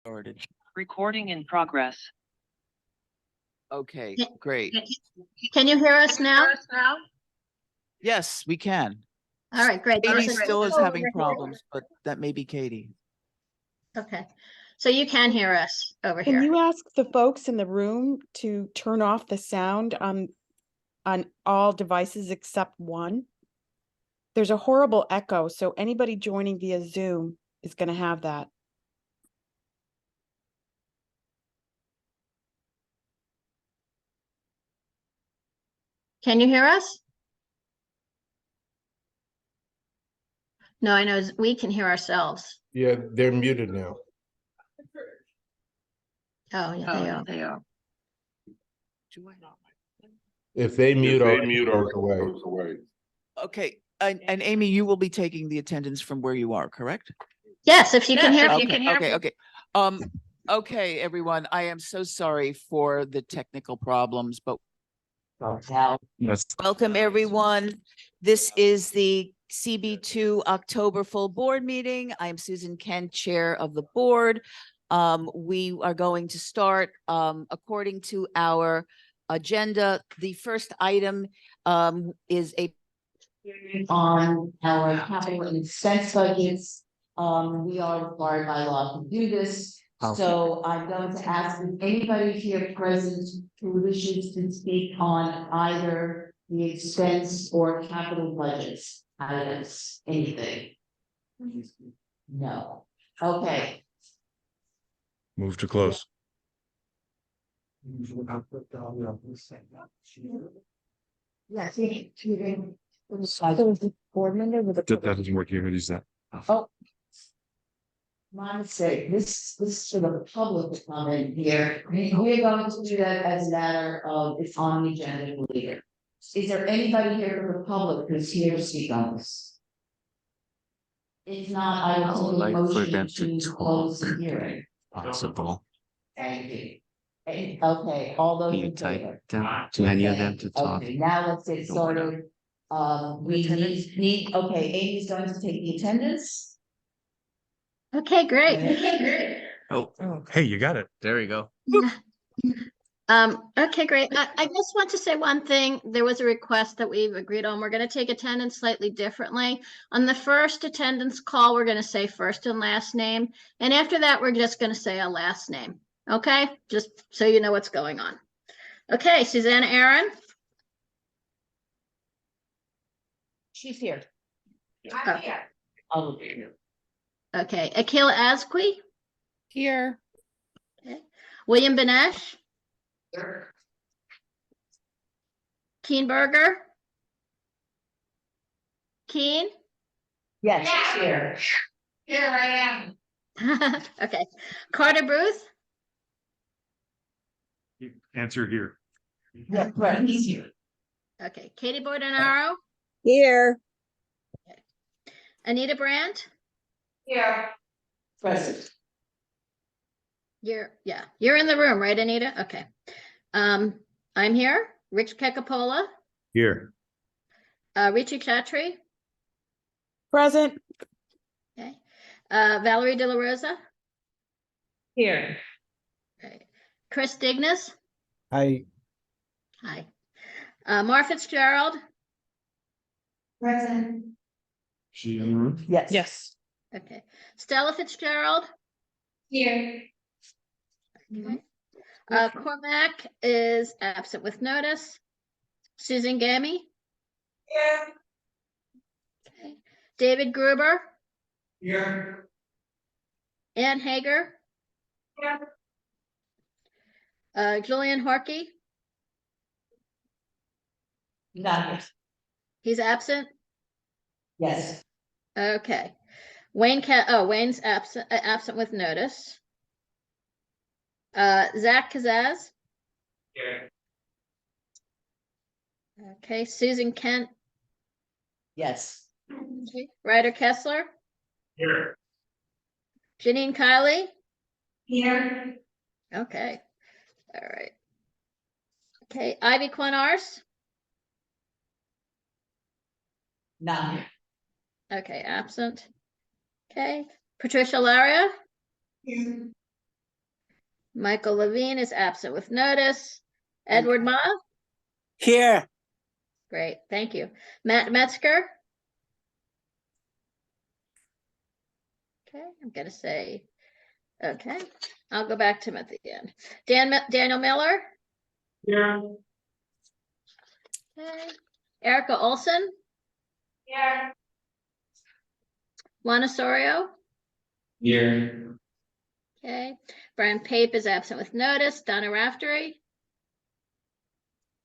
Started. Recording in progress. Okay, Yeah. great. Can you hear us now? Yes, we can. All right, great. Katie There's a still is echo having over here. problems, but that may be Katie. Okay, so you can hear us over Can here. you ask the folks in the room to turn off the sound on all devices except one? There's a horrible echo, so anybody joining via Zoom is going to have that. Can you hear us? No, I know we can hear ourselves. Yeah, they're muted now. Oh, yeah, They are. If they mute, They I'll mute goes or away. goes away. Okay, and Amy, you will be taking the attendance from where you are, correct? Yes, if you can hear me. Okay. Okay, everyone, I am so sorry for the technical problems, but welcome, everyone. This is the CB2 October full board meeting. I am Susan Kent, chair of the board. We are going to start according to our agenda. The first item is a on our capital and expense budgets. We are required by law to do this. So I'm going to ask if anybody here present who wishes to speak on either the expense or capital budgets items, anything? No. Okay. Move to close. Yeah, board member with That doesn't work. You use that. Oh. My mistake, this is for the public comment here, we're going to do that as a matter of, it's on the agenda later. Is there anybody here from the public who's here to speak on this? If not, I will take a motion to close the hearing. Possible. Thank you. Okay, all those Can you in favor? type down to any of them to talk? Okay, now let's get started. We need, okay, Amy's going to take the attendance. Okay, great. Oh, Hey, you got it. there you go. Okay, great. I just want to say one thing. There was a request that we've agreed on. We're going to take attendance slightly differently. On the first attendance call, we're going to say first and last name. And after that, we're just going to say a last name. Okay, just so you know what's going on. Okay, Susanna Aaron. She's here. Okay. I'll be here. Okay, Akila Azqui. Here. Okay. William Benesh. Keen Berger. Keen. Yes, she's here. Here I am. Okay, Carter Booth. Answer here. Yeah, right, he's here. Okay, Katie Bordenaro. Here. Anita Brandt. Here. Present. You're in the room, right, Anita? Okay. I'm here. Rich Kekapola. Here. Richie Chatry. Present. Okay. Valerie De La Rosa. Here. Okay. Chris Dignas. Hi. Hi. Mar Fitzgerald. Present. She in the room? Yes. Yes. Okay. Stella Fitzgerald. Here. Okay. Cormac is absent with notice. Susan Gammy. Here. Okay. David Gruber. Here. Ann Hager. Here. Julian Harkey. Not here. He's absent. Yes. Okay. Wayne's absent with notice. Zach Kazaz. Here. Okay, Susan Kent. Yes. Okay. Ryder Kessler. Here. Janine Kiley. Here. Okay. All right. Okay, Ivy Quinars. Not here. Okay, absent. Okay, Patricia Laria. Here. Michael Levine is absent with notice. Edward Ma? Here. Great, thank you. Matt Metzger? Okay, I'm gonna say, okay, I'll go back to him at the end. Daniel Miller? Here. Okay. Erica Olson? Here. Juan Osorio? Here. Okay. Brian Pape is absent with notice. Donna Raftery?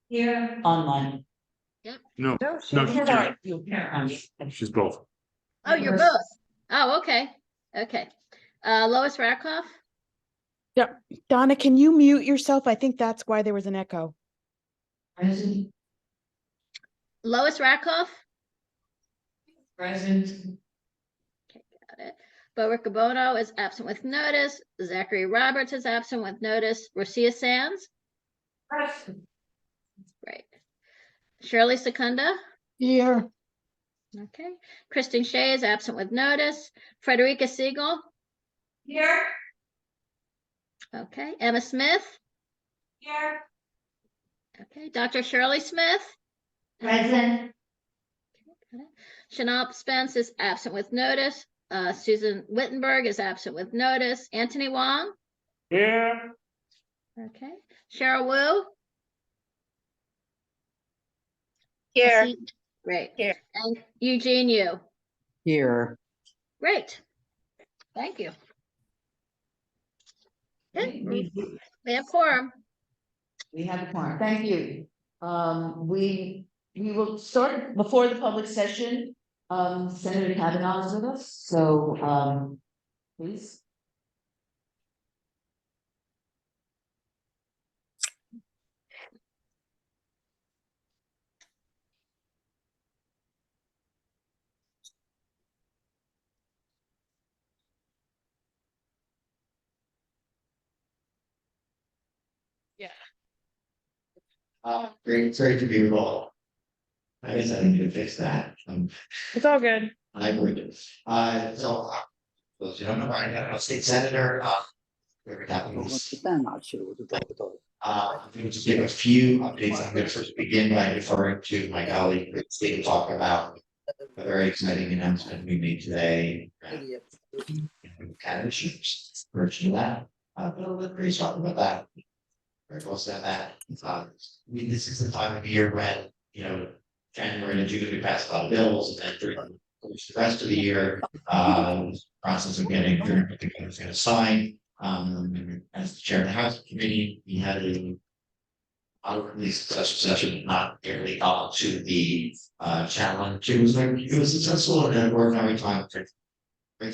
Here. Online. No, No, no, she's here. here. She's both. Oh, you're both. Oh, okay. Okay. Lois Rakoff? Donna, can you mute yourself? I think that's why there was an echo. Present. Lois Rakoff? Present. Got it. Bo Riccobono is absent with notice. Zachary Roberts is absent with notice. Rosia Sands? Present. Great. Shirley Secunda? Here. Okay. Kristen Shea is absent with notice. Frederica Siegel? Here. Okay. Emma Smith? Here. Okay. Dr. Shirley Smith? Present. Chanel Spence is absent with notice. Susan Wittenberg is absent with notice. Anthony Wong? Here. Okay. Cheryl Wu? Here. Great. Here. And Eugene Yu? Here. Great. Thank you. Okay, we have quorum. We have a quorum. Thank you. We will start before the public session. Senator Kavanaugh is with us, so, please. Great, sorry to be involved. I guess I need to fix that. It's all good. I would, so, those who don't know, I'm a state senator, we're having this. I'm going to just give a few updates. I'm going to first begin by deferring to my colleague, Steve, to talk about a very exciting announcement we made today. Kind of issues, version of that, but I'll let Grace talk about that. Very well said that. This is the time of year when, January and June, we pass a lot of bills, and then during the rest of the year, process of getting what the government's going to sign. As the chair of the House Committee, we had a really successful session, not nearly up to the challenge. It was successful and it worked every time. We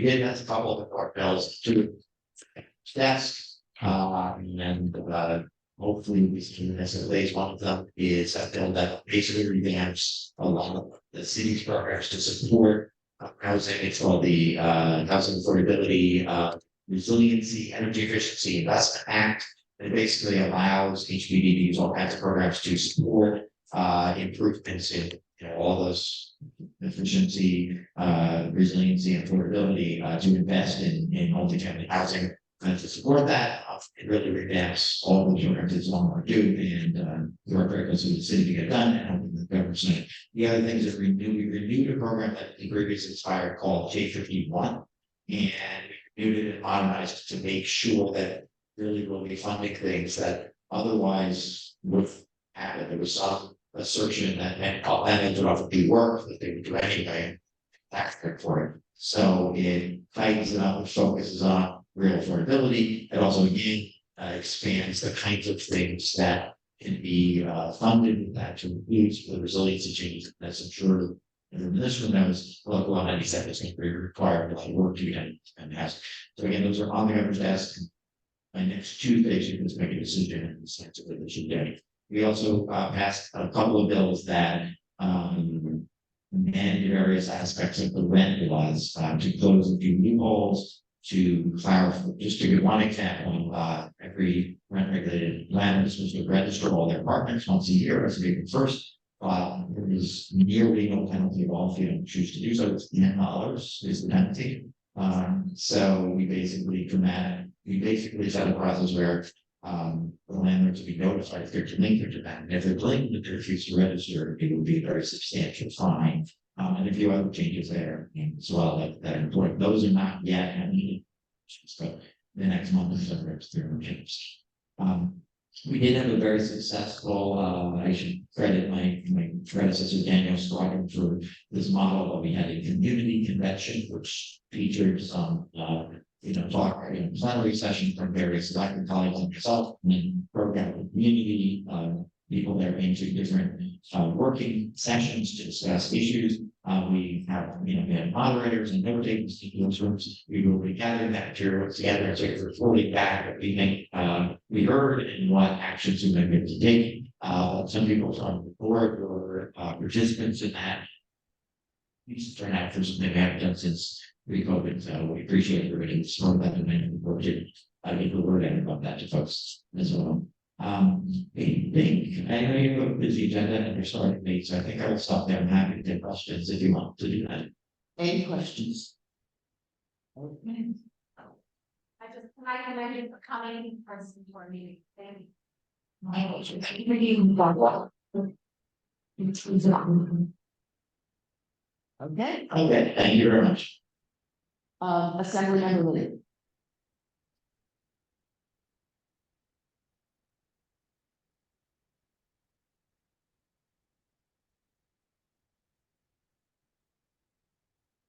did have a couple of important bills to desk. Hopefully we can miss at least one of them is a bill that basically revamps a lot of the city's programs to support housing. It's called the Housing Affordability Resiliency Energy Efficiency Investment Act. It basically allows HPD to use all kinds of programs to support improvements in all those efficiency, resiliency, and affordability to invest in multifamily housing. And to support that, it really revamps all the programs it's long overdue, and we're very close to the city to get done, and helping the government. The other things that we renewed a program that the previous expired called J51, and we renewed it and modernized it to make sure that really will be funding things that otherwise would happen. There was some assertion that men would often do work that they would do anyway, tax credit for it. So it tightens it up and focuses on real affordability. It also again expands the kinds of things that can be funded that to include the resiliency changes. That's I'm sure in this room knows local law 97 is going to be required to work to get and has. So again, those are on the governor's desk. By next Tuesday, she can make a decision in the sense of the day. We also passed a couple of bills that amend various aspects of the rent laws to close a few loopholes. To clarify, just to give one example, every rent regulated landlord is supposed to register all their apartments once a year as of April 1st. There is nearly no penalty at all if you don't choose to do so. It's $10 is the penalty. So we basically set a process where the landlords would be notified if they're delinquent to that. And if they're delinquent, they refuse to register, it would be a very substantial fine. And a few other changes there as well that are important. Those are not yet happening. So the next month or so, there's changes. We did have a very successful, I should credit my predecessor Daniel Squadron for this model, but we had a community convention which featured some, plenary sessions from various elected colleagues and myself, and then broke out the community, people there into different, working sessions to discuss issues. We had moderators and note takers in those rooms. We will be gathering that material together and sort of reporting back what we think we heard and what actions we might be able to take. Some people on the board were participants in that. These turn out for something we haven't done since pre-COVID, so we appreciate everybody smart about the board too. I give the word out about that to folks as well. I know you have a busy agenda and you're starting late, so I think I will stop there. I'm happy to take questions if you want to do that. Any questions? Okay. I commend you for coming in person for a meeting. Thank you. Okay, thank you very much. Assembly member Lee.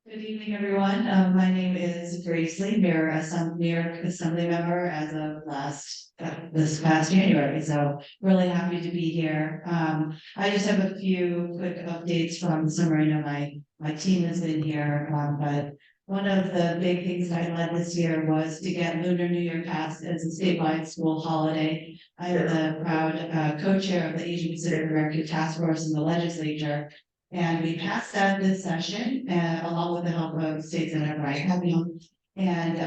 Good evening, everyone. My name is Grace Lee, New York Assembly member as of this past January. So really happy to be here. I just have a few quick updates from the summer. I know my team has been here, but one of the big things that I led this year was to get Lunar New Year passed as a statewide school holiday. I am the proud co-chair of the Asian Pacific American Task Force in the legislature. And we passed that this session, along with the help of State Senator Brian Capion. And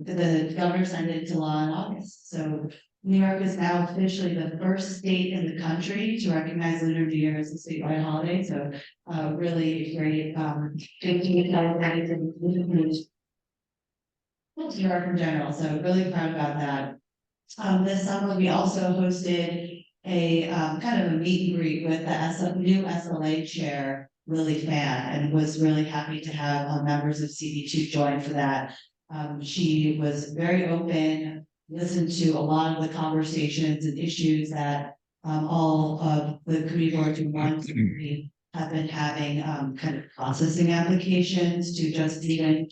the governor signed it into law in August. So New York is now officially the first state in the country to recognize Lunar New Year as a statewide holiday. So really great, good to celebrate in New York in general. So really proud about that. This summer we also hosted a kind of a meet and greet with the new SLA chair, Lily Fan, and was really happy to have members of CB2 join for that. She was very open, listened to a lot of the conversations and issues that all of the community boards who want to have been having, kind of processing applications to just even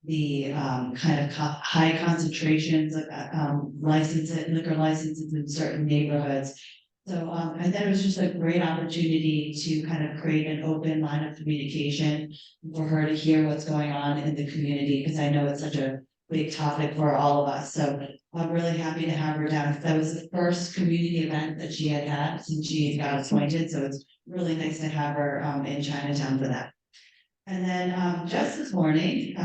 the kind of high concentrations of liquor licenses in certain neighborhoods. So and then it was just a great opportunity to kind of create an open line of communication for her to hear what's going on in the community, because I know it's such a big topic for all of us. So I'm really happy to have her down. That was the first community event that she had since she got appointed. So it's really nice to have her in Chinatown for that. And then just this morning,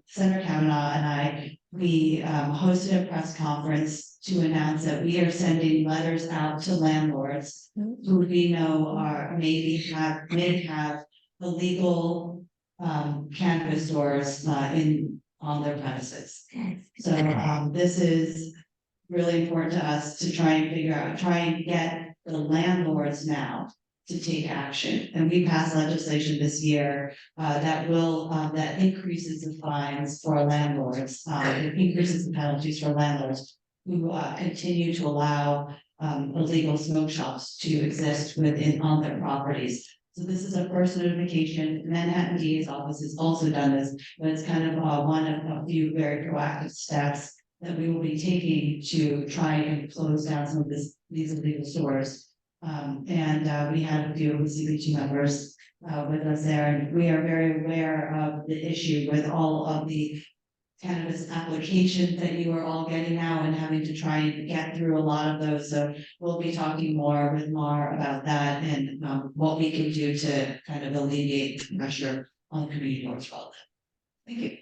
Senator Kavanaugh and I, hosted a press conference to announce that we are sending letters out to landlords who we know may have illegal cannabis stores on their premises. So this is really important to us to try and get the landlords now to take action. And we passed legislation this year that increases the fines for landlords, increases the penalties for landlords who continue to allow illegal smoke shops to exist on their properties. So this is a first notification. Manhattan DA's office has also done this, but it's kind of one of a few very proactive steps that we will be taking to try and close down some of these illegal stores. We had a few of the CB2 members with us there, and we are very aware of the issue with all of the cannabis applications that you are all getting now and having to try and get through a lot of those. So we'll be talking more with Mar about that and what we can do to kind of alleviate the pressure on the community boards for all that. Thank you.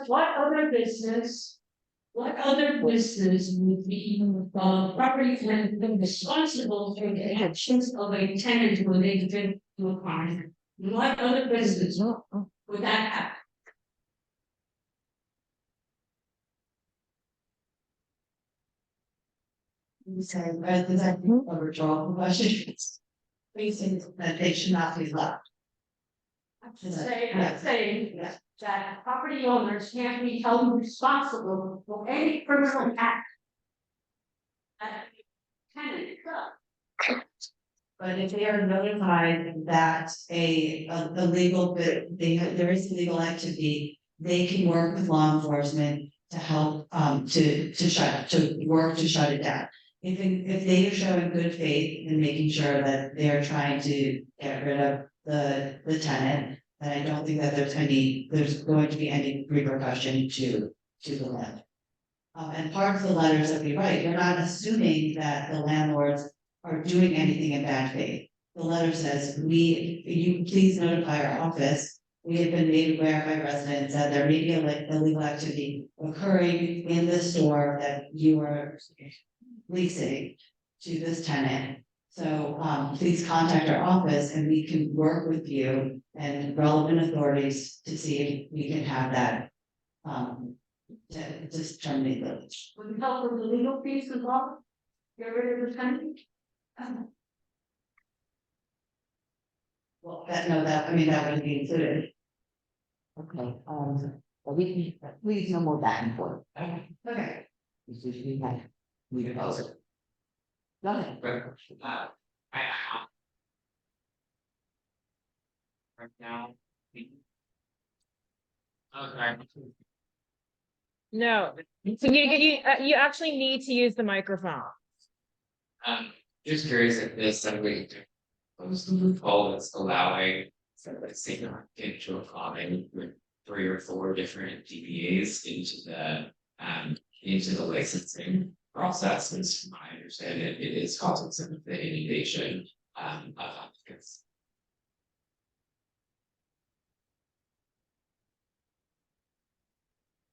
What other business What other business would be, property and been responsible for the actions of a tenant when they drink to a apartment? What other business would that happen? Sorry, but does that overdraw questions? Reasons that they should not be left. I'm saying that property owners can't be held responsible for any criminal act. That tenant does. But if they are notified that a legal there is legal activity, they can work with law enforcement to help to work to shut it down. If they are showing good faith in making sure that they are trying to get rid of the tenant, then I don't think that there's going to be any repercussion to the land. And part of the letters that we write, we're not assuming that the landlords are doing anything in bad faith. The letter says, you please notify our office. We have been made aware by residents that there may be illegal activity occurring in the store that you are leasing to this tenant. So please contact our office and we can work with you and relevant authorities to see if we can have that to just terminate the lease. Would you help with the legal fees as well? Get rid of the tenant? Well, that would be included. Okay, but we please no more back and forth. Okay. We propose it. Go ahead. Right now. No, so you actually need to use the microphone. Just curious if this somebody was the loophole that's allowing somebody to not get into a common with 3 or 4 different DBAs into the licensing process. And from my understanding, it is causing some of the inundation of applicants.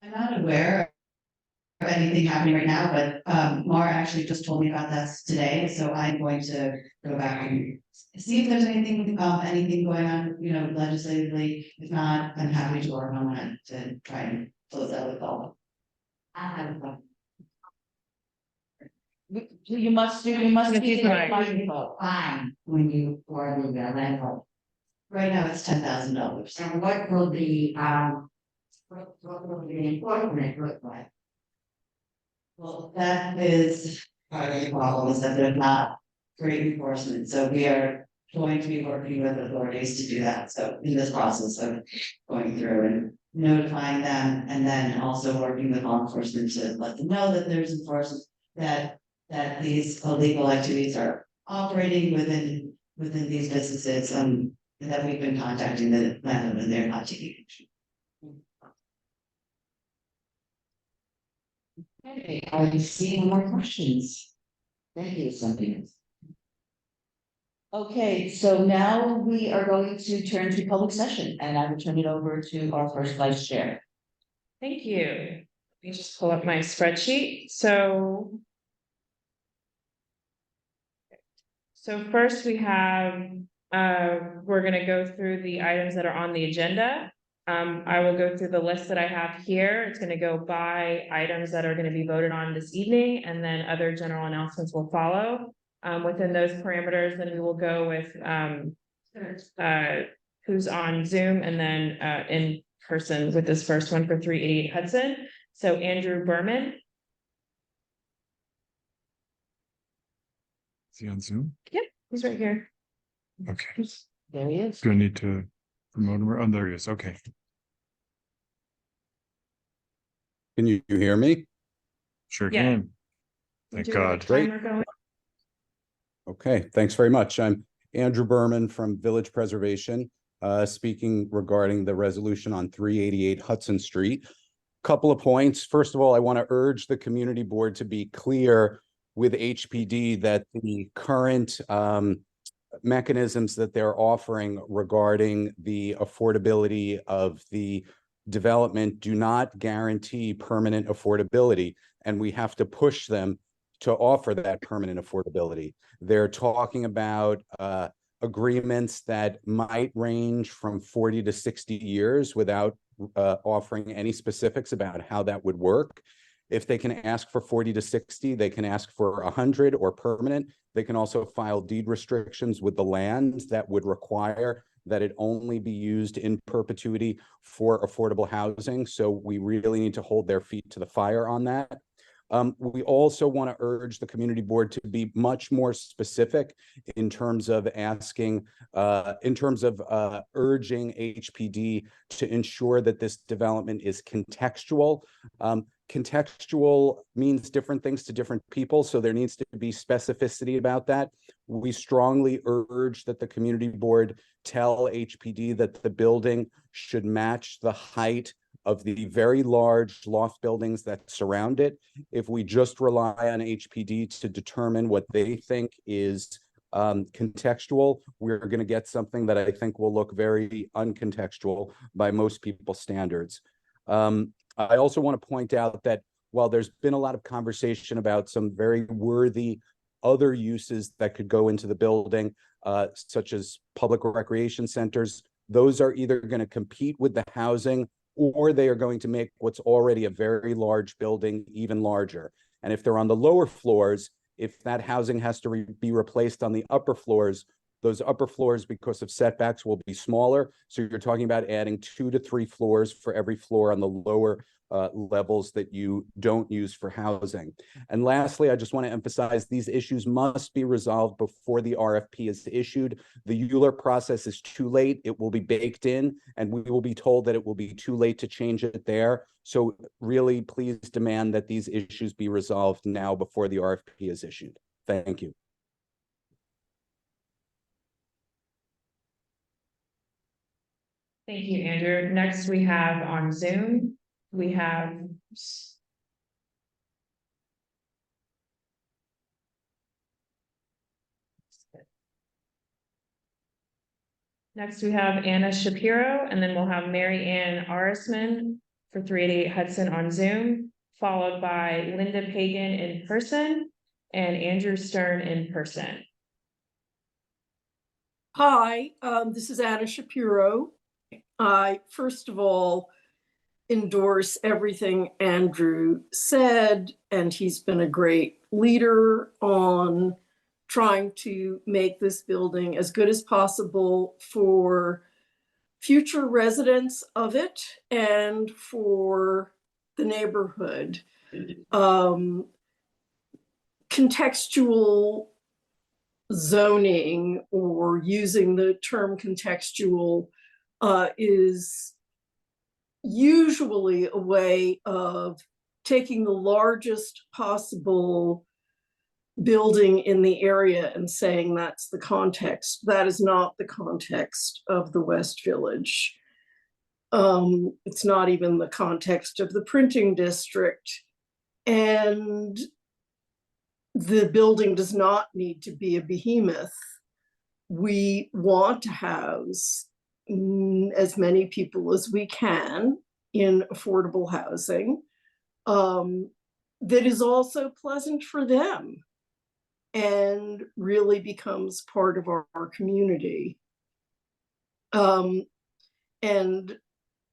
I'm not aware of anything happening right now, but Mara actually just told me about this today, so I'm going to go back and see if there's anything going on, legislatively. If not, I'm happy to work on it to try and close that with all. You must use the microphone. Fine, when you are the landlord. Right now, it's $10,000. And what will the enforcement look like? Well, that is part of the problem, is that there's not great enforcement, so we are going to be working with authorities to do that. So in this process of going through and notifying them, and then also working with law enforcement to let them know that there's enforcement, that these illegal activities are operating within these businesses, and that we've been contacting the landlord and they're not taking action. Okay, I see no more questions. Thank you, something. Okay, so now we are going to turn to public session and I will turn it over to our first vice chair. Thank you. Let me just pull up my spreadsheet. So first we have, we're gonna go through the items that are on the agenda. I will go through the list that I have here. It's gonna go by items that are gonna be voted on this evening, and then other general announcements will follow. Within those parameters, then we will go with who's on Zoom and then in person with this first one for 388 Hudson. So Andrew Berman. Is he on Zoom? Yep, he's right here. Okay. There he is. Do I need to promote him? Oh, there he is. Okay. Can you hear me? Sure Yeah. can. Thank God. Great. Okay, thanks very much. I'm Andrew Berman from Village Preservation, speaking regarding the resolution on 388 Hudson Street. Couple of points. First of all, I want to urge the community board to be clear with HPD that the current mechanisms that they're offering regarding the affordability of the development do not guarantee permanent affordability, and we have to push them to offer that permanent affordability. They're talking about agreements that might range from 40 to 60 years without offering any specifics about how that would work. If they can ask for 40 to 60, they can ask for 100 or permanent. They can also file deed restrictions with the land that would require that it only be used in perpetuity for affordable housing. So we really need to hold their feet to the fire on that. We also want to urge the community board to be much more specific in terms of asking, urging HPD to ensure that this development is contextual. Contextual means different things to different people, so there needs to be specificity about that. We strongly urge that the community board tell HPD that the building should match the height of the very large loft buildings that surround it. If we just rely on HPD to determine what they think is contextual, we're going to get something that I think will look very uncontextual by most people's standards. I also want to point out that while there's been a lot of conversation about some very worthy other uses that could go into the building, such as public recreation centers, those are either going to compete with the housing or they are going to make what's already a very large building even larger. And if they're on the lower floors, if that housing has to be replaced on the upper floors, those upper floors, because of setbacks, will be smaller. So you're talking about adding 2 to 3 floors for every floor on the lower levels that you don't use for housing. And lastly, I just want to emphasize these issues must be resolved before the RFP is issued. The Euler process is too late. It will be baked in, and we will be told that it will be too late to change it there. So really, please demand that these issues be resolved now before the RFP is issued. Thank you. Thank you, Andrew. Next, we have on Zoom, we have Anna Shapiro, and then we'll have Mary Ann Arisman for 388 Hudson on Zoom, followed by Linda Pagan in person and Andrew Stern in person. Hi, this is Anna Shapiro. I, first of all, endorse everything Andrew said, and he's been a great leader on trying to make this building as good as possible for future residents of it and for the neighborhood. Contextual zoning, or using the term contextual, is usually a way of taking the largest possible building in the area and saying that's the context. That is not the context of the West Village. It's not even the context of the printing district. And the building does not need to be a behemoth. We want to house as many people as we can in affordable housing that is also pleasant for them and really becomes part of our community. And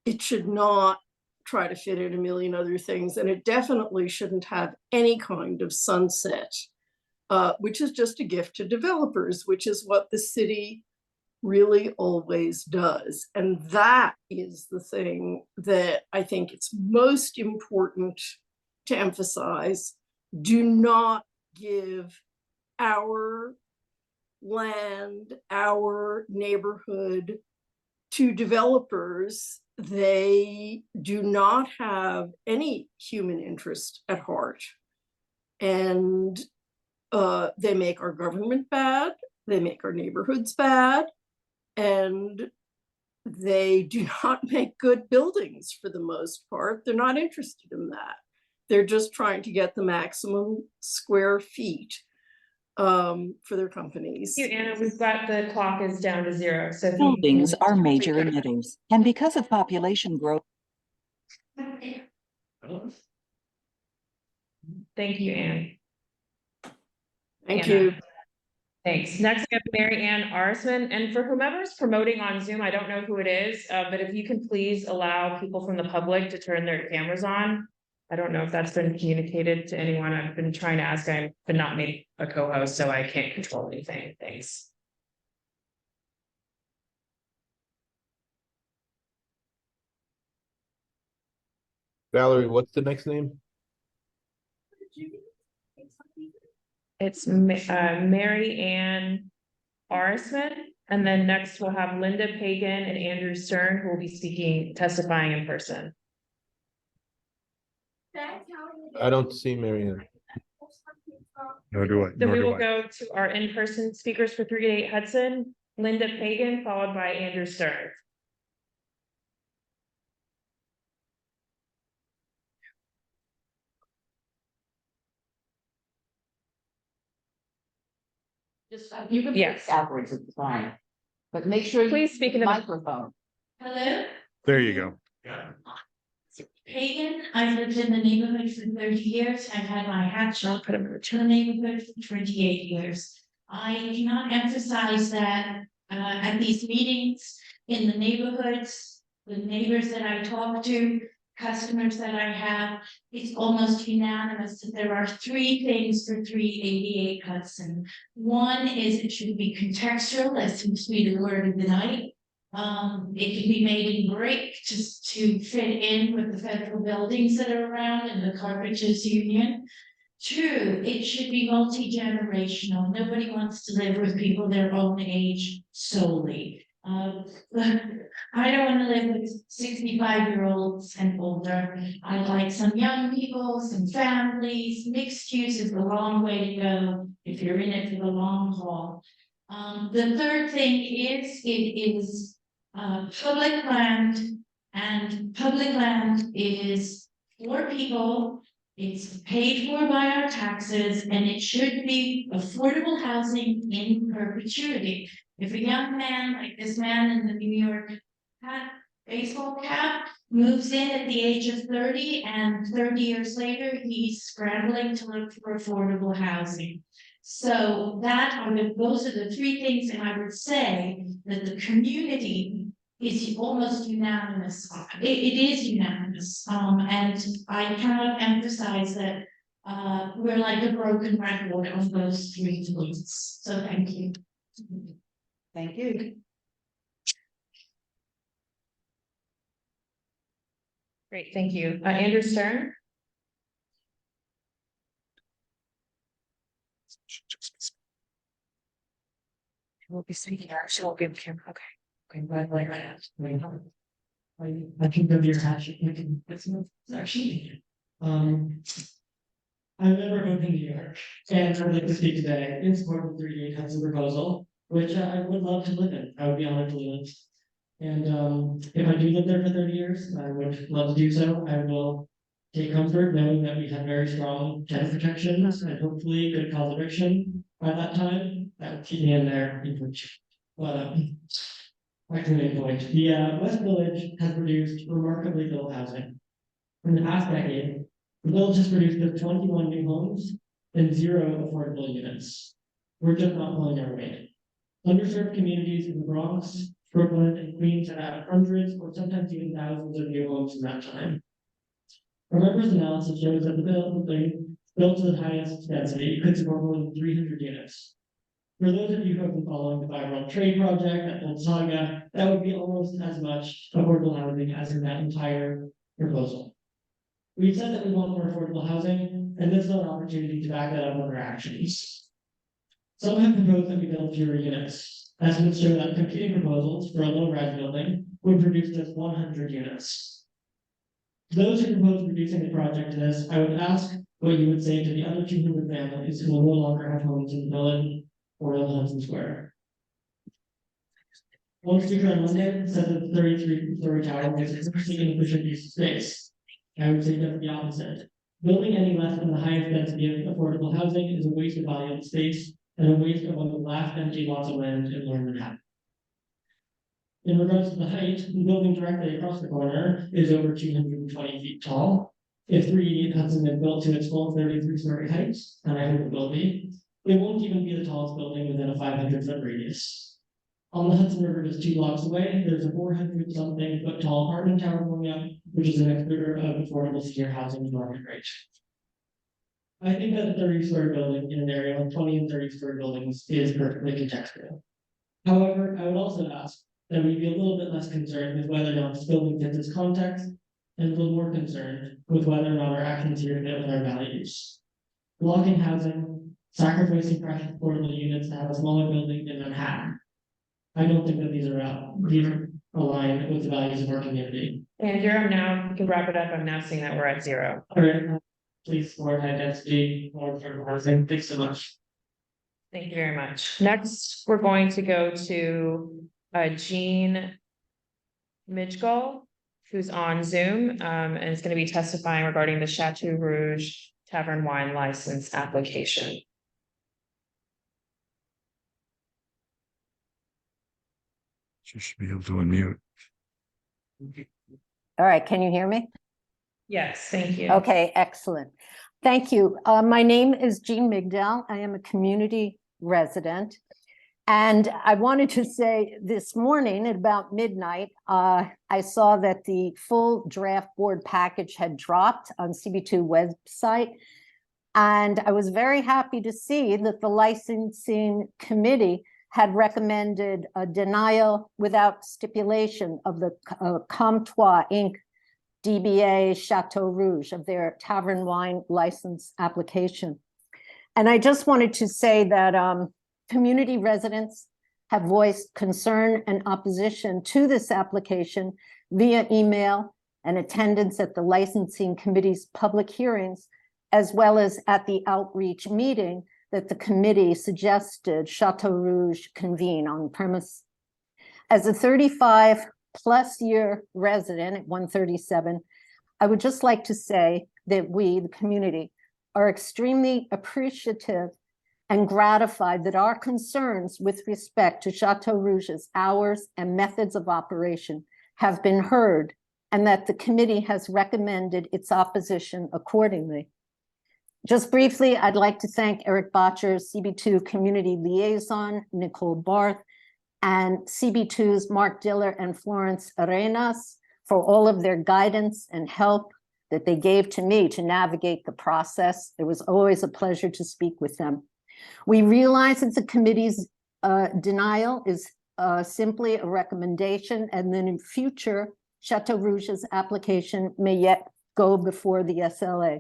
it should not try to fit in a million other things, and it definitely shouldn't have any kind of sunset, which is just a gift to developers, which is what the city really always does. And that is the thing that I think it's most important to emphasize. Do not give our land, our neighborhood to developers. They do not have any human interest at heart. And they make our government bad, they make our neighborhoods bad, and they do not make good buildings for the most part. They're not interested in that. They're just trying to get the maximum square feet for their companies. Thank you, Anna. We've got the clock is down to 0. So Buildings are major emitters, and because of population growth, Thank you, Anne. Thank Anna. you. Thanks. Next, we have Mary Ann Arsman, and for whomever's promoting on Zoom, I don't know who it is, but if you can please allow people from the public to turn their cameras on. I don't know if that's been communicated to anyone. I've been trying to ask, I've been not made a co-host, so I can't control anything. Thanks. Valerie, what's the next name? It's Mary Ann Arsman, and then next we'll have Linda Pagan and Andrew Stern, who will be testifying in person. I don't see Marianne. Nor do I. Then Nor we do will I. go to our in-person speakers for 388 Hudson, Linda Pagan, followed by Andrew Stern. Just, you can Yes. speak afterwards, it's fine. But make sure you Please use speak the into the microphone. Hello? There you go. Pagan, I've lived in the neighborhood for 30 years. I've had my hat shop in the neighborhood for 28 years. I cannot emphasize that at these meetings in the neighborhoods, the neighbors that I talk to, customers that I have, it's almost unanimous that there are three things for 388 Hudson. One is it should be contextual, that seems to be the word of the night. It can be made in brick just to fit in with the federal buildings that are around and the Carpenters Union. Two, it should be multi-generational. Nobody wants to live with people their own age solely. I don't want to live with 65-year-olds and older. I'd like some young people, some families. Mixed use is the long way to go if you're in it for the long haul. The third thing is, it is public land, and public land is for people. It's paid for by our taxes, and it should be affordable housing in perpetuity. If a young man like this man in the New York baseball cap moves in at the age of 30, and 30 years later he's scrambling to look for affordable housing. So those are the three things, and I would say that the community is almost unanimous. It is unanimous, and I cannot emphasize that we're like a broken record on those three points. So thank you. Thank you. Great, thank you. Andrew Stern. We'll be speaking. She won't be on camera. Okay. Okay. I can go to your hatch. It's actually. I live in New York, and I'd like to speak today in support of the 388 Hudson proposal, which I would love to live in. I would be honored to live in. And if I do live there for 30 years, I would love to do so. I will take comfort knowing that we have very strong tenant protections and hopefully good cause eviction by that time. That would keep me in there. But back to the main point. The West Village has produced remarkably little housing. In the past decade, the village has produced just 21 new homes and 0 affordable units. We're just not pulling our weight. Underserved communities in the Bronx, Brooklyn, and Queens have had hundreds or sometimes even thousands of new homes in that time. Our members' analysis shows that the building built to the highest density could support more than 300 units. For those of you who have been following the Five-World Trade Project at Old Saga, that would be almost as much affordable housing as in that entire proposal. We've said that we want more affordable housing, and this is an opportunity to back that up with our actions. Some have proposed that we build fewer units. Estimates show that competing proposals for a low-rise building would produce just 100 units. To those who propose reducing the project to this, I would ask what you would say to the other 200 families who will no longer have homes in the village or in Hudson Square. One speaker on Monday said that the 33-story tower was an inefficient use of space. I would say just the opposite. Building any less than the highest density of affordable housing is a waste of valuable space and a waste of one of the last empty lots of land in Lower Manhattan. In regards to the height, the building directly across the corner is over 220 feet tall. If 388 Hudson had built to its full 33-story height, and I hope it will be, it won't even be the tallest building within a 500-foot radius. On the Hudson River, just 2 blocks away, there's a 400-something foot tall apartment tower going up, which is an exhibitor of affordable senior housing market rate. I think that a 30-story building in an area with 20 and 30-story buildings is perfectly contextual. However, I would also ask that we be a little bit less concerned with whether or not this building fits its context, and a little more concerned with whether or not our actions here fit with our values. Blocking housing, sacrificing precious affordable units to have a smaller building in Manhattan. I don't think that these are aligned with the values of our community. Andrew, you can wrap it up. I'm now seeing that we're at 0. All right, please, more high density, more affordable housing. Thanks so much. Thank you very much. Next, we're going to go to Jean Midgall, who's on Zoom, and is going to be testifying regarding the Chateau Rouge Tavern Wine License application. She should be able to unmute. All right, can you hear me? Yes, thank you. Okay, excellent. Thank you. My name is Jean Migdal. I am a community resident. And I wanted to say this morning at about midnight, I saw that the full draft board package had dropped on CB2 website. And I was very happy to see that the licensing committee had recommended a denial without stipulation of the Comtois Inc. DBA Chateau Rouge of their tavern wine license application. And I just wanted to say that community residents have voiced concern and opposition to this application via email and attendance at the licensing committee's public hearings, as well as at the outreach meeting that the committee suggested Chateau Rouge convene on premise. As a 35+ year resident at 137, I would just like to say that we, the community, are extremely appreciative and gratified that our concerns with respect to Chateau Rouge's hours and methods of operation have been heard, and that the committee has recommended its opposition accordingly. Just briefly, I'd like to thank Eric Botcher, CB2 Community Liaison, Nicole Barth, and CB2's Mark Diller and Florence Arenas for all of their guidance and help that they gave to me to navigate the process. It was always a pleasure to speak with them. We realize that the committee's denial is simply a recommendation, and then in future, Chateau Rouge's application may yet go before the SLA.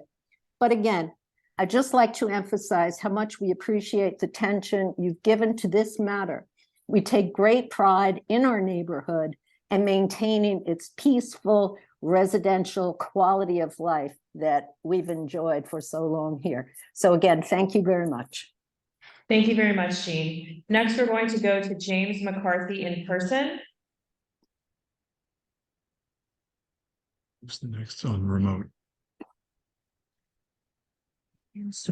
But again, I'd just like to emphasize how much we appreciate the attention you've given to this matter. We take great pride in our neighborhood and maintaining its peaceful residential quality of life that we've enjoyed for so long here. So again, thank you very much. Thank you very much, Jean. Next, we're going to go to James McCarthy in person. Who's the next on remote? Yes.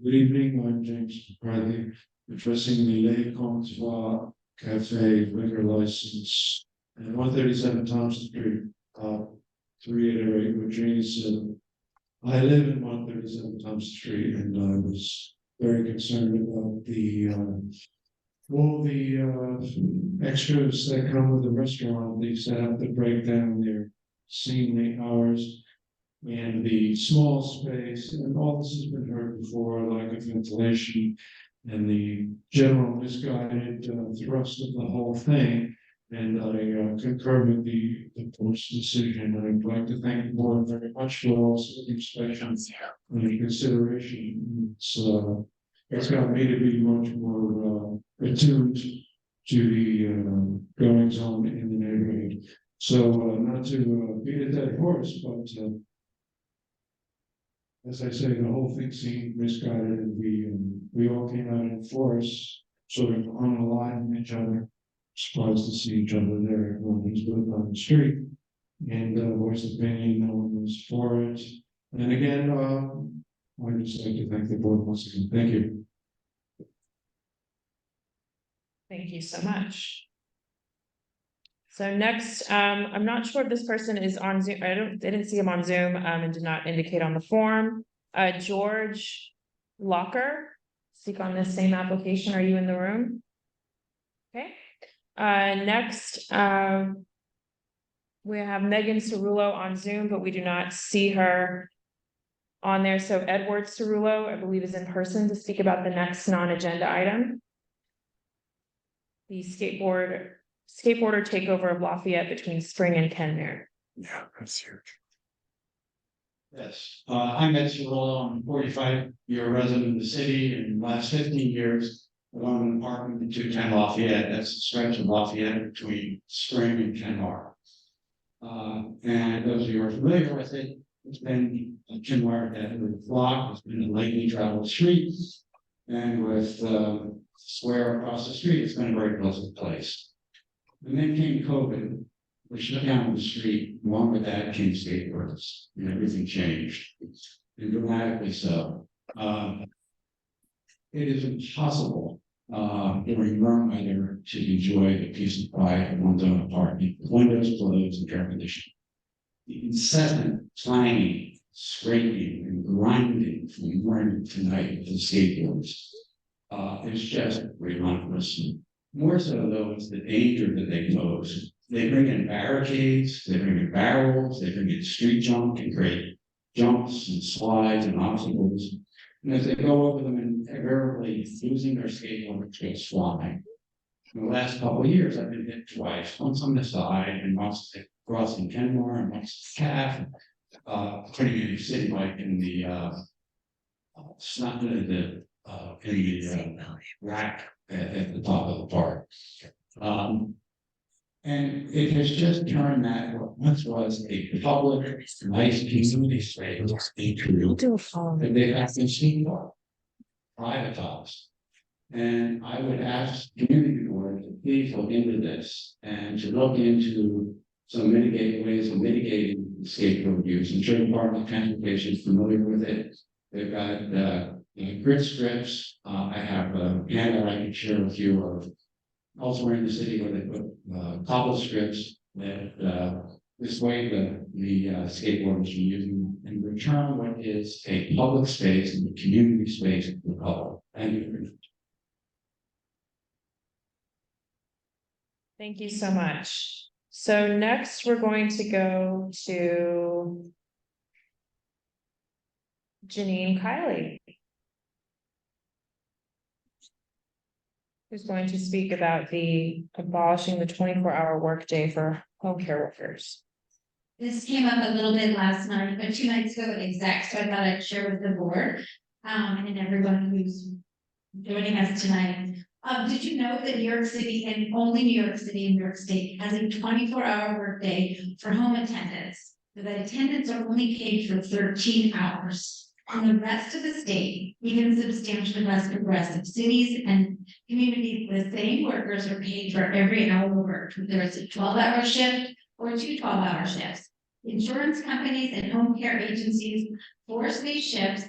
Good evening, I'm James McCarthy, addressing the Les Comtois Cafe liquor license at 137 Thompson Street, 388 Virginia. I live in 137 Thompson Street, and I was very concerned about all the extras that come with the restaurant. They set up to break down their seemingly hours and the small space, and all this has been heard before, lack of ventilation and the general misguided thrust of the whole thing. And I concur with the board's decision. I'd like to thank the board very much for also the inspection and the consideration. It's got me to be much more attuned to the goings on in the neighborhood. So not to beat a dead horse, but as I say, the whole thing seemed misguided, and we all came out in force, sort of unaligned each other. Surprised to see each other there. Everyone was living on the street and voiced opinion. No one was for it. And again, I just like to thank the board once again. Thank you. Thank you so much. So next, I'm not sure if this person is on Zoom. I didn't see him on Zoom, and did not indicate on the form. George Locker, speak on this same application. Are you in the room? Okay. Next, we have Megan Cerullo on Zoom, but we do not see her on there. So Edward Cerullo, I believe, is in person to speak about the next non-agenda item. The skateboarder takeover of Lafayette between Spring and Kenmare. Yeah, that's huge. Yes, I'm Ed Cirillo. I'm a 45-year resident of the city, and in the last 15 years, I've owned an apartment in 210 Lafayette. That's the stretch of Lafayette between Spring and Kenmare. And those of you who are familiar with it, it's been a Kenmare that with block, it's been a lightly traveled street, and with square across the street, it's been a very pleasant place. And then came COVID, which shut down the street. Along with that came skateboards, and everything changed, and dramatically so. It is impossible during warm weather to enjoy the peace and quiet of one's own apartment, with windows closed and air conditioning. The incessant clanging, scraping, and grinding from morning to night of the skateboards is just relentless. More so, though, it's the danger that they pose. They bring in barricades, they bring in barrels, they bring in street junk and create jumps and slides and obstacles. And as they go over them, invariably losing their skateboard to goes flying. In the last couple of years, I've been hit twice, once on the side and once crossing Kenmore and once calf, putting in a city bike in the rack at the top of the park. And it has just turned that what once was a public, nice community space into, and they have been seen privatized. And I would ask community board to please look into this and to look into some ways of mitigating skateboard use. I'm sure the Department of Transportation is familiar with it. They've got grid strips. I have a handout I can share with you of elsewhere in the city where they put cobble strips that dissuade the skateboarders from using and return what is a public space and a community space to the public. Thank you. Thank you so much. So next, we're going to go to Janine Kiley, who's going to speak about the abolishing the 24-hour workday for home care workers. This came up a little bit last night, but 2 nights ago at exec, so I thought I'd share with the board and everyone who's joining us tonight. Did you know that New York City, and only New York City and New York State, has a 24-hour workday for home attendants? So that attendants are only paid for 13 hours. And the rest of the state, even substantially less progressive cities and communities, the same workers are paid for every hour worked, whether it's a 12-hour shift or 2 12-hour shifts. Insurance companies and home care agencies force these shifts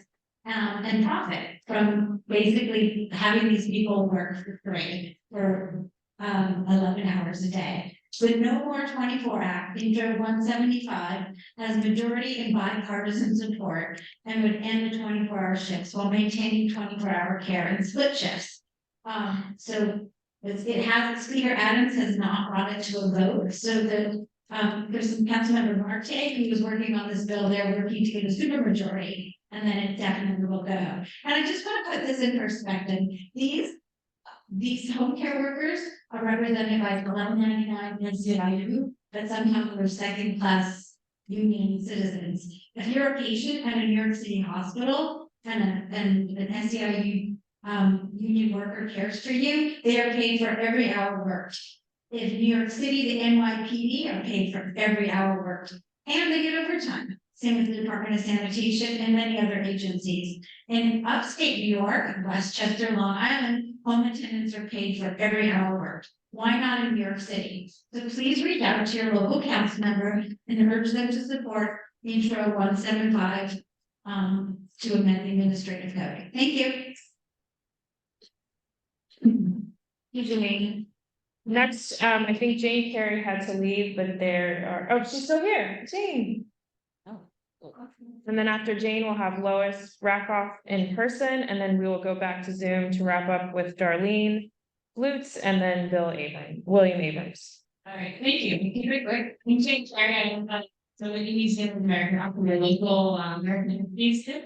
and profit from basically having these people work for free for 11 hours a day. With no more 24 Act, Intro 175 has majority and bipartisan support and would end the 24-hour shifts while maintaining 24-hour care and split shifts. So it has, Speaker Adams has not brought it to a vote. So the there's Councilmember Marte, who was working on this bill, they're working to get a supermajority, and then it definitely will go. And I just want to put this in perspective. These home care workers are represented by 1199 NCIU, but somehow they're second-class union citizens. If you're a patient at a New York City hospital and an NCIU union worker cares for you, they are paid for every hour worked. If New York City, the NYPD are paid for every hour worked, and they get overtime. Same with the Department of Sanitation and many other agencies. In upstate New York, Westchester, Long Island, home attendants are paid for every hour worked. Why not in New York City? So please reach out to your local council member and urge them to support Intro 175 to amend the administrative code. Thank you. Jane. Next, I think Jane Carey had to leave, but she's still here, Jane. And then after Jane, we'll have Lois Rackoff in person, and then we will go back to Zoom to wrap up with Darlene Lutz and then William Abrams. All right, thank you. Keep it quick. I'm Jane Carey. So the Museum of American Art, the local American Museum.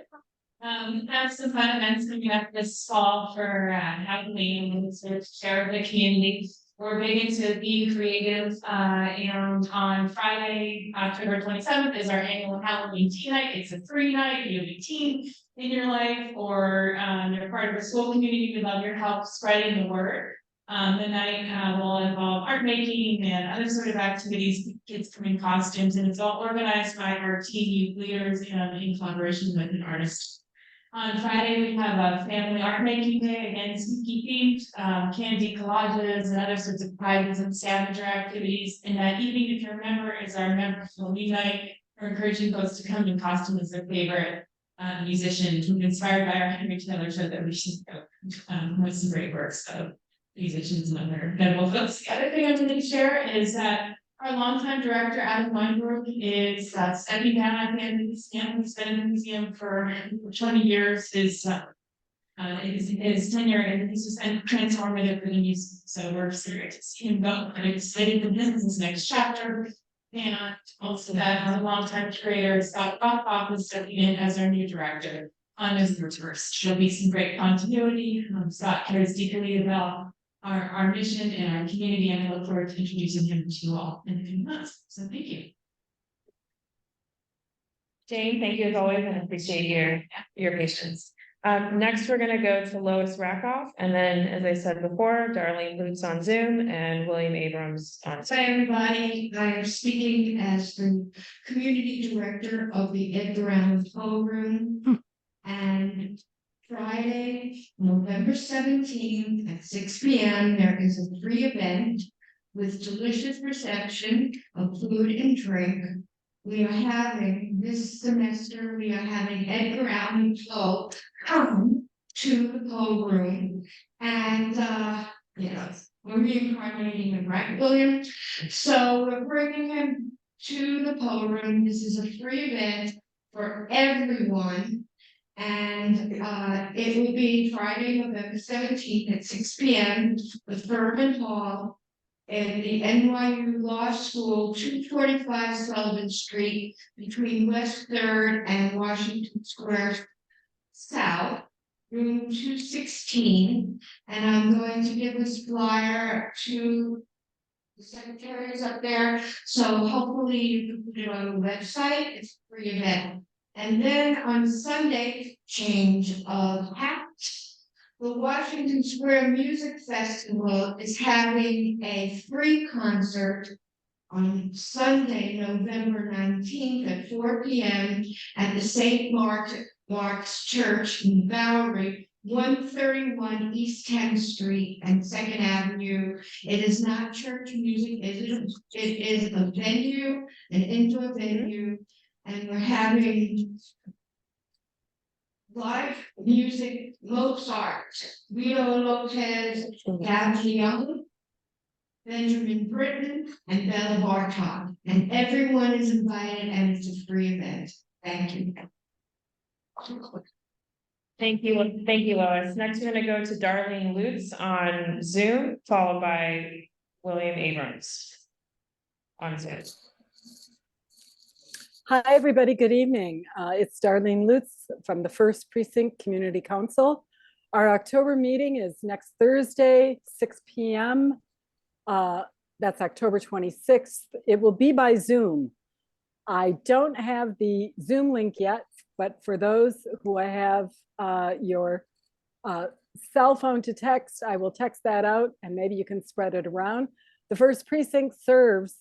Have some fun events coming up this fall for Halloween and to share with the community. We're big into being creative, and on Friday, October 27th is our annual Halloween tea night. It's a free night. You have a teen in your life or you're part of a school community. We love your help spreading the word. The night will involve art making and other sort of activities. Kids come in costumes, and it's all organized by our teen youth leaders in collaboration with an artist. On Friday, we have a family art making day, again, spooky themed, candy collages and other sorts of prizes and scavenger activities. And that evening, if you're a member, is our member Halloween night. We're encouraging folks to come in costume as their favorite musician, inspired by our Henry Taylor show that we should go with some great works of musicians and other notable folks. The other thing I'm going to share is that our longtime director, Adam Weinberg, is stepping down at the end of the museum. He's been in the museum for 20 years. His tenure, and he's just been transformative for the museum. So we're excited to see him go. I'm excited that this is his next chapter. And also that our longtime curator, Scott Bachhoff, is stepping in as our new director on November 1st. There'll be some great continuity. Scott cares deeply about our mission and our community, and I look forward to introducing him to you all in a few months. So thank you. Jane, thank you as always, and appreciate your patience. Next, we're going to go to Lois Rackoff, and then, as I said before, Darlene Lutz on Zoom and William Abrams on Zoom. Hi, everybody. I am speaking as the community director of the Edgar Allan Poe Room. And Friday, November 17th at 6 p.m., there is a free event with delicious reception of food and drink. We are having this semester, we are having Edgar Allan Poe come to the Poe Room. And we're reincarnating him, right, William? So we're bringing him to the Poe Room. This is a free event for everyone. And it will be Friday, November 17th at 6 p.m. with Furman Hall in the NYU Law School, 245 Sullivan Street, between West 3rd and Washington Square South, room 216. And I'm going to give this flyer to the secretaries up there. So hopefully you can put it on the website. It's a free event. And then on Sunday, change of hat. The Washington Square Music Festival is having a free concert on Sunday, November 19th at 4 p.m. at the St. Mark's Church in Bowery, 131 East 10th Street and 2nd Avenue. It is not church music, it is a venue, an indoor venue, and we're having live music, Mozart, Guido Lopez, Daphne Young, Benjamin Britten, and Bella Bartok. And everyone is invited, and it's a free event. Thank you. Thank you, Lois. Next, we're going to go to Darlene Lutz on Zoom, followed by William Abrams on Zoom. Hi, everybody. Good evening. It's Darlene Lutz from the 1st Precinct Community Council. Our October meeting is next Thursday, 6 p.m. That's October 26th. It will be by Zoom. I don't have the Zoom link yet, but for those who have your cell phone to text, I will text that out and maybe you can spread it around. The 1st Precinct serves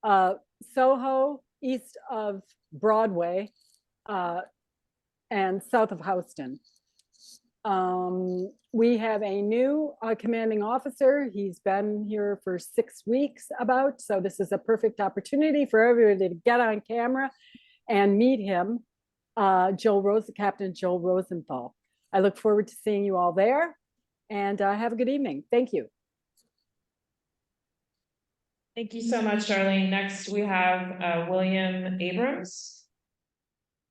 Soho, east of Broadway, and south of Houston. We have a new commanding officer. He's been here for 6 weeks about, so this is a perfect opportunity for everybody to get on camera and meet him, Captain Joel Rosenthal. I look forward to seeing you all there, and have a good evening. Thank you. Thank you so much, Darlene. Next, we have William Abrams.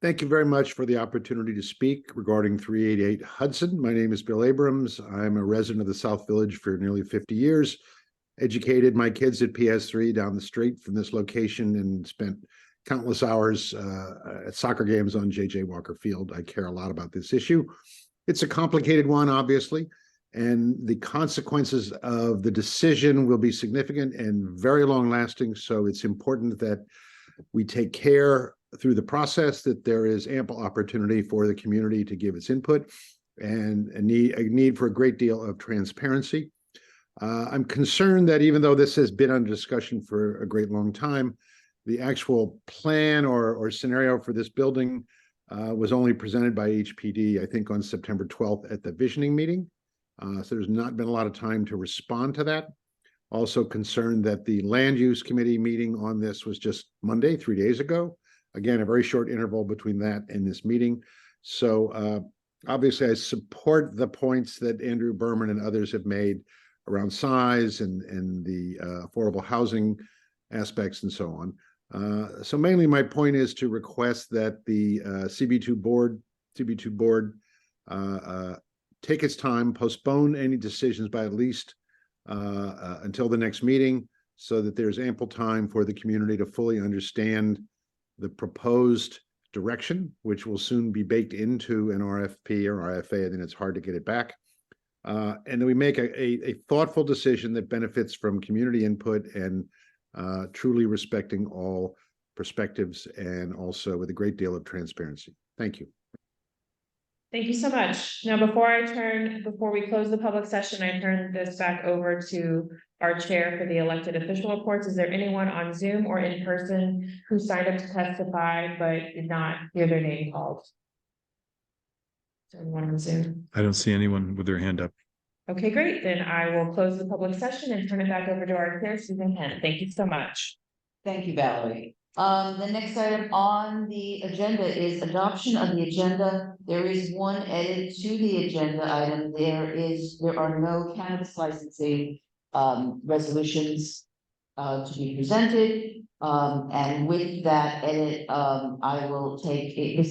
Thank you very much for the opportunity to speak regarding 388 Hudson. My name is Bill Abrams. I'm a resident of the South Village for nearly 50 years. Educated my kids at PS3 down the street from this location and spent countless hours at soccer games on J.J. Walker Field. I care a lot about this issue. It's a complicated one, obviously, and the consequences of the decision will be significant and very long-lasting. So it's important that we take care through the process, that there is ample opportunity for the community to give its input, and a need for a great deal of transparency. I'm concerned that even though this has been under discussion for a great long time, the actual plan or scenario for this building was only presented by HPD, I think, on September 12th at the visioning meeting. So there's not been a lot of time to respond to that. Also concerned that the land use committee meeting on this was just Monday, 3 days ago. Again, a very short interval between that and this meeting. So obviously I support the points that Andrew Berman and others have made around size and the affordable housing aspects and so on. So mainly my point is to request that the CB2 board take its time, postpone any decisions by at least until the next meeting, so that there's ample time for the community to fully understand the proposed direction, which will soon be baked into an RFP or RFA. I think it's hard to get it back. And then we make a thoughtful decision that benefits from community input and truly respecting all perspectives, and also with a great deal of transparency. Thank you. Thank you so much. Now, before we close the public session, I turn this back over to our chair for the elected official reports. Is there anyone on Zoom or in person who signed up to testify but did not hear their name called? Is there anyone on Zoom? I don't see anyone with their hand up. Okay, great. Then I will close the public session and turn it back over to our chair, Susan Kent. Thank you so much. Thank you, Valerie. The next item on the agenda is adoption of the agenda. There is one edit to the agenda item. There are no cannabis licensing resolutions to be presented. And with that edit, I will take a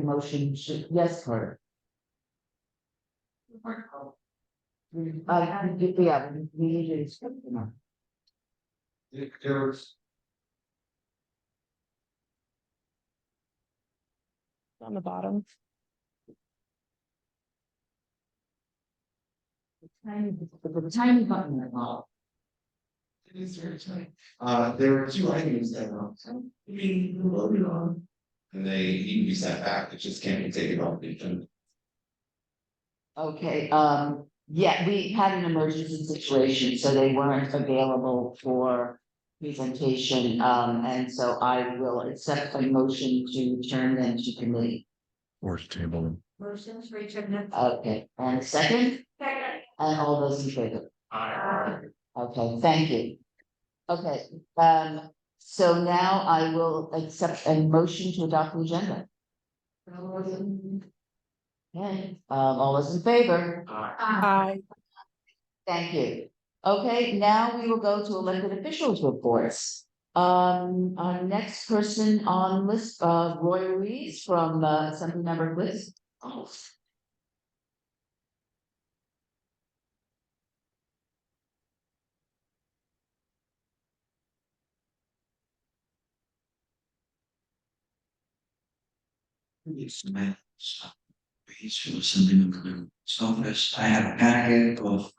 motion to, yes, Carter. Yeah, we need to. On the bottom. The tiny button at the bottom. It is very tight. There are two items that are being voted on, and they need to be sent back. It just can't be taken off the agenda. Okay, yeah, we had an emergency situation, so they weren't available for presentation, and so I will accept a motion to turn them to committee. Or to table them. Motion to return them. Okay, and a second? Second. And all those in favor? Okay, thank you. Okay, so now I will accept a motion to adopt the agenda. Okay, all those in favor? Aye. Thank you. Okay, now we will go to elected officials reports. Our next person on list, Roy Ruiz from Assemblymember Bliss. Office. I have a packet of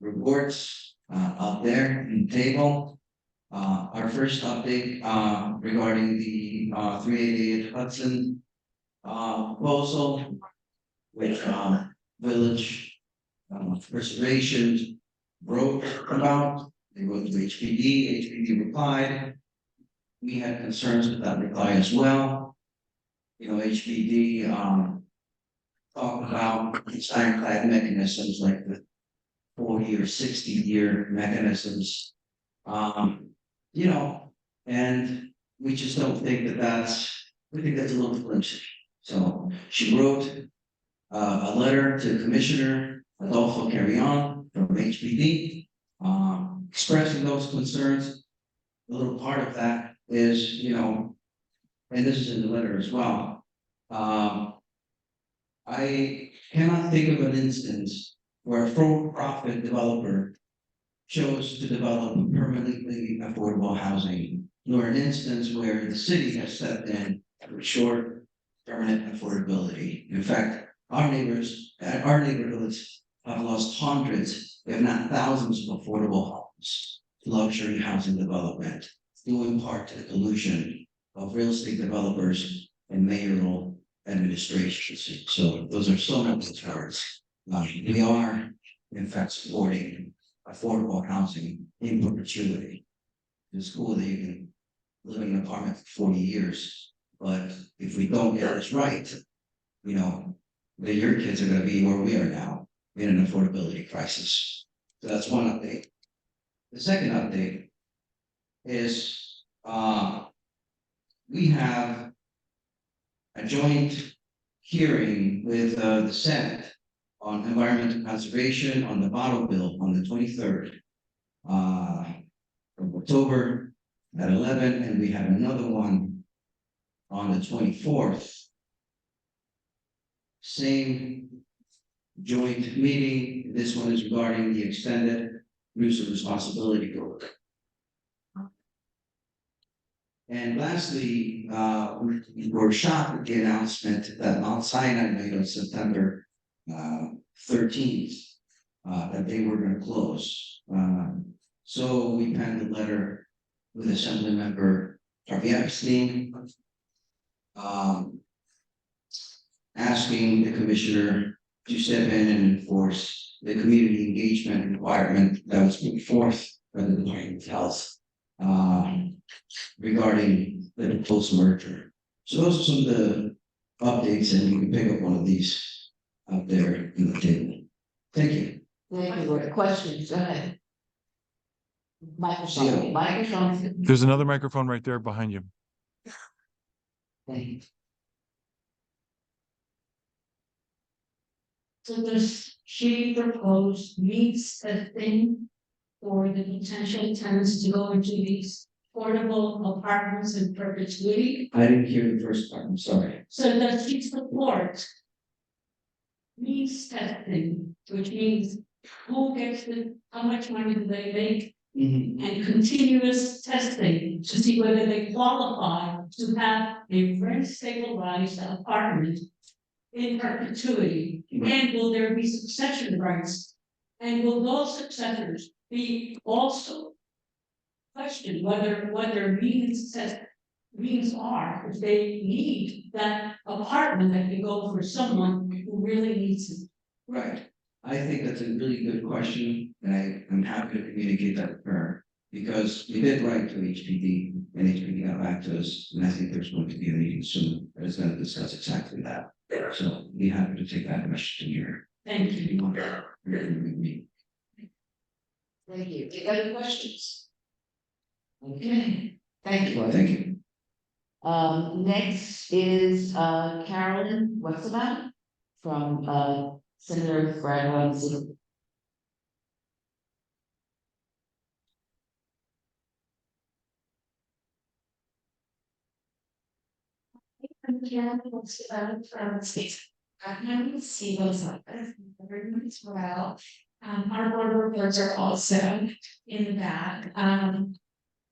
reports up there in the table. Our first update regarding the 388 Hudson proposal, which Village Preservation wrote about. They wrote to HPD. HPD replied. We had concerns with that reply as well. You know, HPD talk about these ironclad mechanisms like the 40 or 60-year mechanisms, you know, and we just don't think that we think that's a little flimsy. So she wrote a letter to Commissioner Adolfo Carrion from HPD expressing those concerns. A little part of that is, and this is in the letter as well. I cannot think of an instance where a for-profit developer chose to develop permanently affordable housing, nor an instance where the city has stepped in to ensure permanent affordability. In fact, our neighborhoods have lost hundreds, if not thousands, of affordable homes to luxury housing development, due in part to the collusion of real estate developers and mayoral administrations. So those are some of the words. We are, in fact, supporting affordable housing in perpetuity. It's cool that you can live in an apartment for 40 years, but if we don't get this right, then your kids are going to be where we are now in an affordability crisis. So that's one update. The second update is we have a joint hearing with the Senate on environmental conservation on the bottle bill on the 23rd of October at 11, and we have another one on the 24th. Same joint meeting. This one is regarding the extended use of responsibility group. And lastly, we're shocked at the announcement that Mount Sinai made on September 13th, that they were going to close. So we penned a letter with Assembly Member Harvey Epstein, asking the commissioner to step in and enforce the community engagement requirement that was put forth by the Department of Health regarding the post-merger. So those are some of the updates, and you can pick up one of these out there in the table. Thank you. Thank you. Questions? Go ahead. Microphone. There's another microphone right there behind you. Thank you. So does she propose needs a thing for the potential tenants to go into these affordable apartments in perpetuity? I didn't hear the first part, I'm sorry. So does she support needs testing, which means how much money do they make? And continuous testing to see whether they qualify to have a rent stabilized apartment in perpetuity, and will there be succession rights? And will those successors be also questioned whether means are, if they need that apartment that can go for someone who really needs it? Right. I think that's a really good question, and I'm happy to communicate that with her, because we did write to HPD, and HPD got back to us, and I think there's going to be a meeting soon that is going to discuss exactly that. So be happy to take that question here. Thank you. Thank you. Any other questions? Okay, thank you. Thank you. Next is Carolyn Wetzelbaum from Senator Brad. I'm Karen from Space. I'm CB's office. Everyone's well. Our board reports are also in the back.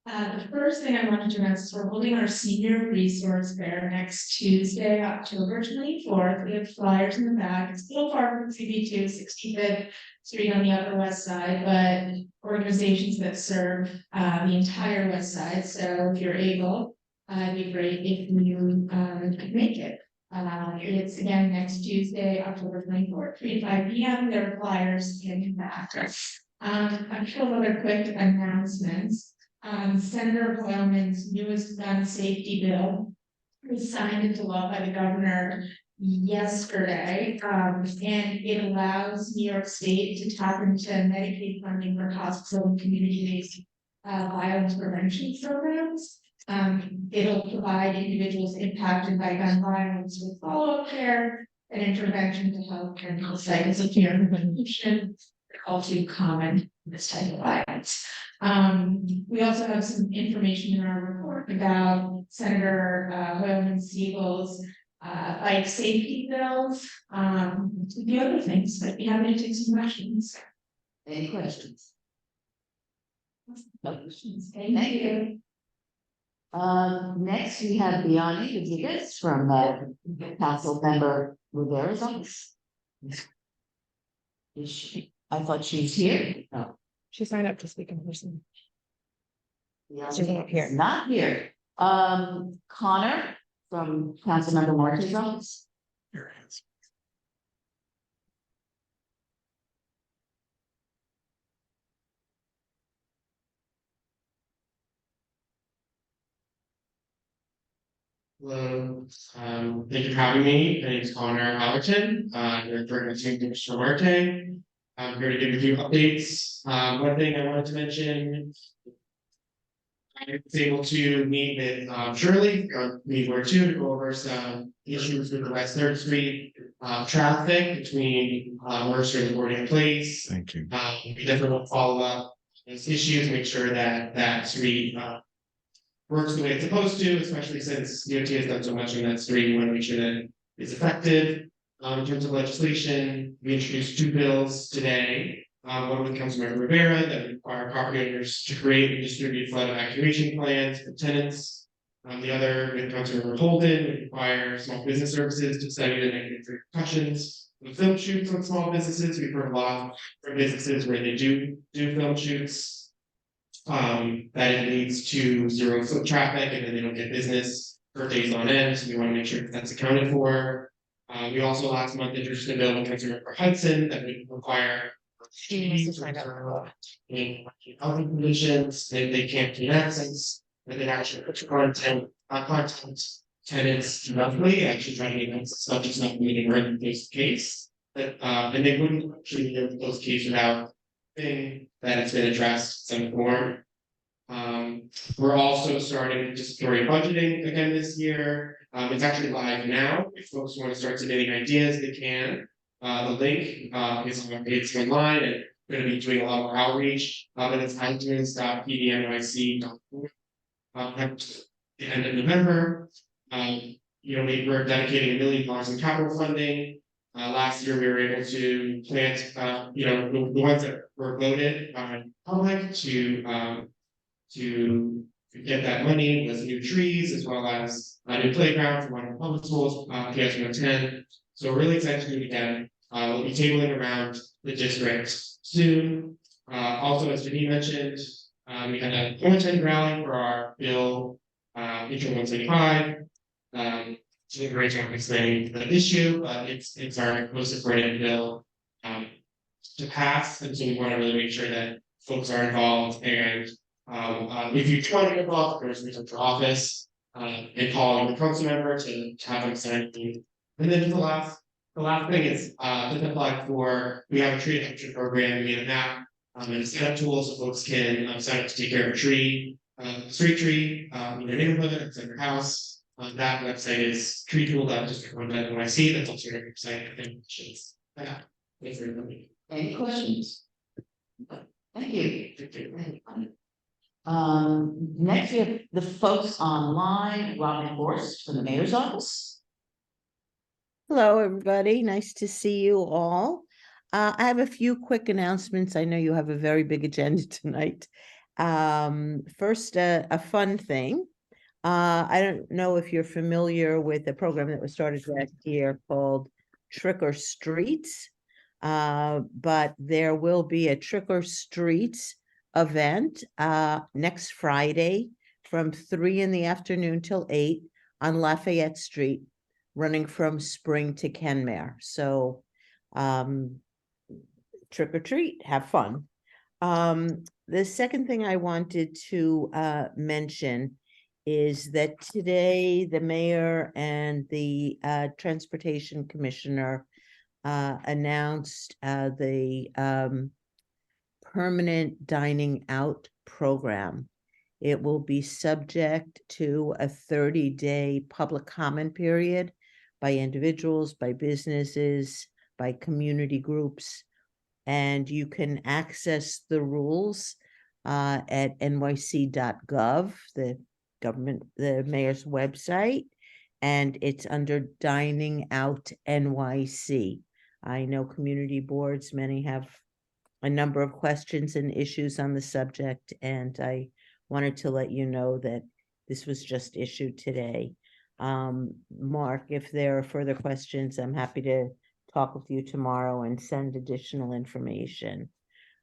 The first thing I wanted to announce is we're holding our senior resource fair next Tuesday, October 24th. We have flyers in the back. It's a little far from CB2, 65th Street on the Upper West Side, but organizations that serve the entire West Side. So if you're able, it'd be great if you could make it. It's again next Tuesday, October 24th, 3 to 5 p.m. There are flyers in the back. A couple of other quick announcements. Senator Boyleman's newest gun safety bill was signed into law by the governor yesterday, and it allows New York State to tap into Medicaid funding for hospital and community-based violence prevention programs. It'll provide individuals impacted by gun violence with follow-up care and intervention to help clinical cycles of care and prevention. They're all too common. this type of violence. We also have some information in our report about Senator Hoylman Siegel's bike safety bills, a few other things, but we haven't taken some questions. Any questions? No. Thank you. Next we have Biani Rodriguez from Council Member Rivera's office. Is she? I thought she's here. No. She signed up to speak in person. Biani She's not here. is not here. Connor from Councilmember Martin's office. Here it is. Hello, thank you for having me. My name is Connor Allerton. I'm Director of Commissioner Marte. I'm here to give you a few updates. One thing I wanted to mention, I was able to meet with Shirley, we were to go over some issues with the West Third Street traffic between Mercer and Boarding Place. Thank you. We definitely will follow up these issues, make sure that that street works the way it's supposed to, especially since DOT has done so much in that street. We want to make sure that it's effective. In terms of legislation, we introduced 2 bills today. One with Councilmember Rivera that require property owners to create and distribute flood evacuation plans for tenants. The other with Councilmember Holden would require small business services to study the negative repercussions of film shoots on small businesses. We've heard a lot from businesses where they do film shoots. That it leads to 0 foot traffic and then they don't get business for days on end, so we want to make sure that that's accounted for. We also last month introduced a bill with Councilmember Hudson that would require housing conditions, they can't gain access, but they actually put content tenants directly, actually trying to get access, not just not meeting written face to case. But and they wouldn't actually be able to close case without thing that it's been addressed in some form. We're also starting participatory budgeting again this year. It's actually live now. If folks want to start submitting ideas, they can. The link it's online and we're going to be doing a lot more outreach. But it's itunes.pdnyc.org. At the end of November. We're dedicating $1 million in capital funding. Last year, we were able to plant, the ones that were voted by public to get that money was new trees as well as a new playground for one of the public schools, PS 110. So we're really excited to do it again. We'll be tabling around the district soon. Also, as Janine mentioned, we had a content rally for our bill, Intro 175. Doing a great job explaining the issue, but it's our most supported bill to pass, and so we want to really make sure that folks are involved. And if you want to get involved, there's reach out to office and call your council member to have them sign. And then the last thing is to apply for. We have a tree adoption program. We have an app and a setup tool so folks can sign up to take care of a tree, street tree in their neighborhood, inside your house. That website is treetool.district1.nyc. That's also your website. I think thanks for everybody. Any questions? Thank you. Next we have the folks online, Robin Horst from the mayor's office. Hello, everybody. Nice to see you all. I have a few quick announcements. I know you have a very big agenda tonight. First, a fun thing. I don't know if you're familiar with a program that was started last year called Trick or Streets. But there will be a Trick or Streets event next Friday from 3 in the afternoon till 8 on Lafayette Street, running from Spring to Kenmare. So trick or treat, have fun. The second thing I wanted to mention is that today the mayor and the transportation commissioner announced the permanent dining out program. It will be subject to a 30-day public comment period by individuals, by businesses, by community groups, And you can access the rules at nyc.gov, the mayor's website, and it's under Dining Out NYC. I know community boards, many have a number of questions and issues on the subject, and I wanted to let you know that this was just issued today. Mark, if there are further questions, I'm happy to talk with you tomorrow and send additional information.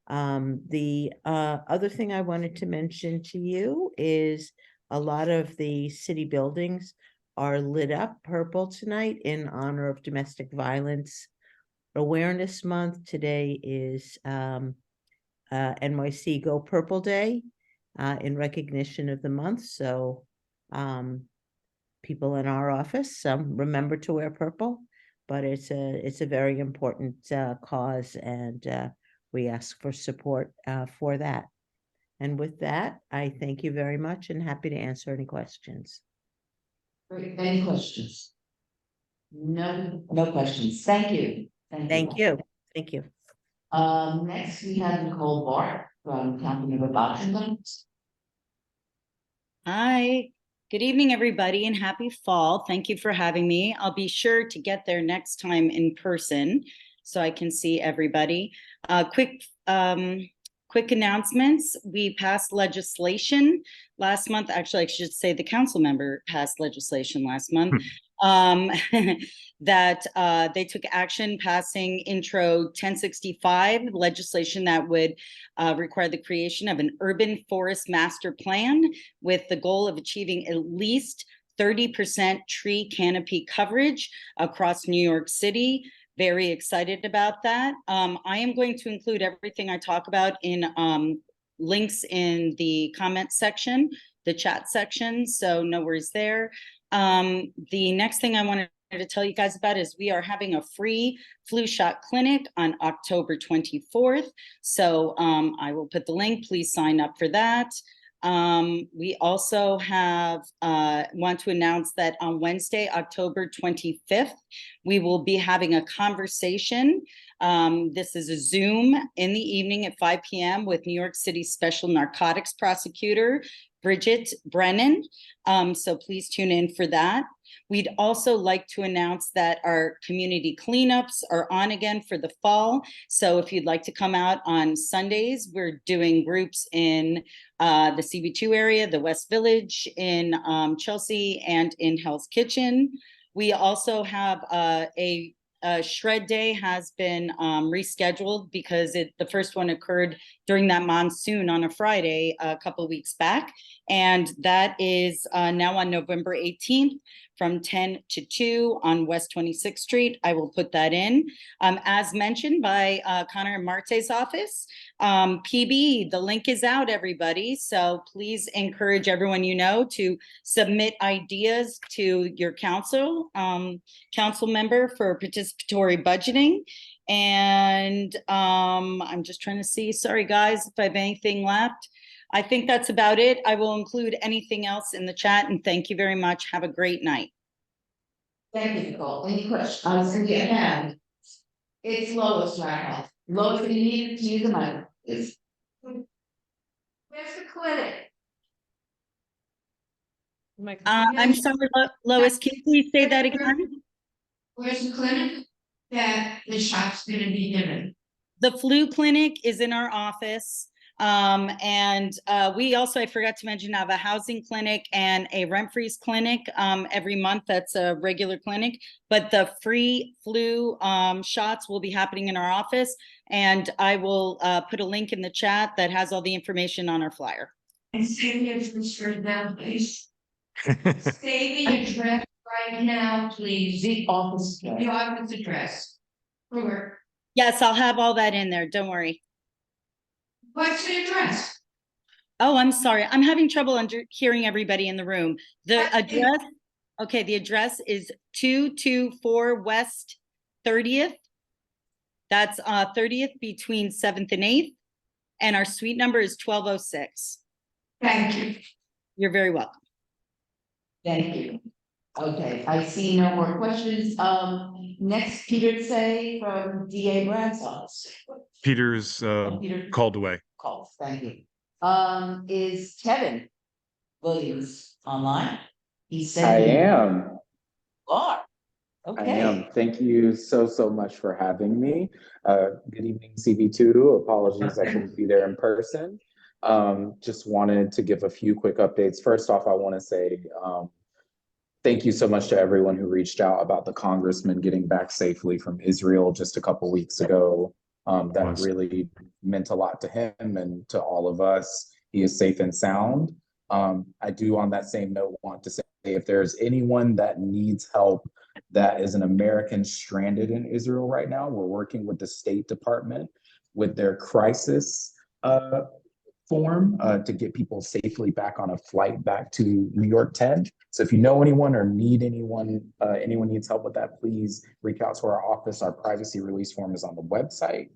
The other thing I wanted to mention to you is a lot of the city buildings are lit up purple tonight in honor of Domestic Violence Awareness Month. Today is NYC Go Purple Day in recognition of the month. So people in our office remember to wear purple, but it's a very important cause, and we ask for support for that. And with that, I thank you very much and happy to answer any questions. Great. Any questions? No questions. Thank you. Thank you. Thank you. Next we have Nicole Bart from Councilmember Washington. Hi, good evening, everybody, and happy fall. Thank you for having me. I'll be sure to get there next time in person so I can see everybody. Quick announcements. We passed legislation last month. Actually, I should say the council member passed legislation last month. That they took action passing Intro 1065, legislation that would require the creation of an urban forest master plan with the goal of achieving at least 30% tree canopy coverage across New York City. Very excited about that. I am going to include everything I talk about in links in the comment section, the chat section, so no worries there. The next thing I wanted to tell you guys about is we are having a free flu shot clinic on October 24th. So I will put the link, please sign up for that. We also have want to announce that on Wednesday, October 25th, we will be having a conversation. This is a Zoom in the evening at 5 p.m. with New York City Special Narcotics Prosecutor Bridget Brennan. So please tune in for that. We'd also like to announce that our community cleanups are on again for the fall. So if you'd like to come out on Sundays, we're doing groups in the CB2 area, the West Village, in Chelsea, and in Hell's Kitchen. We also have a Shred Day has been rescheduled because the first one occurred during that monsoon on a Friday a couple of weeks back. And that is now on November 18th from 10 to 2 on West 26th Street. I will put that in. As mentioned by Connor and Marte's office, PB, the link is out, everybody. So please encourage everyone you know to submit ideas to your council member for participatory budgeting. And I'm just trying to see, sorry guys, if I have anything left. I think that's about it. I will include anything else in the chat, and thank you very much. Have a great night. Thank you, Nicole. Any questions? Again, it's Lois right now. Lois, you need to use the mic. Where's the clinic? I'm sorry, Lois, can you please say that again? Where's the clinic that the shop's gonna be given? The flu clinic is in our office. And we also, I forgot to mention, have a housing clinic and a rent freeze clinic every month. That's a regular clinic, but the free flu shots will be happening in our office. And I will put a link in the chat that has all the information on our flyer. And say the address right now, please. Say the address right now, please. The office. The office address. Where? Yes, I'll have all that in there. Don't worry. What's the address? Oh, I'm sorry. I'm having trouble hearing everybody in the room. The address, okay, the address is 224 West 30th. That's 30th between 7th and 8th. And our suite number is 1206. Thank you. You're very welcome. Thank you. Okay, I see no more questions. Next, Peter Tsay from DA Brad's office. Peter's Peter called away. calls, thank you. Is Kevin Williams online? He said. I he- am. You are. I Okay. am. Thank you so much for having me. Good evening, CB2. Apologies I couldn't be there in person. Just wanted to give a few quick updates. First off, I want to say thank you so much to everyone who reached out about the congressman getting back safely from Israel just a couple weeks ago. That really meant a lot to him and to all of us. He is safe and sound. I do, on that same note, want to say if there's anyone that needs help that is an American stranded in Israel right now, we're working with the State Department with their crisis form to get people safely back on a flight back to New York 10. So if you know anyone or need anyone, anyone needs help with that, please reach out to our office. Our privacy release form is on the website.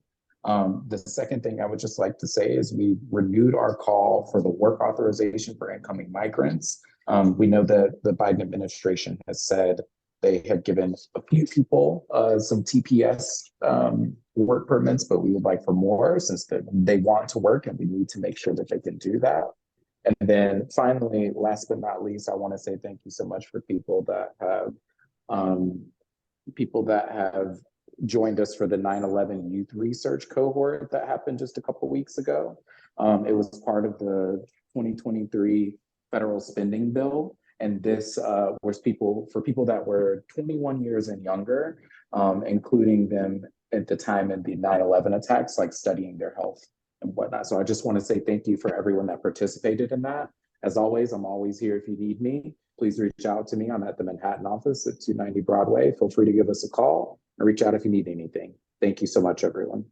The second thing I would just like to say is we renewed our call for the work authorization for incoming migrants. We know that the Biden administration has said they have given a few people some TPS work permits, but we would like for more since they want to work and we need to make sure that they can do that. And then finally, last but not least, I want to say thank you so much for people that have joined us for the 9/11 youth research cohort that happened just a couple weeks ago. It was part of the 2023 federal spending bill. And this was for people that were 21 years and younger, including them at the time in the 9/11 attacks, like studying their health and whatnot. So I just want to say thank you for everyone that participated in that. As always, I'm always here if you need me. Please reach out to me. I'm at the Manhattan office at 290 Broadway. Feel free to give us a call or reach out if you need anything. Thank you so much, everyone.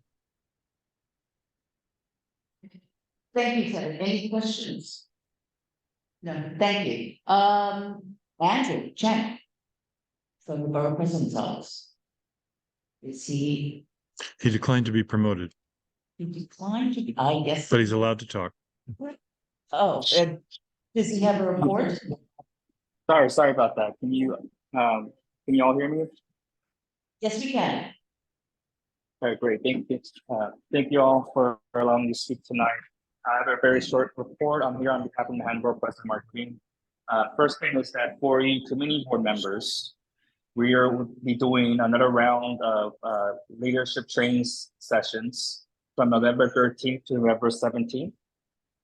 Thank you, Kevin. Any questions? No, thank you. Andrew Chen from the Borough President's office. Is he? He declined to be promoted, He declined to be, I guess. but he's allowed to talk. Oh, and does he have a report? Sorry about that. Can you all hear me? Yes, we can. All right, great. Thank you all for allowing me to speak tonight. I have a very short report. I'm here on behalf of the Manhattan President Mark Green. First thing is that for you community board members, we will be doing another round of leadership training sessions from November 13th to November 17th.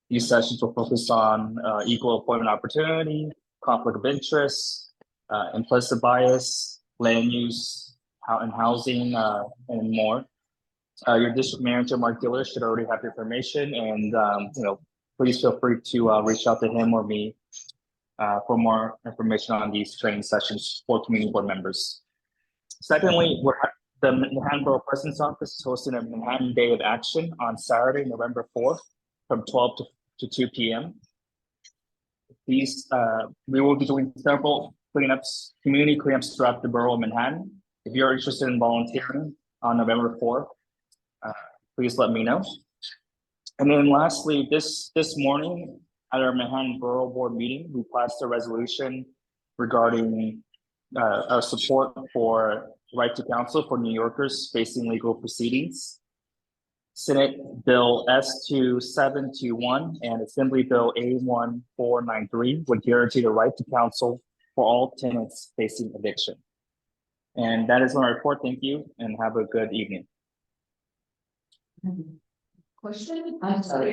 These sessions will focus on equal employment opportunity, conflict of interest, implicit bias, land use, and housing, and more. Your district manager, Mark Diller, should already have the information, and please feel free to reach out to him or me for more information on these training sessions for community board members. Secondly, the Manhattan Borough President's Office is hosting a Manhattan Day of Action on Saturday, November 4th from 12 to 2 p.m. We will be doing several community cleanups throughout the borough of Manhattan. If you're interested in volunteering on November 4th, please let me know. And then lastly, this morning at our Manhattan Borough Board meeting, we passed a resolution regarding our support for right to counsel for New Yorkers facing legal proceedings. Senate Bill S2721 and Assembly Bill A1493 would guarantee the right to counsel for all tenants facing eviction. And that is my report. Thank you and have a good evening. Question? I'm sorry.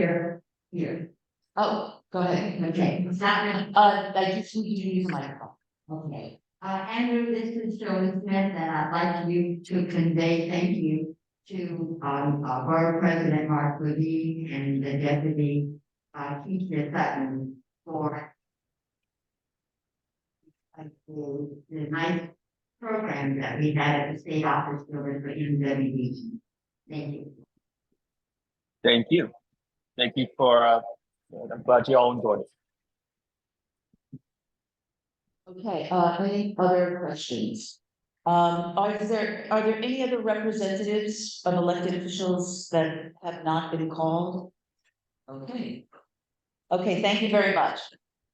Here. Oh, go ahead. Okay. I just need you to use the microphone. Okay. Andrew, this is Joey Smith, and I'd like you to convey thank you to Borough President Mark Levine and the Deputy Keisha Sutton for the nice program that we had at the state office building for MWD. Thank you. Thank you. Thank you for, I'm glad you all enjoyed it. Okay, any other questions? Are there any other representatives of elected officials that have not been called? Okay. Okay, thank you very much.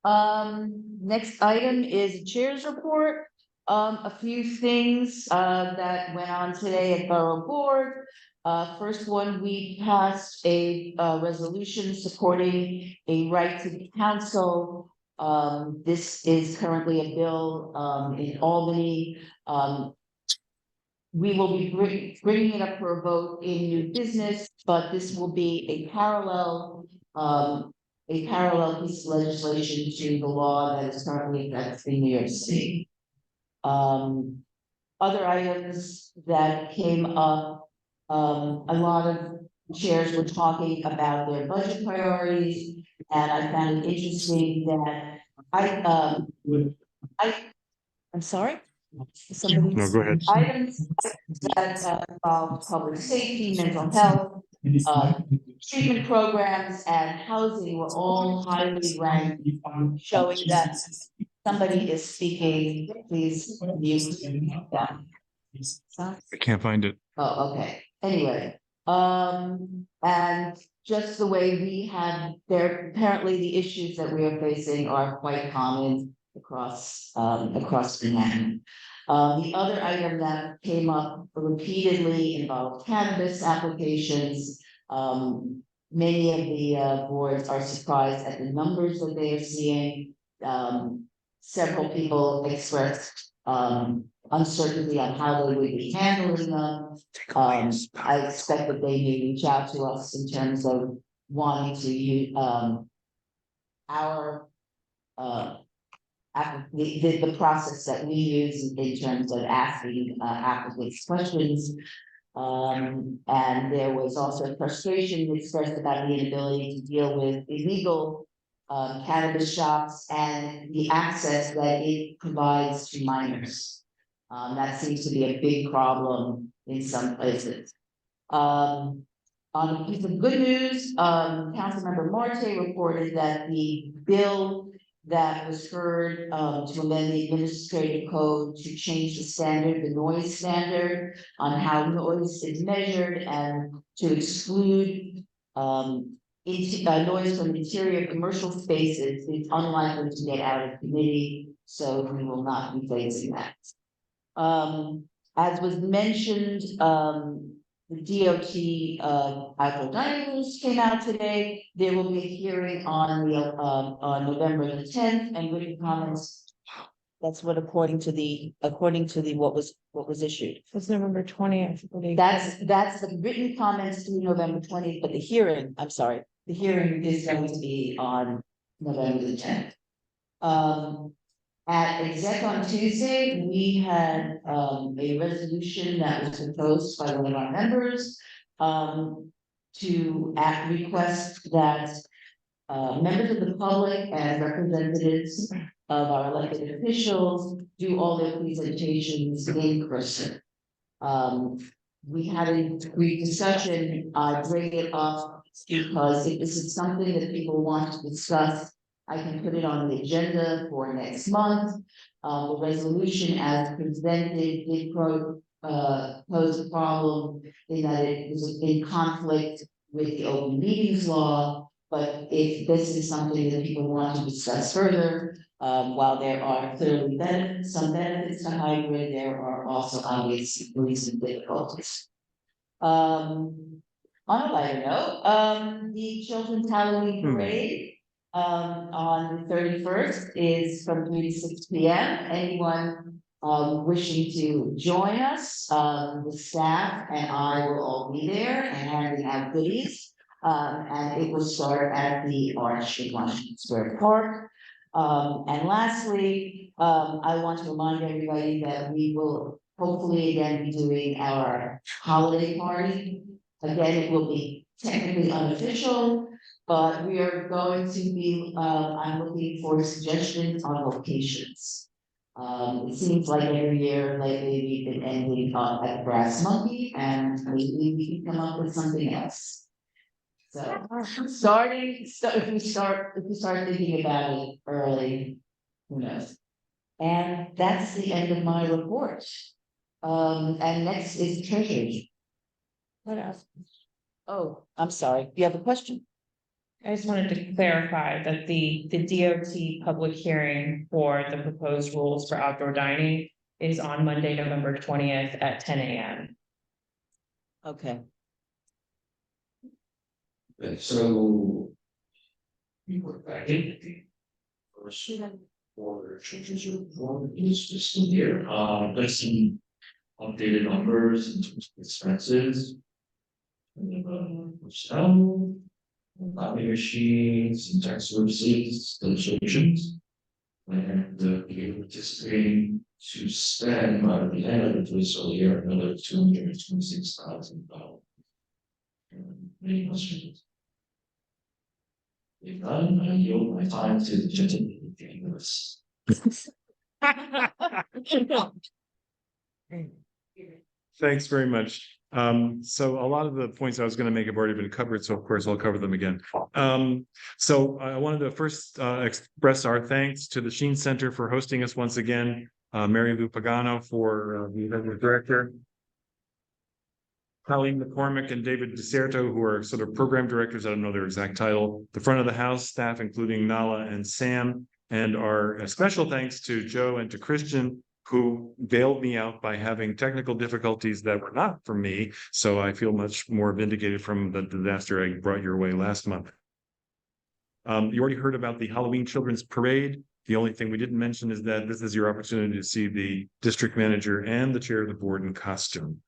Next item is Chair's report. A few things that went on today at Borough Board. First one, we passed a resolution supporting a right to the council. This is currently a bill in Albany. We will be bringing it up for a vote in new business, but this will be a parallel piece of legislation to the law that is currently in New York City. Other items that came up, a lot of chairs were talking about their budget priorities, and I found it interesting that I'm sorry? Somebody. No, go ahead. Items that involve public safety, mental health, treatment programs and housing were all highly ranked, showing that somebody is speaking, please mute them. I can't find it. Oh, okay, anyway, and just the way we had there, apparently the issues that we are facing are quite common across Manhattan. The other item that came up repeatedly involved cannabis applications. Many of the boards are surprised at the numbers that they are seeing. Several people expressed uncertainty on how they would be handling them. I expect that they may reach out to us in terms of wanting to use our the process that we use in terms of asking applicants questions. And there was also frustration expressed about the inability to deal with illegal cannabis shops and the access that it provides to minors. That seems to be a big problem in some places. On a piece of good news, Councilmember Marte reported that the bill that was heard to amend the administrative code to change the standard, the noise standard on how noise is measured and to exclude noise from interior commercial spaces is unlikely to get out of committee, so we will not be facing that. As was mentioned, the DOT outdoor dining rules came out today. There will be a hearing on November the 10th and written comments. That's what according to what was issued. It's November 20th. That's the written comments through November 20th, but the hearing is going to be on November the 10th. At exec on Tuesday, we had a resolution that was proposed by one of our members to request that members of the public and representatives of our elected officials do all their presentations in person. We had a brief discussion. I bring it up because if this is something that people want to discuss, I can put it on the agenda for next month. The resolution as presented did pose a problem in that it was in conflict with the open meetings law. But if this is something that people want to discuss further, while there are clearly some benefits to hybrid, there are also obviously some difficulties. On a lighter note, the Children's Halloween Parade on the 31st is from 3 to 6 p.m. Anyone wishing to join us, the staff and I will all be there and handing out goodies. And it will start at the Arch in Washington Square Park. And lastly, I want to remind everybody that we will hopefully again be doing our holiday party. Again, it will be technically unofficial, but we are going to be, I'm looking for suggestions on locations. It seems like every year lately we've been ending up at Brass Monkey and maybe we can come up with something else. So if we start thinking about it early, who knows? And that's the end of my report. And next is treasury. What else? Oh, I'm sorry. Do you have a question? I just wanted to clarify that the DOT public hearing for the proposed rules for outdoor dining is on Monday, November 20th at 10 a.m. Okay. Okay, so. We were back in the first order changes for this fiscal year, let's see updated numbers in terms of expenses. Personnel, copy machines, and tax services, illustrations. And we're anticipating to spend by the end of the fiscal year another $226,000. Any questions? If none, I yield my time to the gentleman with the English. Thanks very much. So a lot of the points I was going to make have already been covered, so of course I'll cover them again. So I wanted to first express our thanks to the Sheen Center for hosting us once again, Mary Lou Pagano for the executive director, Colleen McCormick and David DeSerto, who are sort of program directors. I don't know their exact title. The front of the house staff, including Nala and Sam, and our special thanks to Joe and to Christian, who bailed me out by having technical difficulties that were not from me. So I feel much more vindicated from the disaster I brought your way last month. You already heard about the Halloween Children's Parade. The only thing we didn't mention is that this is your opportunity to see the district manager and the chair of the board in costume.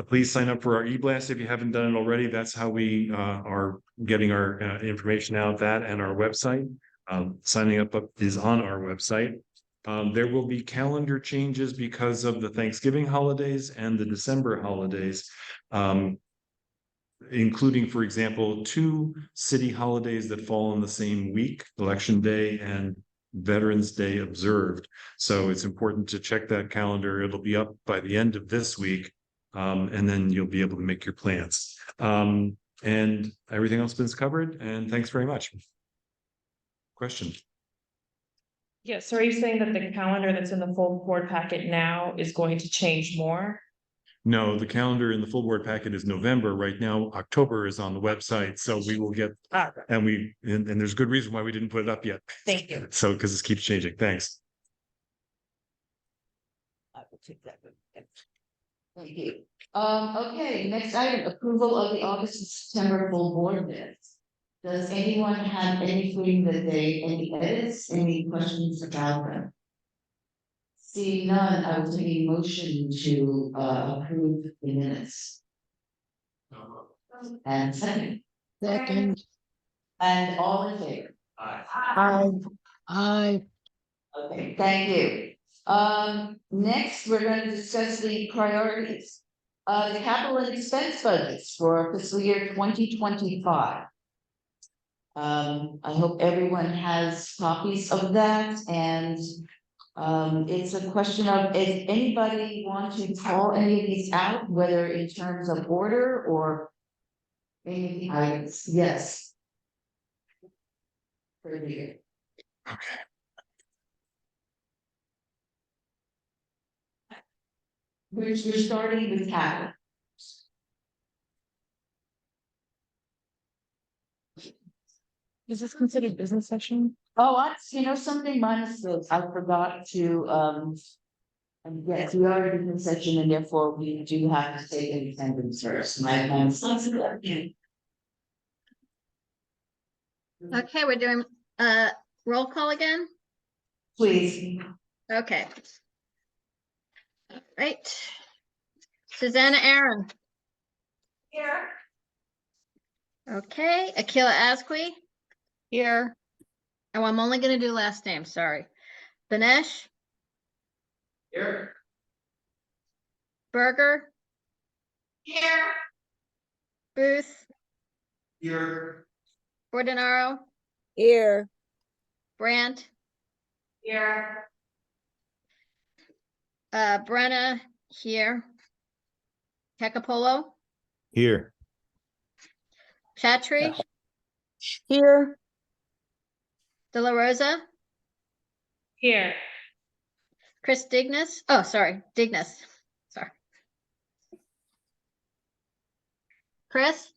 Please sign up for our e-blast if you haven't done it already. That's how we are getting our information out, that and our website. Signing up is on our website. There will be calendar changes because of the Thanksgiving holidays and the December holidays, including, for example, 2 city holidays that fall on the same week, Election Day and Veterans Day observed. So it's important to check that calendar. It'll be up by the end of this week, and then you'll be able to make your plans. And everything else has been covered, and thanks very much. Question? Yeah, so are you saying that the calendar that's in the full board packet now is going to change more? No, the calendar in the full board packet is November. Right now, October is on the website, so we will get, and there's good reason why we didn't put it up yet. Thank you. So, because this keeps changing. Thanks. I will take that. Thank you. Okay, next item, approval of the August and September full board minutes. Does anyone have anything any edits, any questions about them? Seeing none, I will take a motion to approve the minutes. And second. Second. And all in favor? Aye. Aye. Okay, thank you. Next, we're going to discuss the priorities. The capital and expense budgets for fiscal year 2025. I hope everyone has copies of that, and it's a question of, if anybody want to call any of these out, whether in terms of order or anything items. Yes. Okay. We're starting with capital. Is this considered business session? Oh, something minus those, I forgot to, and yes, we are in a business session, and therefore we do have to take an attendance first. My mistake. Okay, we're doing roll call again. Please. Okay. All right. Susanna Aaron. Here. Okay, Akila Asqui. Here. Oh, I'm only gonna do last name, sorry. Banesh. Here. Berger. Here. Booth. Here. Bordenaro. Here. Brandt. Here. Brenna here. Tecapolo. Here. Chattree. Here. De La Rosa. Here. Chris Dignas. Oh, sorry, Dignas. Sorry. Chris.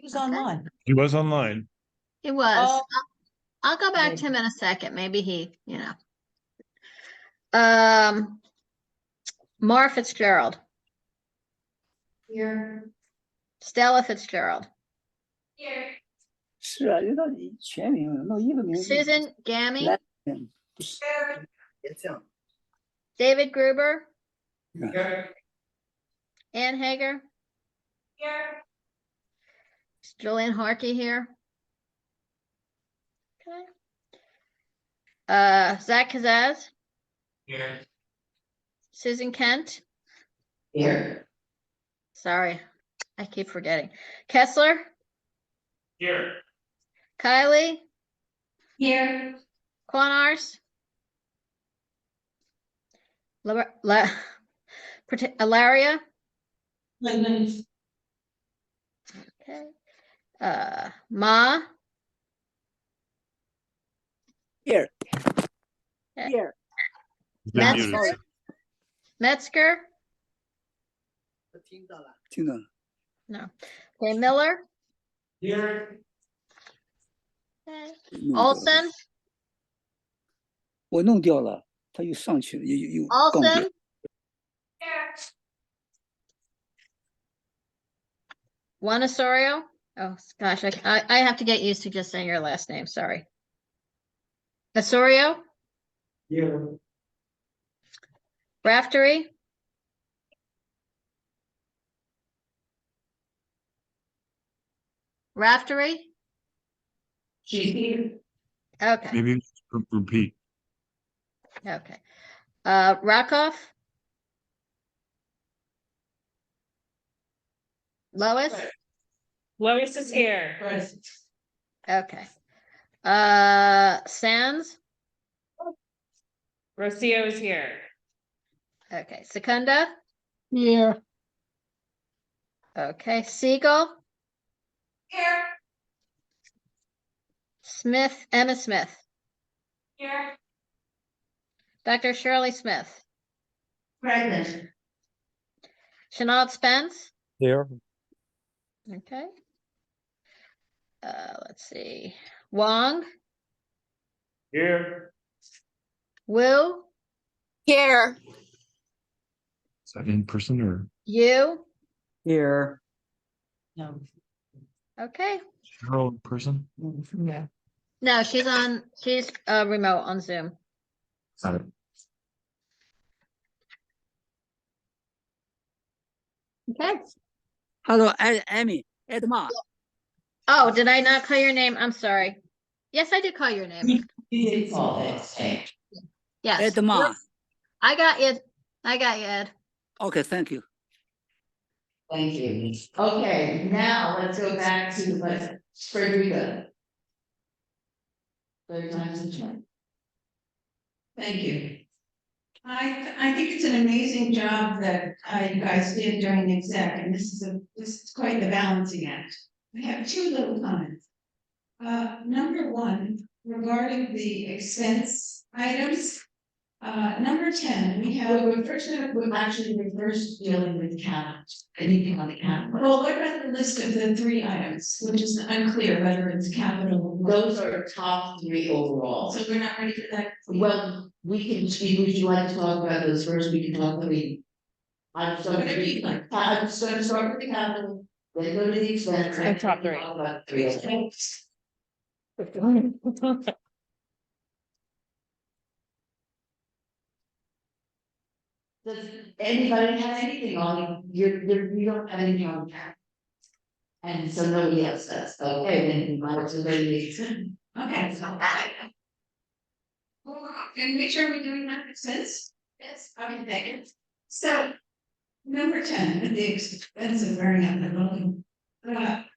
was online. He was online. It was. Oh. I'll go back to him in a second. Maybe he, Mar Fitzgerald, Here. Stella Fitzgerald, 是啊，就到你全名了，弄一个名字。 Susan Gammy, 来，不是，别这样。 David Gruber, Here. Ann Hager. Here. Is Julian Harkey here? Okay. Zach Kazaz, Here. Susan Kent. Here. Sorry, I keep forgetting. Kessler, Here. Kylie, Here. Quanars, Ilaria. Okay. Ma. Here. Okay. Here. Metzger. Metzger. 听到了，听到了。 No. Okay, Miller. Here. Okay. 弄掉了 Olson. 我弄掉了，他又上去了，又杠掉。 Olson. Juan Osorio. Oh gosh, I have to get used to just saying your last name. Sorry. Osorio. Here. Raftery. Raftery. She's here. Okay. Maybe repeat. Okay. Rakoff. Lois. Lois is here. Okay. Sands. Rocio is here. Okay. Secunda. Here. Okay. Siegel. Here. Smith. Emma Smith. Here. Dr. Shirley Smith. Present. Chenault Spence. Here. Okay. Let's see. Wong. Here. Wu. Is that in person or? You. Here. No. Okay. Cheryl in person? Yeah. No, she's remote on Zoom. Got it. Okay. Hello, Amy, Edma. Oh, did I not call your name? I'm sorry. Yes, I did call your name. You did call it. Yes. Edma. I got you. I got you, Ed. Okay, thank you. Thank you. Okay, now let's go back to the Frederica. Third time's the charm. Thank you. I think it's an amazing job that you guys did during the exec, and this is quite the balancing act. I have two little comments. Number one, regarding the expense items. Number 10, we have. We're first dealing with cap, anything on the cap. Well, what about the list of the three items, which is unclear whether it's capital? Those are top three overall. So we're not ready for that? Well, we can speak, would you like to talk about those first? We can talk, I'm just Whatever you like. I'm just gonna start with the capital, then go to the expense. And top three. Talk about three. Does anybody have anything on, you don't have anything on cap? And so nobody else does, okay, then you might as well go to the expense. Okay, so. And make sure we're doing that expense? Yes, okay, thank you. So, number 10, the expense of wearing out the building.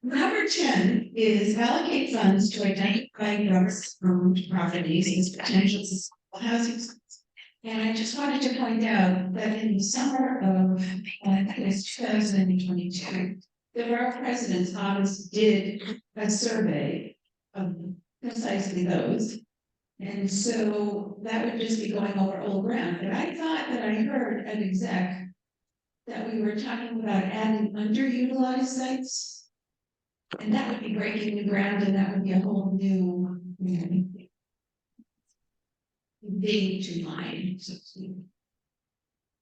Number 10 is allocate funds to identify government-owned properties as potential sustainable housing sites. And I just wanted to point out that in the summer of, I think it was 2022, the Borough President's Office did a survey of precisely those. And so that would just be going over old ground, but I thought that I heard at exec that we were talking about adding underutilized sites. And that would be breaking new ground and that would be a whole new. Thing to mine, so to speak.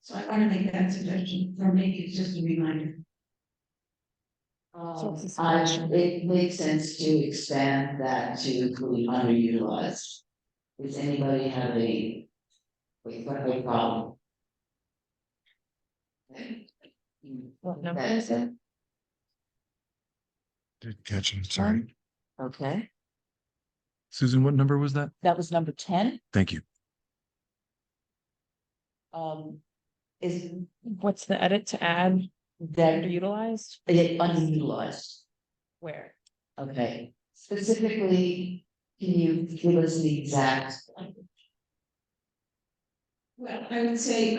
So I want to make that suggestion, or maybe it's just a reminder. It makes sense to expand that to include underutilized. Does anybody have a problem? What number is it? Did catch him, sorry. Okay, Susan, what number was that? that was number 10. Thank you. Is What's the edit to add that underutilized? underutilized? Where? Okay, specifically, can you give us the exact? Well, I would say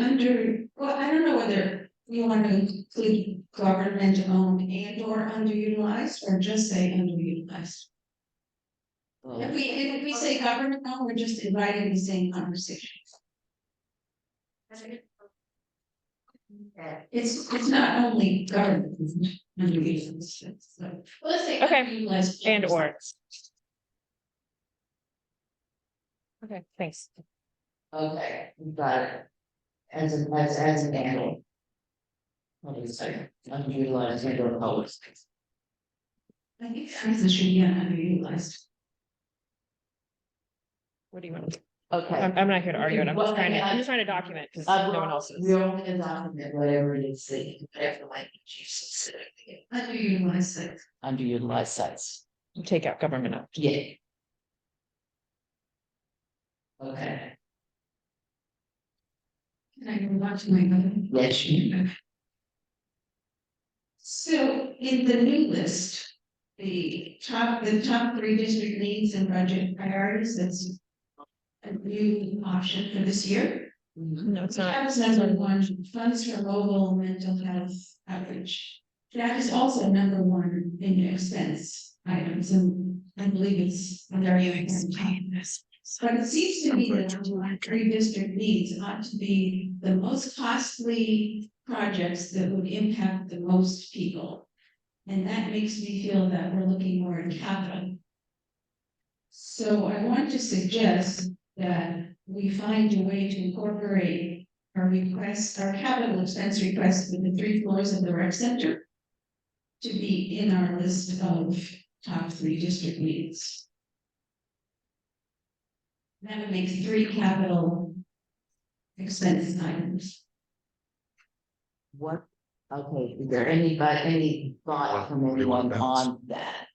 well, I don't know whether you want to include government owned and or underutilized, or just say underutilized. If we say government owned, we're just inviting the same conversation. It's not only government, isn't it? Underutilized. So, well, let's say Okay. underutilized And or. Okay, thanks. Okay, got it. As an annual. Hold on a second, underutilized and or public space. I think this should be underutilized. What do you want? Okay. I'm not here to argue it. I'm Well, just trying to, I mean, I'm just trying to document because I no one else is. We're only gonna document whatever it is that you have to like specifically. Underutilized sites. Underutilized sites. Take out government out. Yeah. Okay. Can I move on to my other? Yes, you. So in the new list, the top 3 district needs and budget priorities, that's a new option for this year. No, it's not. That was number 1, funds for mobile mental health outreach. That is also number 1 in your expense items, and I believe it's under you explain this. But it seems to me that 3 district needs ought to be the most costly projects that would impact the most people. And that makes me feel that we're looking more at capital. So I want to suggest that we find a way to incorporate our capital expense request for the 3 floors of the rec center to be in our list of top 3 district needs. That would make 3 capital expense items. What? Okay, is there any thought from anyone on that?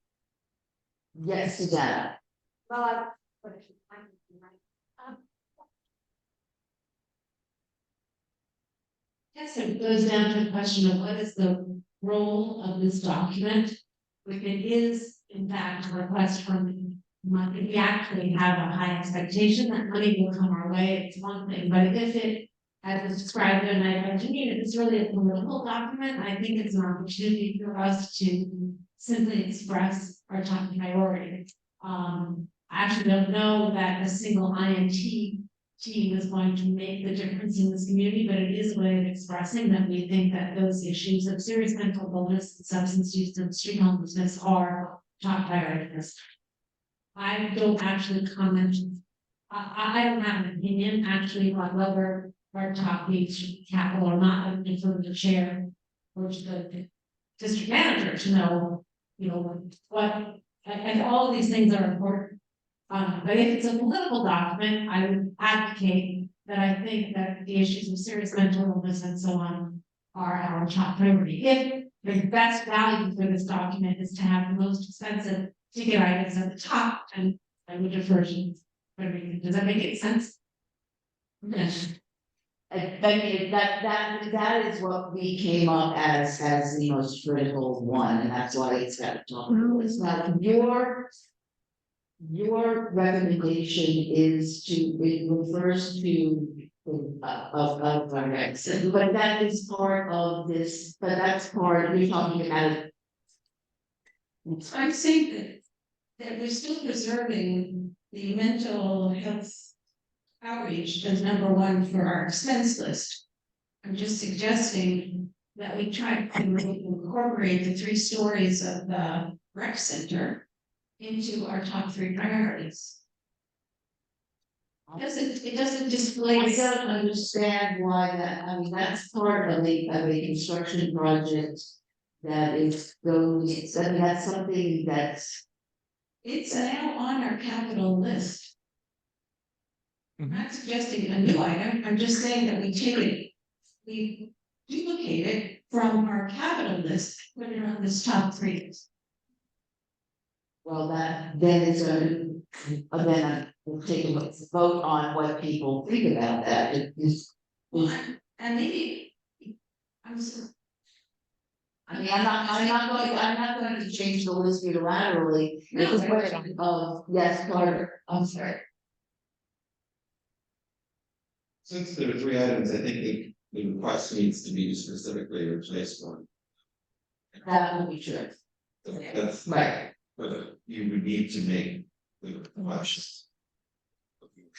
Yes, Susanna. Yes, it goes down to the question of what is the role of this document? If it is, in fact, a request from money, if we actually have a high expectation that money will come our way, it's one thing, but if it, as was described in my opinion, if it's really a political document, I think it's an opportunity for us to simply express our top priority. I actually don't know that a single INT team is going to make the difference in this community, but it is a way of expressing that we think that those issues of serious mental illness, substance use, and street homelessness are top priorities. I don't actually comment. I don't have an opinion actually on whether our top needs should be capital or not. I would defer to the chair or to the district manager to know, what, and all of these things are important. But if it's a political document, I would advocate that I think that the issues of serious mental illness and so on are our top priority. If the best value for this document is to have the most expensive ticket items at the top, and I would defer to. Does that make any sense? Yes. I mean, that is what we came up as the most critical one, and that's why it's got to talk about this. Now, your recommendation is it refers to of direct, but that is part of this, but that's part, you're talking about. I'm saying that we're still preserving the mental health outreach as number 1 for our expense list. I'm just suggesting that we try to incorporate the 3 stories of the rec center into our top 3 priorities. It doesn't display. I don't understand why that, I mean, that's part of a construction project that is going, it's, I mean, that's something that's. It's now on our capital list. I'm not suggesting a new item, I'm just saying that we take it, we duplicate it from our capital list, put it on this top 3. Well, then it's then we'll take a vote on what people think about that. It is. And maybe, I'm sorry. I mean, I'm not going to change the list unilaterally. No, It's a question of, yes, Carter, I'm sorry. Since there are 3 items, I think the request needs to be specifically replaced one. That would be true. That's Right. but you would need to make the request.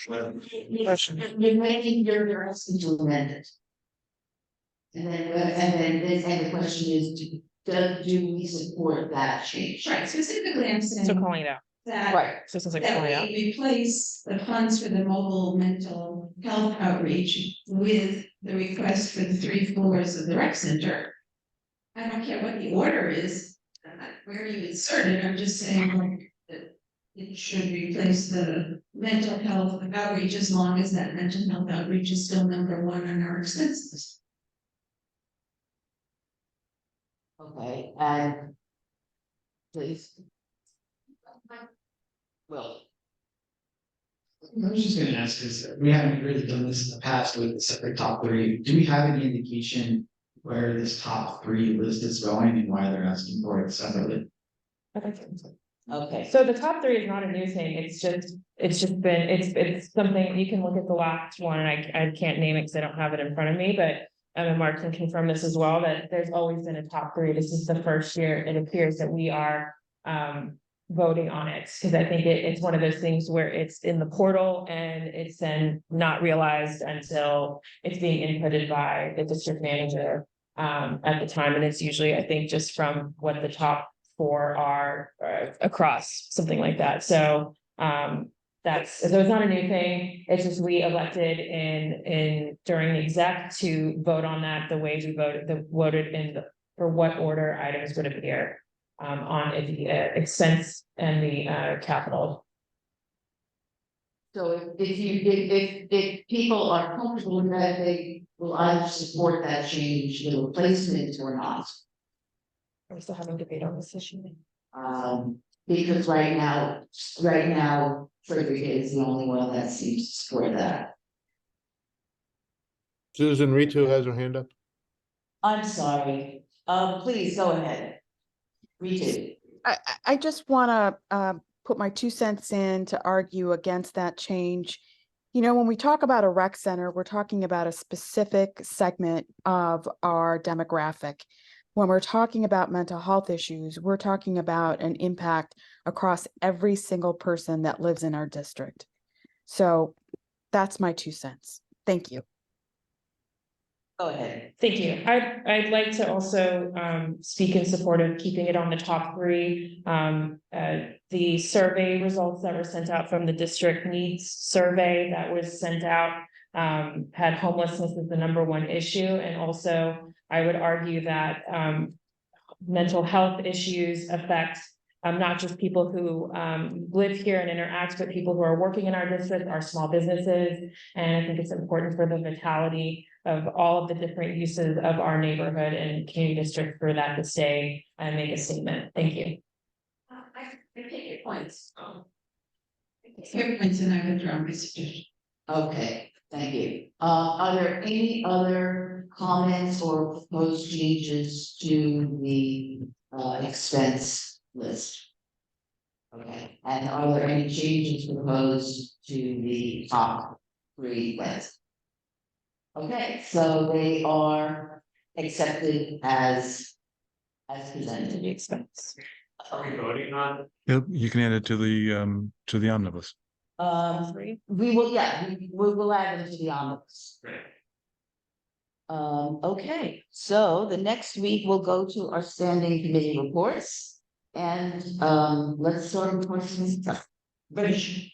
You're making, you're asking to amend it. And then the question is, do we support that change? Right, specifically, I'm saying. So calling it out. That. Right. So it sounds like That calling it out. we replace the funds for the mobile mental health outreach with the request for the 3 floors of the rec center. I don't care what the order is, where you insert it, I'm just saying like that it should replace the mental health outreach as long as that mental health outreach is still number 1 on our expenses. Okay, and please. Well. I was just gonna ask, because we haven't really done this in the past with the separate top 3. Do we have any indication where this top 3 list is going and why they're asking for it separately? Okay. So the top 3 is not a new thing, it's just been, it's something, you can look at the last one, and I can't name it because I don't have it in front of me, but. And Mark can confirm this as well, that there's always been a top 3, this is the first year it appears that we are voting on it, because I think it's one of those things where it's in the portal and it's then not realized until it's being inputted by the district manager at the time, and it's usually, I think, just from what the top 4 are across, something like that, so so it's not a new thing, it's just we elected in during the exec to vote on that the way we voted in for what order items would appear on the expense and the capital. So if people are comfortable with that, they will either support that change, the replacement or not. We're still having debate on this issue. Because right now, Frederick is the only one that seems to support that. Susan Ritu has her hand up. I'm sorry, please go ahead. Read I just want to put my 2 cents in to argue against that change. You know, when we talk about a rec center, we're talking about a specific segment of our demographic. When we're talking about mental health issues, we're talking about an impact across every single person that lives in our district. So that's my 2 cents. Thank you. Go ahead. Thank you. I'd like to also speak in support of keeping it on the top 3. The survey results that were sent out from the district needs survey that was sent out had homelessness as the #1 issue, and also I would argue that mental health issues affect not just people who live here and interact, but people who are working in our district, our small businesses. And I think it's important for the vitality of all of the different uses of our neighborhood and community district for that to stay and make a statement. Thank you. I take your points. Your points, and I withdraw my suggestion. Okay, thank you. Are there any other comments or proposed changes to the expense list? Okay, and are there any changes proposed to the top 3 list? Okay, so they are accepted as presented. The expense. Are we voting on? Yep, you can add it to the omnibus. We will, yeah, we will add them to the omnibus. Right. Okay, so the next week we'll go to our standing committee reports. And let's start with questions. British.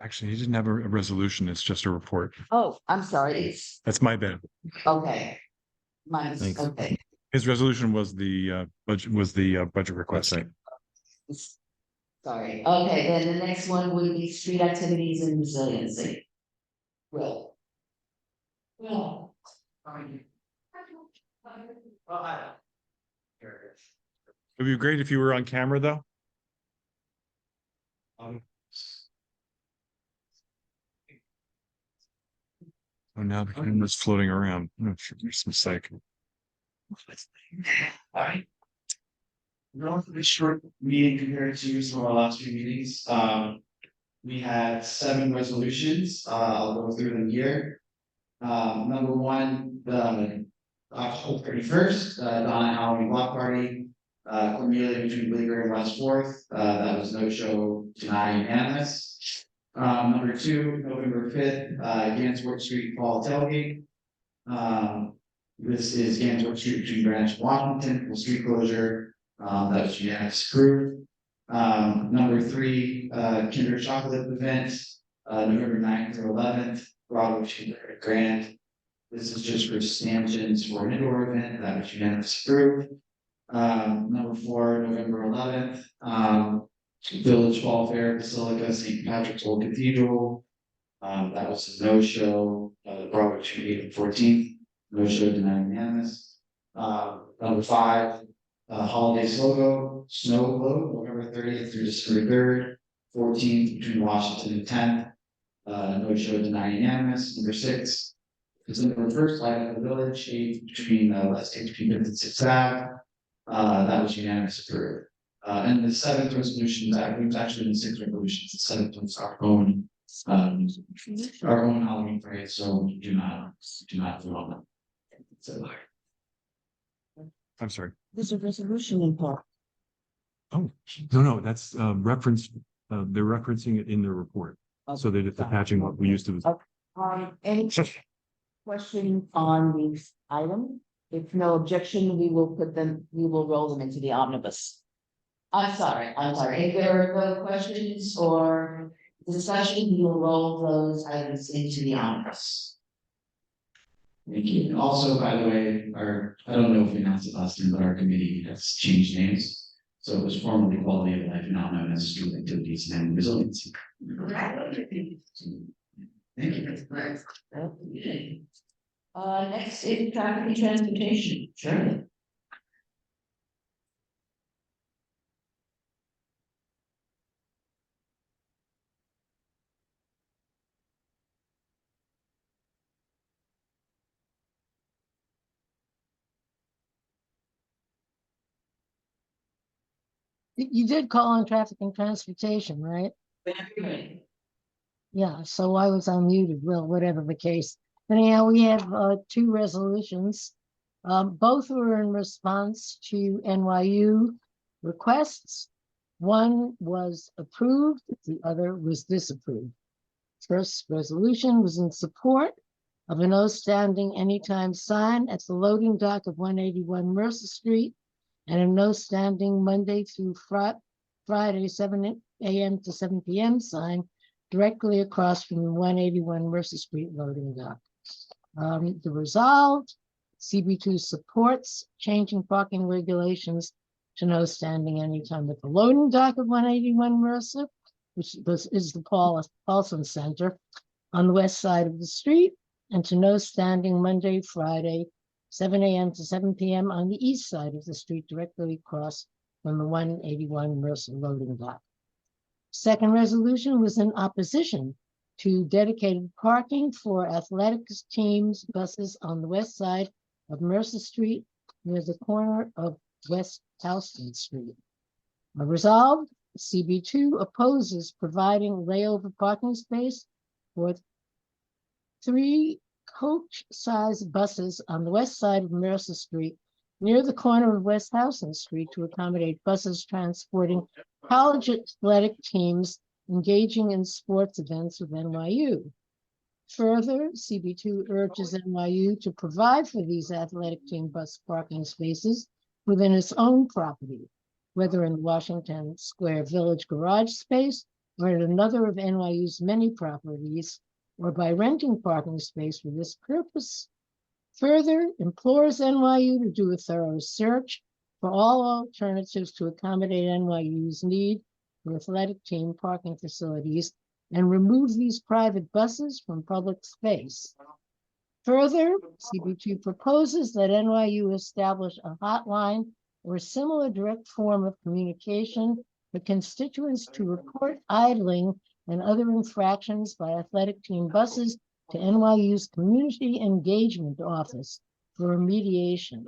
Actually, he didn't have a resolution. It's just a report. Oh, I'm sorry. It's That's my bad. okay. Mine's Thanks. okay. His resolution was the budget request. Right? Sorry. Okay, then the next one would be street activities and resiliency. Will. Well. It would be great if you were on camera, though. Oh, now the camera's floating around. Oh, there's a mistake. All right. Relatively short meeting compared to some of our last few meetings. We had 7 resolutions. I'll go through them here. Number 1, the October 31st, Donna Halloween Block Party, Cornelia between Bleecker and West Fourth. That was no show, denied, unanimous. Number 2, November 5th, Gansworth Street Fall Tailgate. This is Gansworth Street between Greenwich and Washington, full street closure. That was unanimous approved. Number 3, Kinder Chocolate event, November 9th through 11th, Broadway Kinder Grand. This is just for stanchions for an indoor event, that was unanimous approved. Number 4, November 11th, Village Fall Fair, Basilica, St. Patrick's Old Cathedral. That was a no-show, Broadway Street 14th, no-show, denied, unanimous. Number 5, Holiday Snow Globe, November 30th through December 3rd, 14th between Washington and 10th. No show, denied, unanimous. Number 6 is in the reverse light of the village, 8th between West 8th between 5th and 6th Ave. That was unanimous approved. And the 7th resolution, we've actually been 6 resolutions. The 7th was our own Halloween parade, so we do not vote on that. So. I'm sorry. There's a resolution in part. Oh, no, that's reference. They're referencing it in their report. So that it's attaching what we used to. Any question on these items? If no objection, we will roll them into the omnibus. I'm sorry. If there are no questions or discussion, we will roll those items into the omnibus. Thank you. Also, by the way, I don't know if we announced it last time, but our committee has changed names. So it was formerly Quality of Life, now known as Street Activities and Resiliency. Thank you. Next is traffic and transportation. Shirley. You did call on traffic and transportation, right? Yeah, so I was unmuted. Well, whatever the case. Anyhow, we have 2 resolutions. Both were in response to NYU requests. One was approved, the other was disapproved. First resolution was in support of a no standing anytime sign at the loading dock of 181 Mercer Street, and a no standing Monday through Friday, 7 a.m. to 7 p.m. sign directly across from the 181 Mercer Street loading dock. The resolved, CB2 supports changing parking regulations to no standing anytime at the loading dock of 181 Mercer, which is the Paulson Center on the west side of the street, and to no standing Monday, Friday, 7 a.m. to 7 p.m. on the east side of the street directly across from the 181 Mercer loading dock. Second resolution was in opposition to dedicated parking for athletics teams buses on the west side of Mercer Street near the corner of West Houston Street. Resolved, CB2 opposes providing layover parking space for 3 coach-sized buses on the west side of Mercer Street near the corner of West Houston Street to accommodate buses transporting college athletic teams engaging in sports events with NYU. Further, CB2 urges NYU to provide for these athletic team bus parking spaces within its own property, whether in Washington Square Village garage space or at another of NYU's many properties, or by renting parking space for this purpose. Further, implores NYU to do a thorough search for all alternatives to accommodate NYU's need for athletic team parking facilities and remove these private buses from public space. Further, CB2 proposes that NYU establish a hotline or a similar direct form of communication for constituents to report idling and other infractions by athletic team buses to NYU's Community Engagement Office for remediation.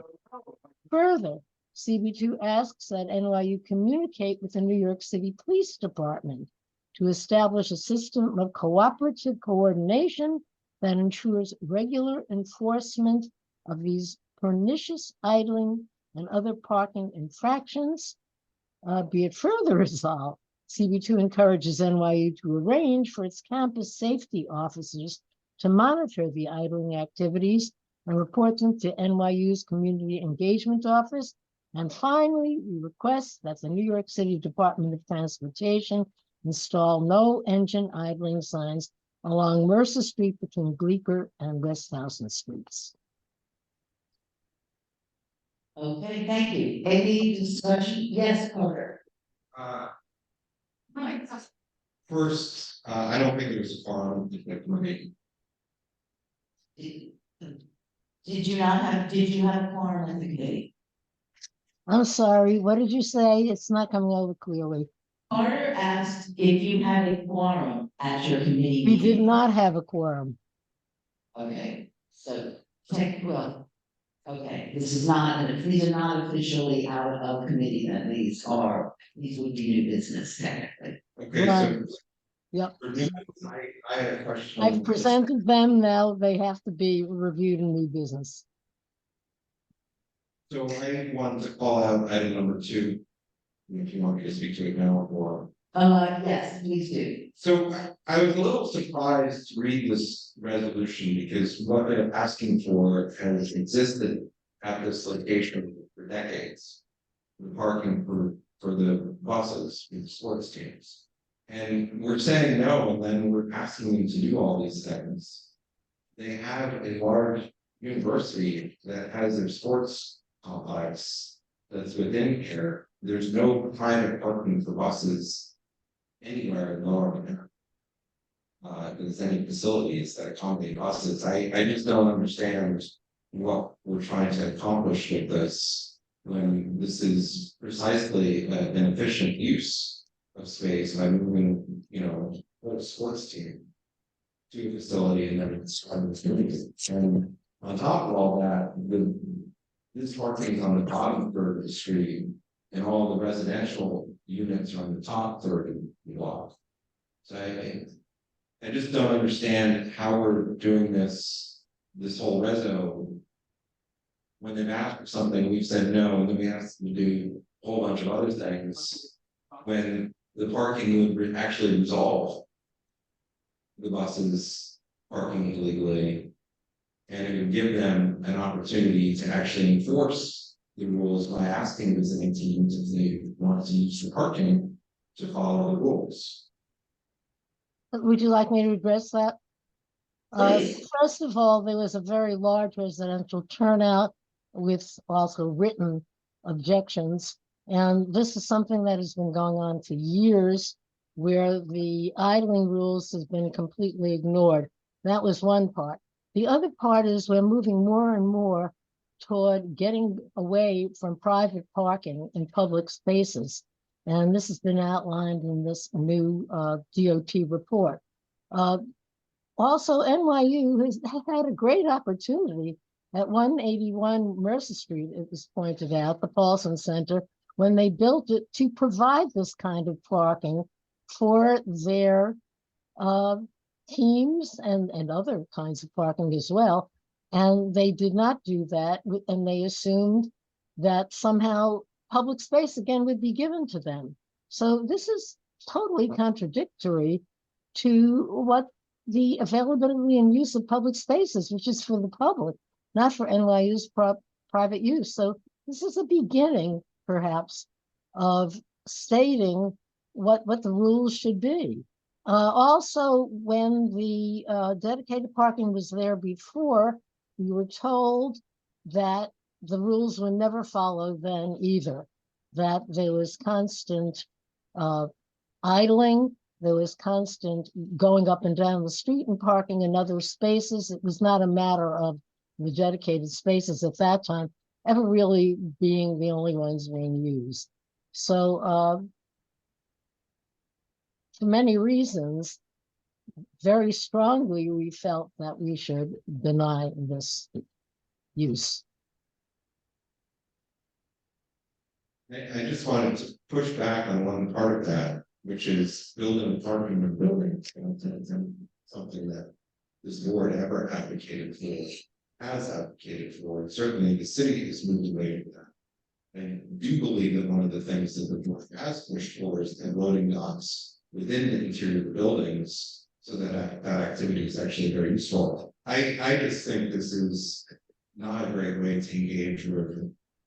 Further, CB2 asks that NYU communicate with the New York City Police Department to establish a system of cooperative coordination that ensures regular enforcement of these pernicious idling and other parking infractions. Be it further resolved, CB2 encourages NYU to arrange for its campus safety officers to monitor the idling activities and report them to NYU's Community Engagement Office. And finally, we request that the New York City Department of Transportation install no engine idling signs along Mercer Street between Bleecker and Westhausen Streets. Okay, thank you. Any discussion? Yes, Carter. First, I don't think there's a forum in the committee. Did you have a quorum at the committee? I'm sorry, what did you say? It's not coming over clearly. Carter asked if you had a quorum at your committee We meeting. did not have a quorum. Okay, so, well, okay, these are not officially out of committee, then these would be new business technically. Okay, Right. so. Yep. For me, I had a question. I've presented them, now they have to be reviewed in new business. So I wanted to call out item number 2. If you want me to speak to it now or. Yes, please do. So I was a little surprised to read this resolution because what they're asking for has existed at this location for decades. The parking for the buses, for the sports teams. And we're saying no, and then we're asking them to do all these things. They have a large university that has their sports complex that's within here. There's no private parking for buses anywhere in Norway. There's any facilities that accommodate buses. I just don't understand what we're trying to accomplish with this when this is precisely an efficient use of space by moving, a sports team to a facility and then it's and on top of all that, this parking is on the bottom third of the street and all the residential units are on the top third of the block. So I just don't understand how we're doing this whole reso. When they've asked for something, we've said no, and then we asked them to do a whole bunch of other things. When the parking would actually resolve the buses parking illegally, and it would give them an opportunity to actually enforce the rules by asking visiting teams if they want to use the parking to follow the rules. Would you like me to address that? Please. First of all, there was a very large residential turnout with also written objections. And this is something that has been going on for years, where the idling rules has been completely ignored. That was one part. The other part is we're moving more and more toward getting away from private parking in public spaces. And this has been outlined in this new DOT report. Also, NYU has had a great opportunity at 181 Mercer Street, it was pointed out, the Paulson Center, when they built it to provide this kind of parking for their teams and other kinds of parking as well. And they did not do that, and they assumed that somehow public space again would be given to them. So this is totally contradictory to what the availability and use of public spaces, which is for the public, not for NYU's private use. So this is a beginning, perhaps, of stating what the rules should be. Also, when the dedicated parking was there before, we were told that the rules were never followed then either, that there was constant idling, there was constant going up and down the street and parking in other spaces. It was not a matter of the dedicated spaces at that time ever really being the only ones being used. So for many reasons, very strongly, we felt that we should deny this use. I just wanted to push back on one part of that, which is building parking and buildings. Something that this board ever advocated for, has advocated for, and certainly the city is moving away from that. And do believe that one of the things that the board has pushed for is the loading docks within the interior of the buildings, so that that activity is actually very useful. I just think this is not a great way to engage with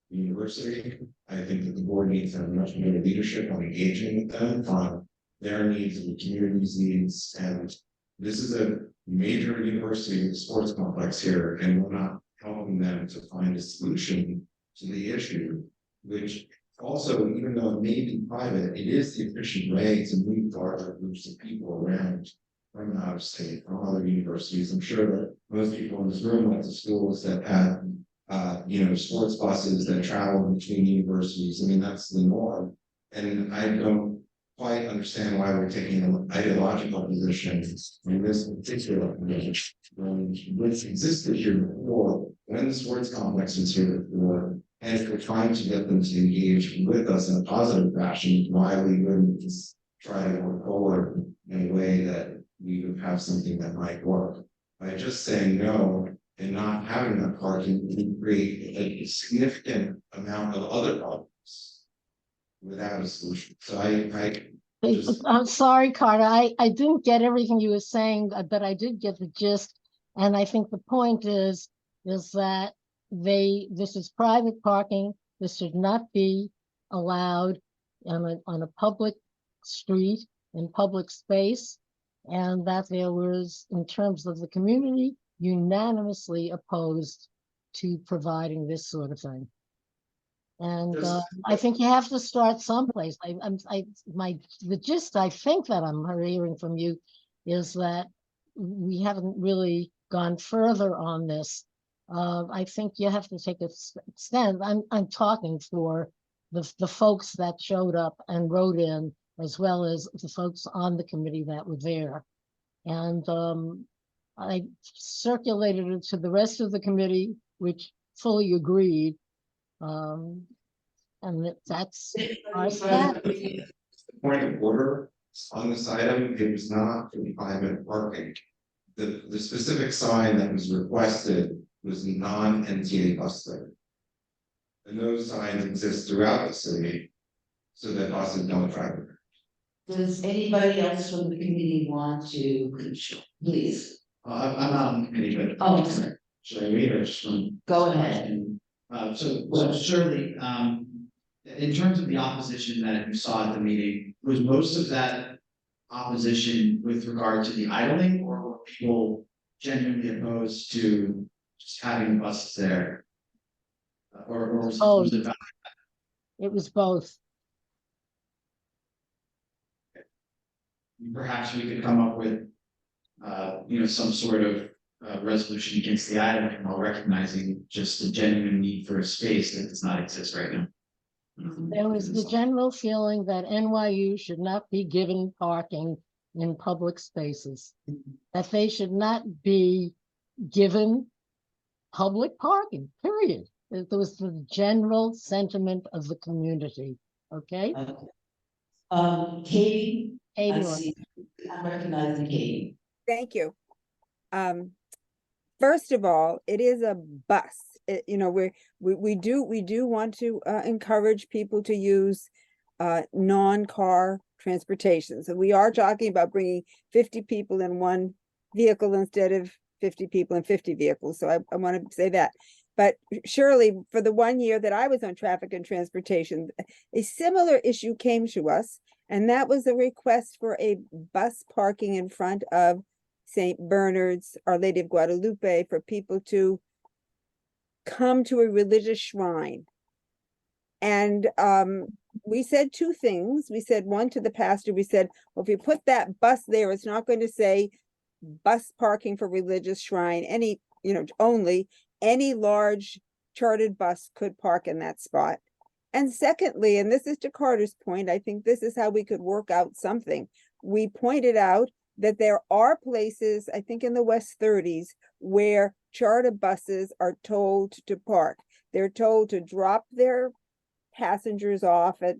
the university. I think that the board needs to have much more leadership on engaging with them on their needs and the community's needs. And this is a major university with a sports complex here, and we're not helping them to find a solution to the issue, which also, even though it may be private, it is the efficient way to move larger groups of people around from out of state, from other universities. I'm sure that most people in this room went to schools that had sports buses that travel between universities. I mean, that's the norm. And I don't quite understand why we're taking an ideological position in this particular position. What's existed here before, when the sports complex was here before, and if we're trying to get them to engage with us in a positive fashion, why we wouldn't just try to work forward in a way that we would have something that might work. By just saying no and not having that parking, we create a significant amount of other problems without a solution. So I'm sorry, Carter. I didn't get everything you were saying, but I did get the gist. And I think the point is that this is private parking. This should not be allowed on a public street, in public space. And that there was, in terms of the community, unanimously opposed to providing this sort of thing. And I think you have to start someplace. The gist I think that I'm hearing from you is that we haven't really gone further on this. I think you have to take a stand. I'm talking for the folks that showed up and wrote in, as well as the folks on the committee that were there. And I circulated it to the rest of the committee, which fully agreed. And that's our stand. Point of order on this item, it was not for the 5-minute parking. The specific sign that was requested was non-NTA bus lane. And those signs exist throughout the city so that buses don't travel. Does anybody else from the committee want to, please? I'm not on the committee, but. Oh, sorry. Should I read or just? Go ahead. So Shirley, in terms of the opposition that you saw at the meeting, was most of that opposition with regard to the idling, or were people genuinely opposed to just having the buses there? Or was it about? It was both. Perhaps we could come up with, some sort of resolution against the idling while recognizing just the genuine need for a space that does not exist right now. There was the general feeling that NYU should not be given parking in public spaces, that they should not be given public parking, period. There was the general sentiment of the community, okay? Katie, Katie, I'm recognizing Katie. Thank you. First of all, it is a bus. We do want to encourage people to use non-car transportation. So we are talking about bringing 50 people in one vehicle instead of 50 people in 50 vehicles. So I want to say that. But surely for the 1 year that I was on traffic and transportation, a similar issue came to us. And that was a request for a bus parking in front of St. Bernard's, Our Lady of Guadalupe, for people to come to a religious shrine. And we said two things. We said one to the pastor, we said, well, if you put that bus there, it's not going to say bus parking for religious shrine, only any large chartered bus could park in that spot. And secondly, and this is to Carter's point, I think this is how we could work out something. We pointed out that there are places, I think in the West 30s, where charter buses are told to park. They're told to drop their passengers off at,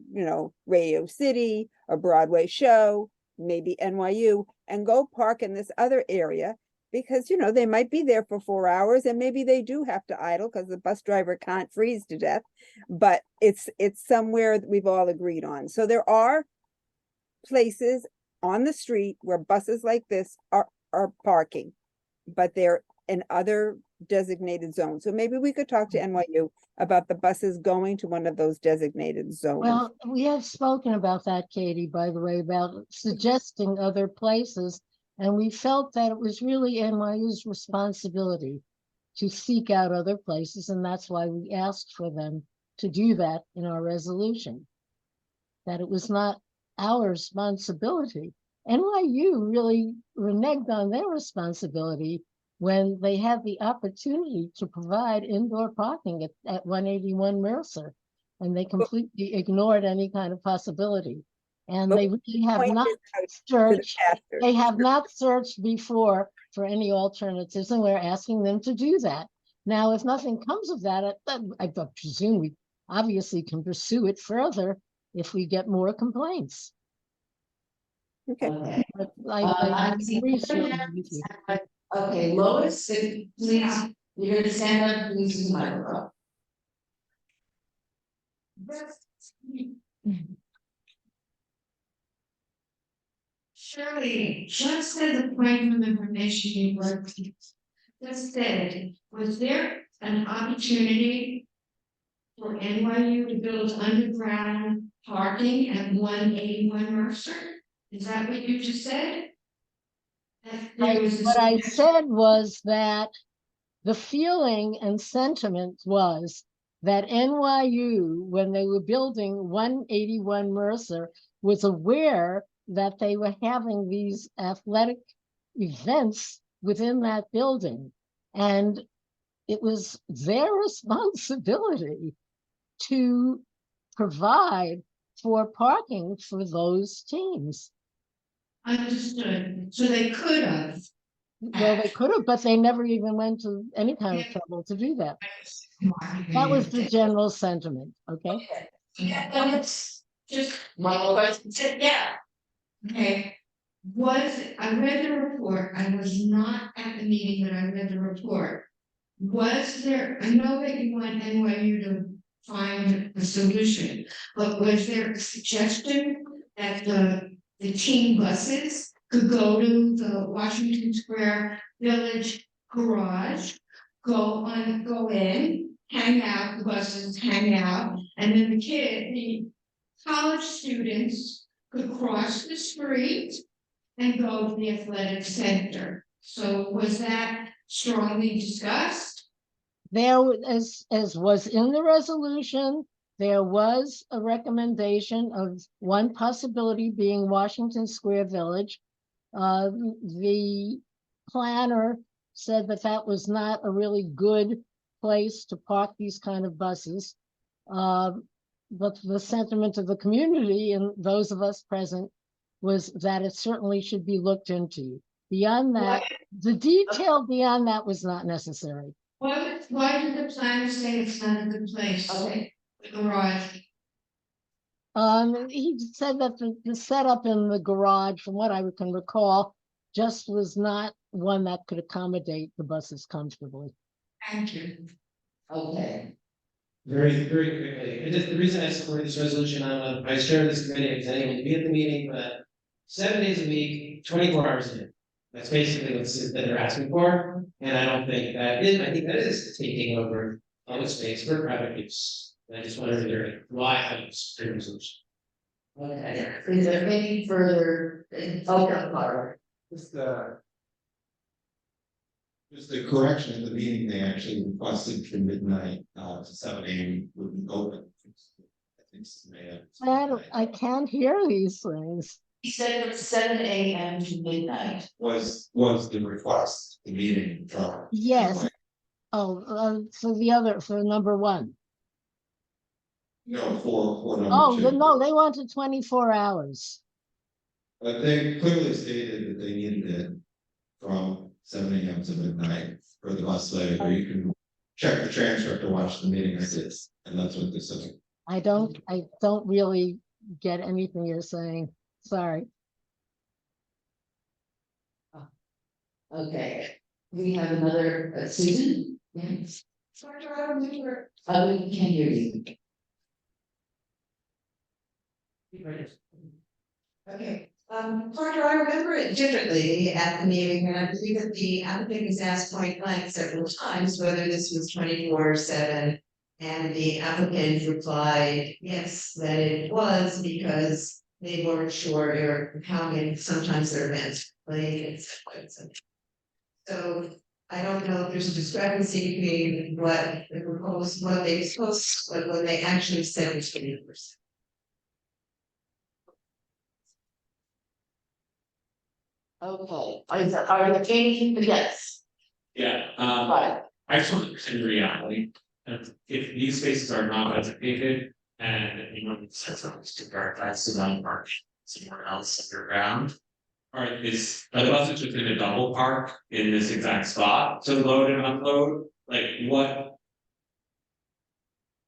Radio City, a Broadway show, maybe NYU, and go park in this other area because, they might be there for 4 hours and maybe they do have to idle because the bus driver can't freeze to death, but it's somewhere that we've all agreed on. So there are places on the street where buses like this are parking, but they're in other designated zones. So maybe we could talk to NYU about the buses going to one of those designated zones. Well, we have spoken about that, Katie, by the way, about suggesting other places. And we felt that it was really NYU's responsibility to seek out other places. And that's why we asked for them to do that in our resolution, that it was not our responsibility. NYU really reneged on their responsibility when they had the opportunity to provide indoor parking at 181 Mercer, and they completely ignored any kind of possibility. And they really have not searched, they have not searched before for any alternatives, and we're asking them to do that. Now, if nothing comes of that, I presume we obviously can pursue it further if we get more complaints. Okay. But I agree certainly with you. Okay, Lois, please, you're gonna stand up, please use the microphone. Shirley, just as a point of information you were just said, was there an opportunity for NYU to build underground parking at 181 Mercer? Is that what you just said? What I said was that the feeling and sentiment was that NYU, when they were building 181 Mercer, was aware that they were having these athletic events within that building. And it was their responsibility to provide for parking for those teams. Understood. So they could have. Well, they could have, but they never even went to any kind of trouble to do that. That was the general sentiment, okay? Yeah, no, it's just one more question. Yeah. Okay. I read the report. I was not at the meeting, but I read the report. Was there, I know that you want NYU to find a solution, but was there a suggestion that the team buses could go to the Washington Square Village garage, go in, hang out, the buses hang out, and then the college students could cross the street and go to the athletic center. So was that strongly discussed? There, as was in the resolution, there was a recommendation of one possibility being Washington Square Village. The planner said that that was not a really good place to park these kind of buses. But the sentiment of the community and those of us present was that it certainly should be looked into. Beyond that, the detail beyond that was not necessary. Why did the planner say it's not a good place? Okay. The garage. He said that the setup in the garage, from what I can recall, just was not one that could accommodate the buses comfortably. Thank you. Okay. Very, very quickly. And just the reason I support this resolution, I share this committee, because anyone can be at the meeting, but 7 days a week, 24 hours a day. That's basically what they're asking for. And I don't think that is, I think that is taking over public space for private use. And I just wondered if there, why have this resolution? Okay, is there any further, Carter? Just the correction at the meeting, they actually requested from midnight to 7 AM would be open. I think I can't hear these things. He said from 7 AM to midnight. was the request, the meeting from. Yes. Oh, for number one. No, for number Oh, two. no, they wanted 24 hours. But they clearly stated that they needed it from 7 AM to midnight for the bus lane, or you can check the transcript or watch the meeting as is, and that's what this is. I don't really get anything you're saying. Sorry. Okay, we have another, Susan? Yes. Sorry, I don't remember. We can't hear you. Okay, Parker, I remember it differently at the meeting, and I believe that the applicant was asked point blank several times whether this was 24/7. And the applicant replied, yes, that it was because they weren't sure or how many, sometimes their events played and so forth. So I don't know if there's a discrepancy between what they proposed, what they supposed, what they actually said was 20%. Okay, are there any, yes, Yeah, right, I just want to understand the reality. If these spaces are not designated and you know, it says on to prioritize the down park somewhere else underground. Are the buses just gonna double park in this exact spot to load and unload? Like what?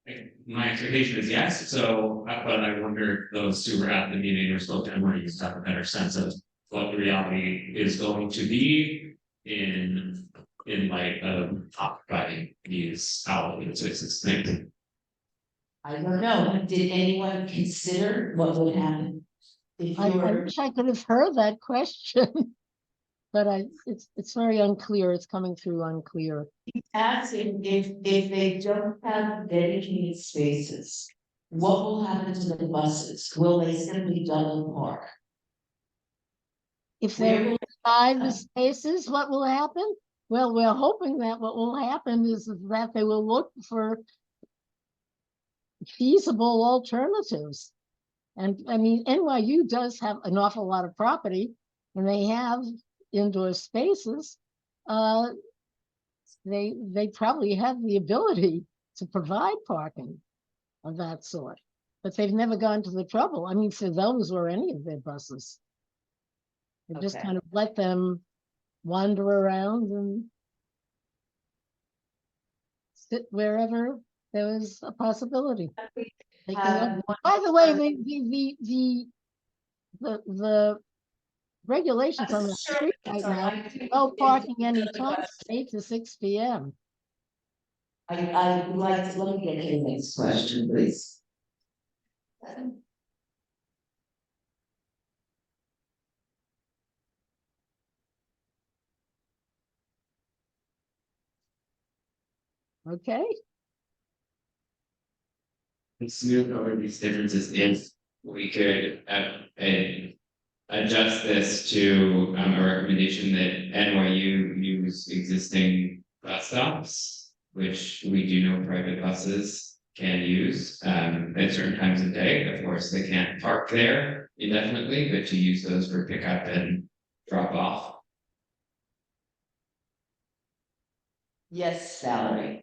Like, my expectation is yes, so, but I wonder if those two were at the meeting or spoke to them, where you just have a better sense of what the reality is going to be in light of providing these outlet spaces. Thank you. I don't know, did anyone consider what would happen? If I you were, wish I could have heard that question. But it's very unclear. It's coming through unclear. asking if they don't have dedicated spaces, what will happen to the buses? Will they simply double park? If there are 5 spaces, what will happen? Well, we're hoping that what will happen is that they will look for feasible alternatives. And I mean, NYU does have an awful lot of property, and they have indoor spaces. They probably have the ability to provide parking of that sort, but they've never gone to the trouble. I mean, for those or any of their buses. They just kind of let them wander around and sit wherever there was a possibility. By the way, the regulations on the street right now, no parking anytime from 8 to 6 p.m. I would like to look at the next question, please. Okay. And smooth over these differences if we could adjust this to a recommendation that NYU use existing bus stops, which we do know private buses can use at certain times of day. Of course, they can't park there indefinitely, but to use those for pickup and drop off. Yes, Valerie.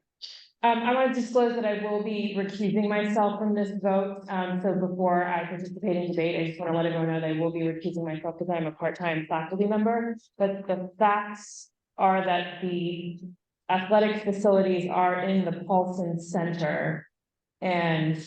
I want to disclose that I will be recusing myself from this vote. So before I participate in debate, I just want to let everyone know that I will be recusing myself because I'm a part-time faculty member. But the facts are that the athletic facilities are in the Paulson Center. And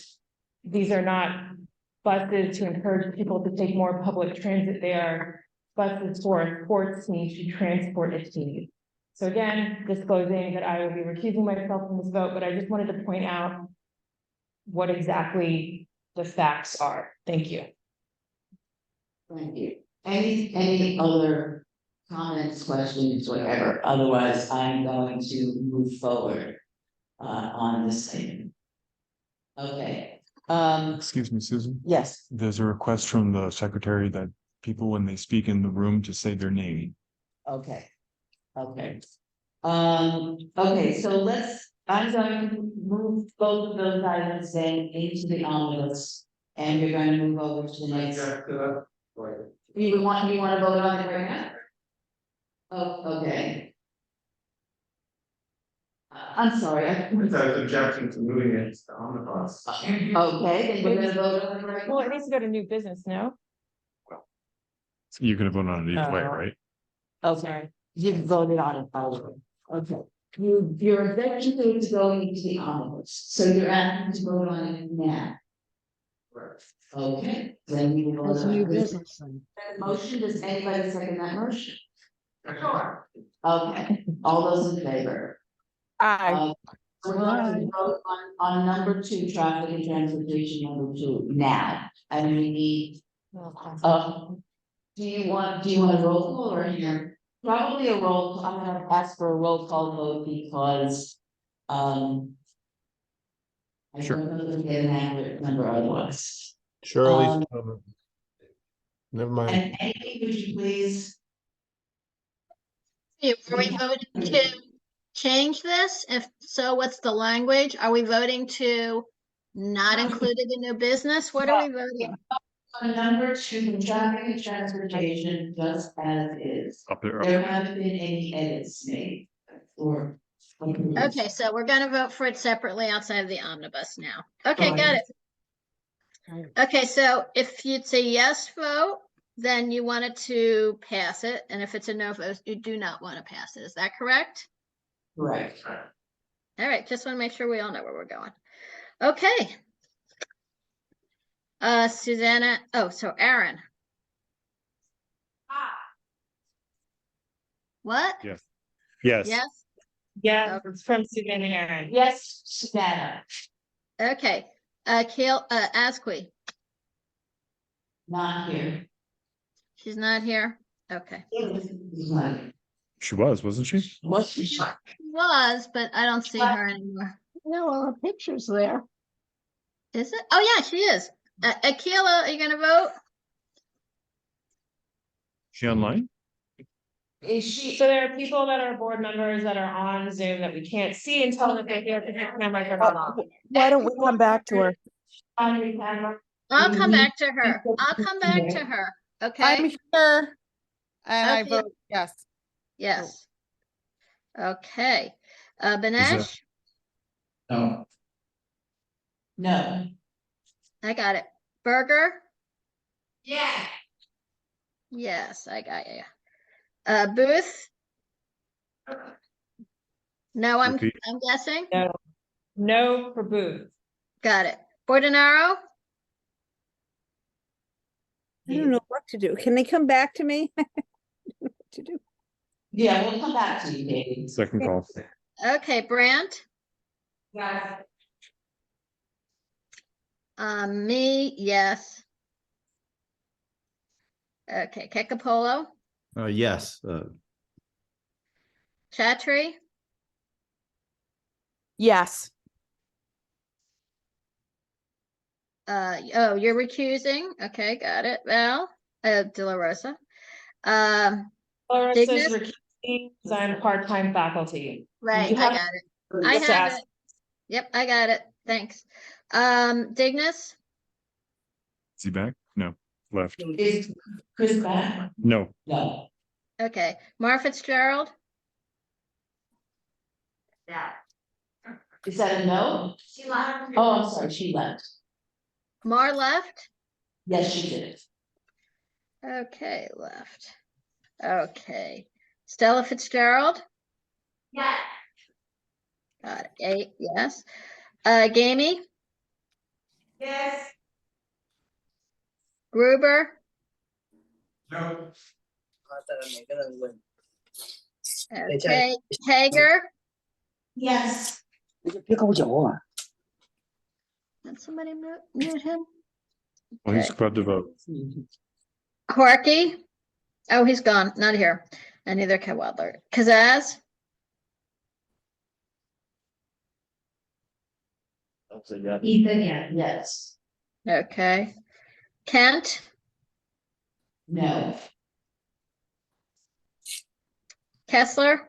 these are not buses to encourage people to take more public transit. They are buses for a sports team to transport a team. So again, disclosing that I will be recusing myself from this vote, but I just wanted to point out what exactly the facts are. Thank you. Thank you. Any other comments, questions, whatever? Otherwise, I'm going to move forward. on this item. Okay, Excuse me, Susan. yes, There's a request from the secretary that people, when they speak in the room, to say their name. okay, okay. Okay, so I'm going to move both of those items then into the omnibus. And we're going to move over to the next. You want to vote on it right now? Oh, okay. I'm sorry. Without objection to moving it to the omnibus. Okay, then we're gonna vote on it right now. Well, it needs to go to new business, no? You can vote on it either way, Uh, right? Okay, you voted on it already. Okay, your objection to it going into the omnibus, so you're asking to vote on it now. Okay, then you will. That's new business then. Motion, does anybody second that motion? Sure. Okay, all those in favor? Aye. We're going to vote on number 2, traffic and transportation number 2 now, and we need, do you want a roll call or here? Probably a roll, I'm gonna ask for a roll call vote because, I Sure. don't know if we get an accurate number otherwise. Shirley's, never mind. And Amy, would you please? Are we voting to change this? If so, what's the language? Are we voting to not include it in new business? What are we voting? On number 2, traffic and transportation, just as is. Up there. There haven't been any edits made or. Okay, so we're gonna vote for it separately outside of the omnibus now. Okay, got it. Okay, so if you'd say yes vote, then you wanted to pass it, and if it's a no vote, you do not want to pass it. Is that correct? Right. All right, just want to make sure we all know where we're going. Okay. Susanna, so Aaron. What? Yes. Yes. Yes? Yeah, it's from Susan and Aaron. Yes, Savannah. Okay, Asqui, Not here. she's not here? Okay. She was, wasn't she? What she? She was, but I don't see her anymore. No, well, the picture's there. Is it? Oh, yeah, she is. Akila, are you gonna vote? She online? Is she? So there are people that are board members that are on Zoom that we can't see and tell that they're here because their cameras are not on. Why don't we come back to her? On your camera. I'll come back to her. I'll come back to her. Okay? I'm here. And I Okay. vote yes. Yes. Okay. Banesh? No. No. I got it. Berger? Yeah. Yes, I got you. Booth? No, I'm Repeat. guessing. No. No for Booth. Got it. Bordenaro? I don't know what to do. Can they come back to me? What to do? Yeah, we'll come back to you, Katie. Second call. Okay, Brandt? Yes. Me, yes. Okay, Kekapolo? Yes, Chattree? Yes. Oh, you're recusing? Okay, got it. Val? De La Rosa? Laura says Dignus? recusing because I'm part-time faculty. Right, You I have- got it. I just to have ask- it. Yep, I got it. Thanks. Dignus? Is he back? No, left. Is Chris back? No. No. Okay. Mar Fitzgerald? Yeah. Is that a no? She left. Oh, I'm sorry, she left. Mar left? Yes, she did. Okay, left. Okay. Stella Fitzgerald? Yeah. Got it. 8, yes. Gamey? Yes. Gruber? No. Okay. Hager? Yes. Did somebody mute him? Well, he's about to vote. Corky? Oh, he's gone. Not here. And neither Cadwallader. Kazaz? Ethan, yes. Okay. Kent, No. Kessler,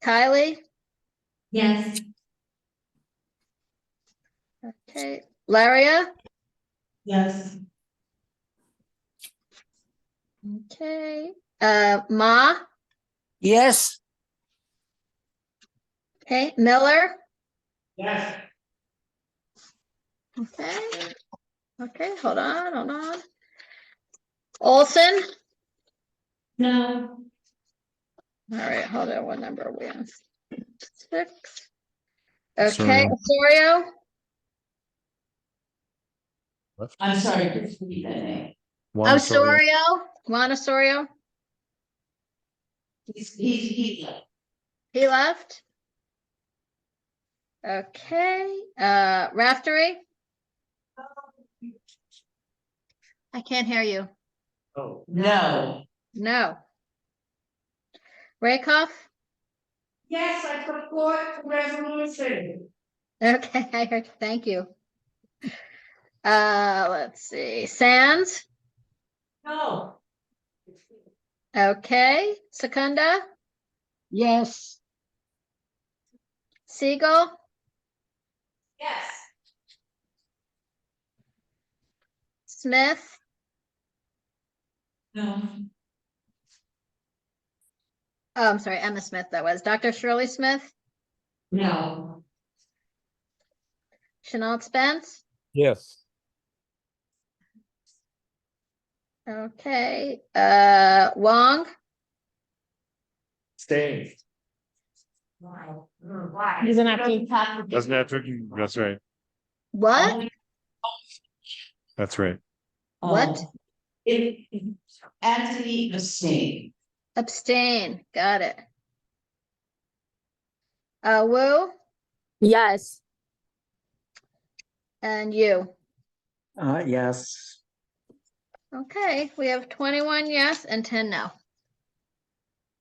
Kylie, Yes. okay, Laria, Yes. okay, Ma, Yes. okay, Miller, Yes. okay. Okay, hold on. Olson, No. all right, hold on, what number are we on? 6. Sorry. Okay, Osorio, I'm sorry, just repeat that name. Juan Osorio. Juan Osorio, He's. he left. Okay, Raftery. I can't hear you. Oh. No. No. Rakoff? Yes, I support resolution. Okay, I heard, thank you. Let's see, Sands? No. Okay, Secunda, Yes. Siegel, Yes. Smith, No. oh, I'm sorry, Emma Smith, that was. Dr. Shirley Smith, No. Chenault Spence, Yes. okay, Wong, Staying. Doesn't have to. Doesn't have to, that's right. what? That's right. What? Anthony abstained. Abstain, got it. Wu, Yes. and you. Yes. Okay, we have 21 yes and 10 no.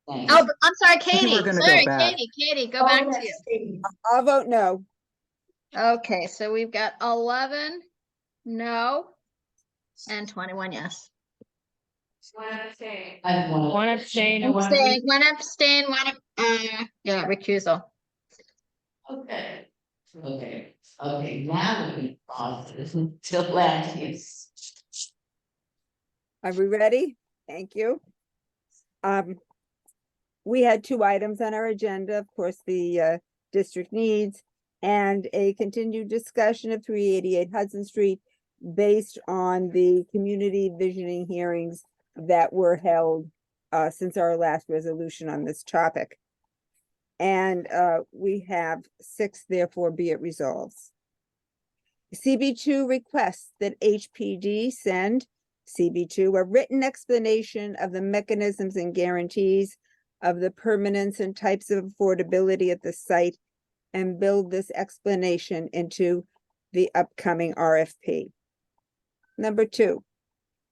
Thanks. Oh, I'm sorry, think Katie, we're gonna go sorry, back. Katie, go back to you. I'll vote no. Okay, so we've got 11 no and 21 yes. One abstain. I've won. One abstain and one. Abstain, yeah, recusal. Okay. Okay, now we can pause this until land use. Are we ready? Thank you. We had 2 items on our agenda, of course, the district needs and a continued discussion of 388 Hudson Street based on the community visioning hearings that were held since our last resolution on this topic. And we have 6, therefore be it resolved. CB2 requests that HPD send CB2 a written explanation of the mechanisms and guarantees of the permanence and types of affordability at the site and build this explanation into the upcoming RFP. Number 2,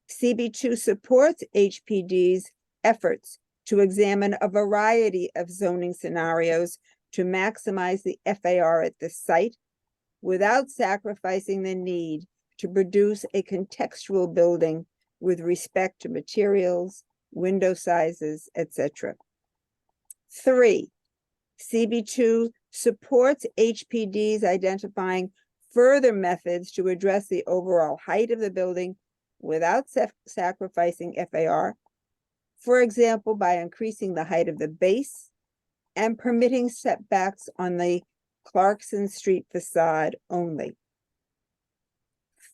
CB2 supports HPD's efforts to examine a variety of zoning scenarios to maximize the FAR at the site without sacrificing the need to produce a contextual building with respect to materials, window sizes, etc. 3, CB2 supports HPD's identifying further methods to address the overall height of the building without sacrificing FAR, for example, by increasing the height of the base and permitting setbacks on the Clarkson Street facade only.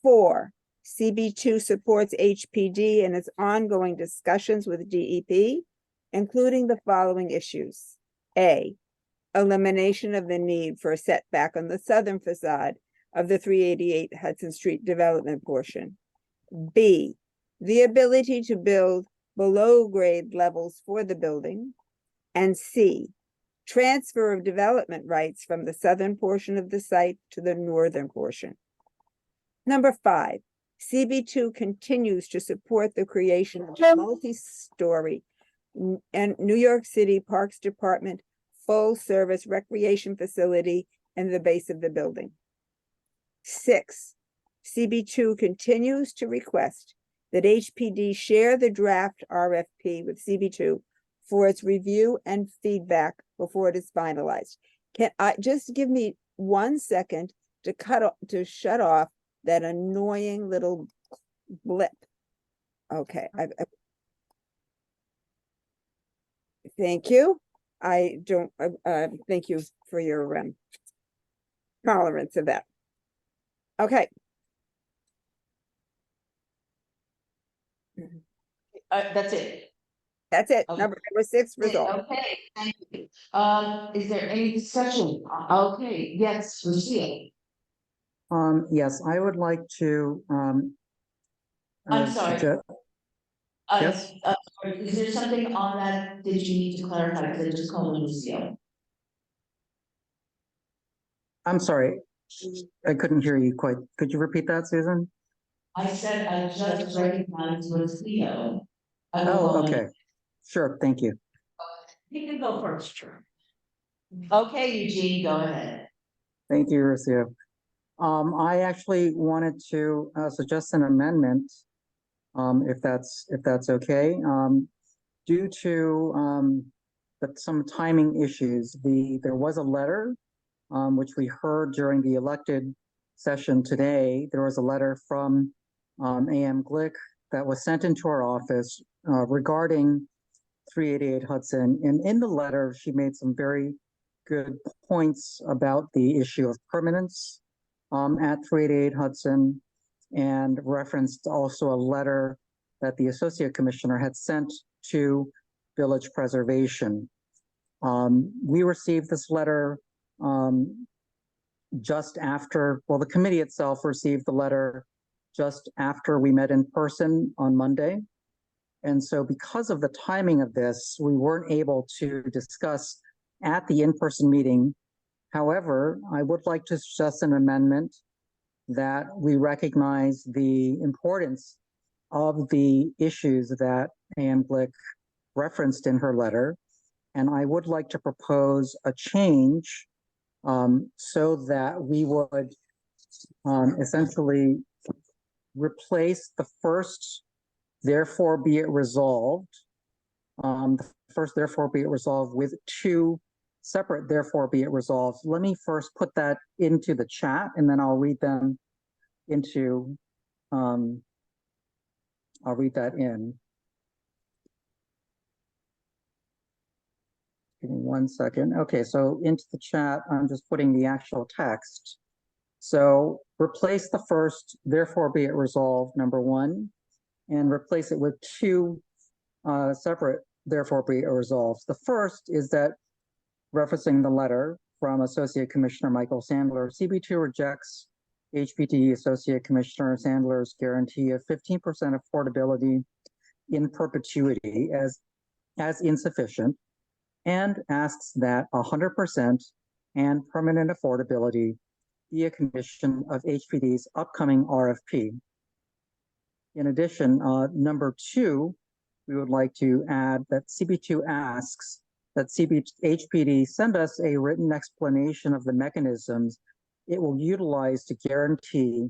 4, CB2 supports HPD in its ongoing discussions with DEP, including the following issues. A, elimination of the need for a setback on the southern facade of the 388 Hudson Street development portion. B, the ability to build below grade levels for the building. And C, transfer of development rights from the southern portion of the site to the northern portion. Number 5, CB2 continues to support the creation of a multi-story and New York City Parks Department full-service recreation facility in the base of the building. 6, CB2 continues to request that HPD share the draft RFP with CB2 for its review and feedback before it is finalized. Can I just give me 1 second to shut off that annoying little blip? Okay, thank you. I don't, thank you for your tolerance of that. Okay. That's it. That's it. Okay. Number 6 resolved. Okay, thank you. Is there any discussion? Okay, yes, Lucia. Yes, I would like to, I'm sorry. suggest- Yes? Is there something on that that you need to clarify? Because I just called Lucia. I'm sorry, I couldn't hear you quite. Could you repeat that, Susan? I said I just recognized Lucio. Oh, okay. Sure, thank you. You can go first, sure. Okay, Eugene, go ahead. Thank you, Rocio. I actually wanted to suggest an amendment, if that's okay. Due to some timing issues, there was a letter which we heard during the elected session today. There was a letter from AM Glick that was sent into our office regarding 388 Hudson. And in the letter, she made some very good points about the issue of permanence at 388 Hudson, and referenced also a letter that the Associate Commissioner had sent to Village Preservation. We received this letter just after, well, the committee itself received the letter just after we met in person on Monday. And so because of the timing of this, we weren't able to discuss at the in-person meeting. However, I would like to suggest an amendment that we recognize the importance of the issues that AM Glick referenced in her letter. And I would like to propose a change so that we would essentially replace the first, therefore be it resolved, the first therefore be it resolved with 2 separate therefore be it resolved. Let me first put that into the chat, and then I'll read them into, I'll read that in. Give me 1 second. Okay, so into the chat, I'm just putting the actual text. So replace the first, therefore be it resolved, number 1, and replace it with 2 separate, therefore be it resolved. The first is that, referencing the letter from Associate Commissioner Michael Sandler, CB2 rejects HPD Associate Commissioner Sandler's guarantee of 15% affordability in perpetuity as insufficient, and asks that 100% and permanent affordability be a condition of HPD's upcoming RFP. In addition, number 2, we would like to add that CB2 asks that HPD send us a written explanation of the mechanisms it will utilize to guarantee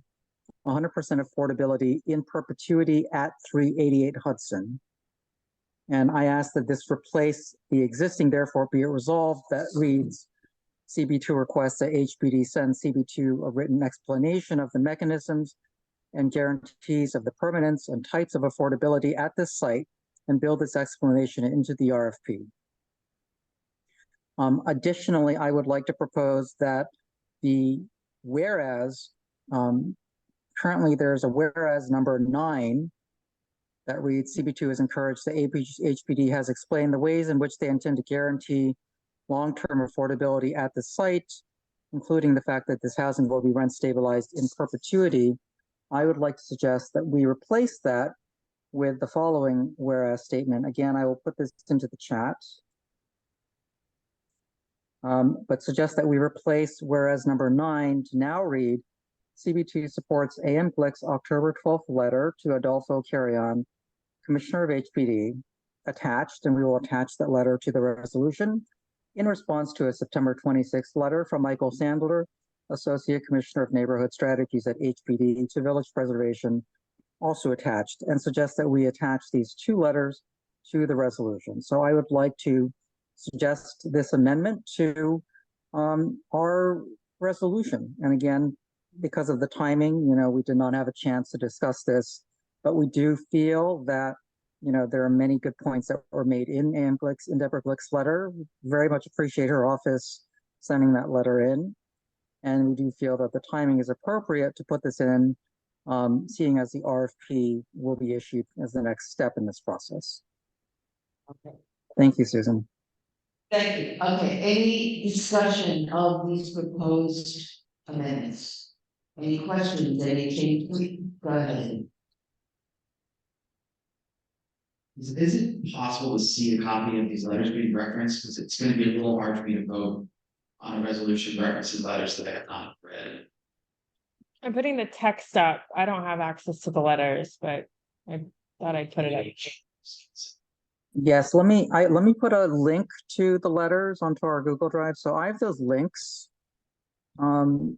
100% affordability in perpetuity at 388 Hudson. And I ask that this replace the existing therefore be it resolved that reads, CB2 requests that HPD send CB2 a written explanation of the mechanisms and guarantees of the permanence and types of affordability at this site and build this explanation into the RFP. Additionally, I would like to propose that the whereas, currently there's a whereas number 9 that reads, CB2 is encouraged that HPD has explained the ways in which they intend to guarantee long-term affordability at the site, including the fact that this housing will be rent stabilized in perpetuity. I would like to suggest that we replace that with the following whereas statement. Again, I will put this into the chat. But suggest that we replace whereas number 9 to now read, CB2 supports AM Glick's October 12th letter to Adolfo Carrion, Commissioner of HPD, attached, and we will attach that letter to the resolution, in response to a September 26th letter from Michael Sandler, Associate Commissioner of Neighborhood Strategies at HPD, to Village Preservation, also attached, and suggests that we attach these two letters to the resolution. So I would like to suggest this amendment to our resolution. And again, because of the timing, we did not have a chance to discuss this, but we do feel that there are many good points that were made in Deborah Glick's letter. Very much appreciate her office sending that letter in. And we do feel that the timing is appropriate to put this in, seeing as the RFP will be issued as the next step in this process. Okay. Thank you, Susan. Thank you. Okay, any discussion of these proposed amendments? Any questions, any changes? Go ahead. Is it possible to see a copy of these letters being referenced? Because it's going to be a little hard for me to vote on a resolution references letters that I have not read. I'm putting the text up. I don't have access to the letters, but I thought I'd put it up. Yes, let me put a link to the letters onto our Google Drive. So I have those links. And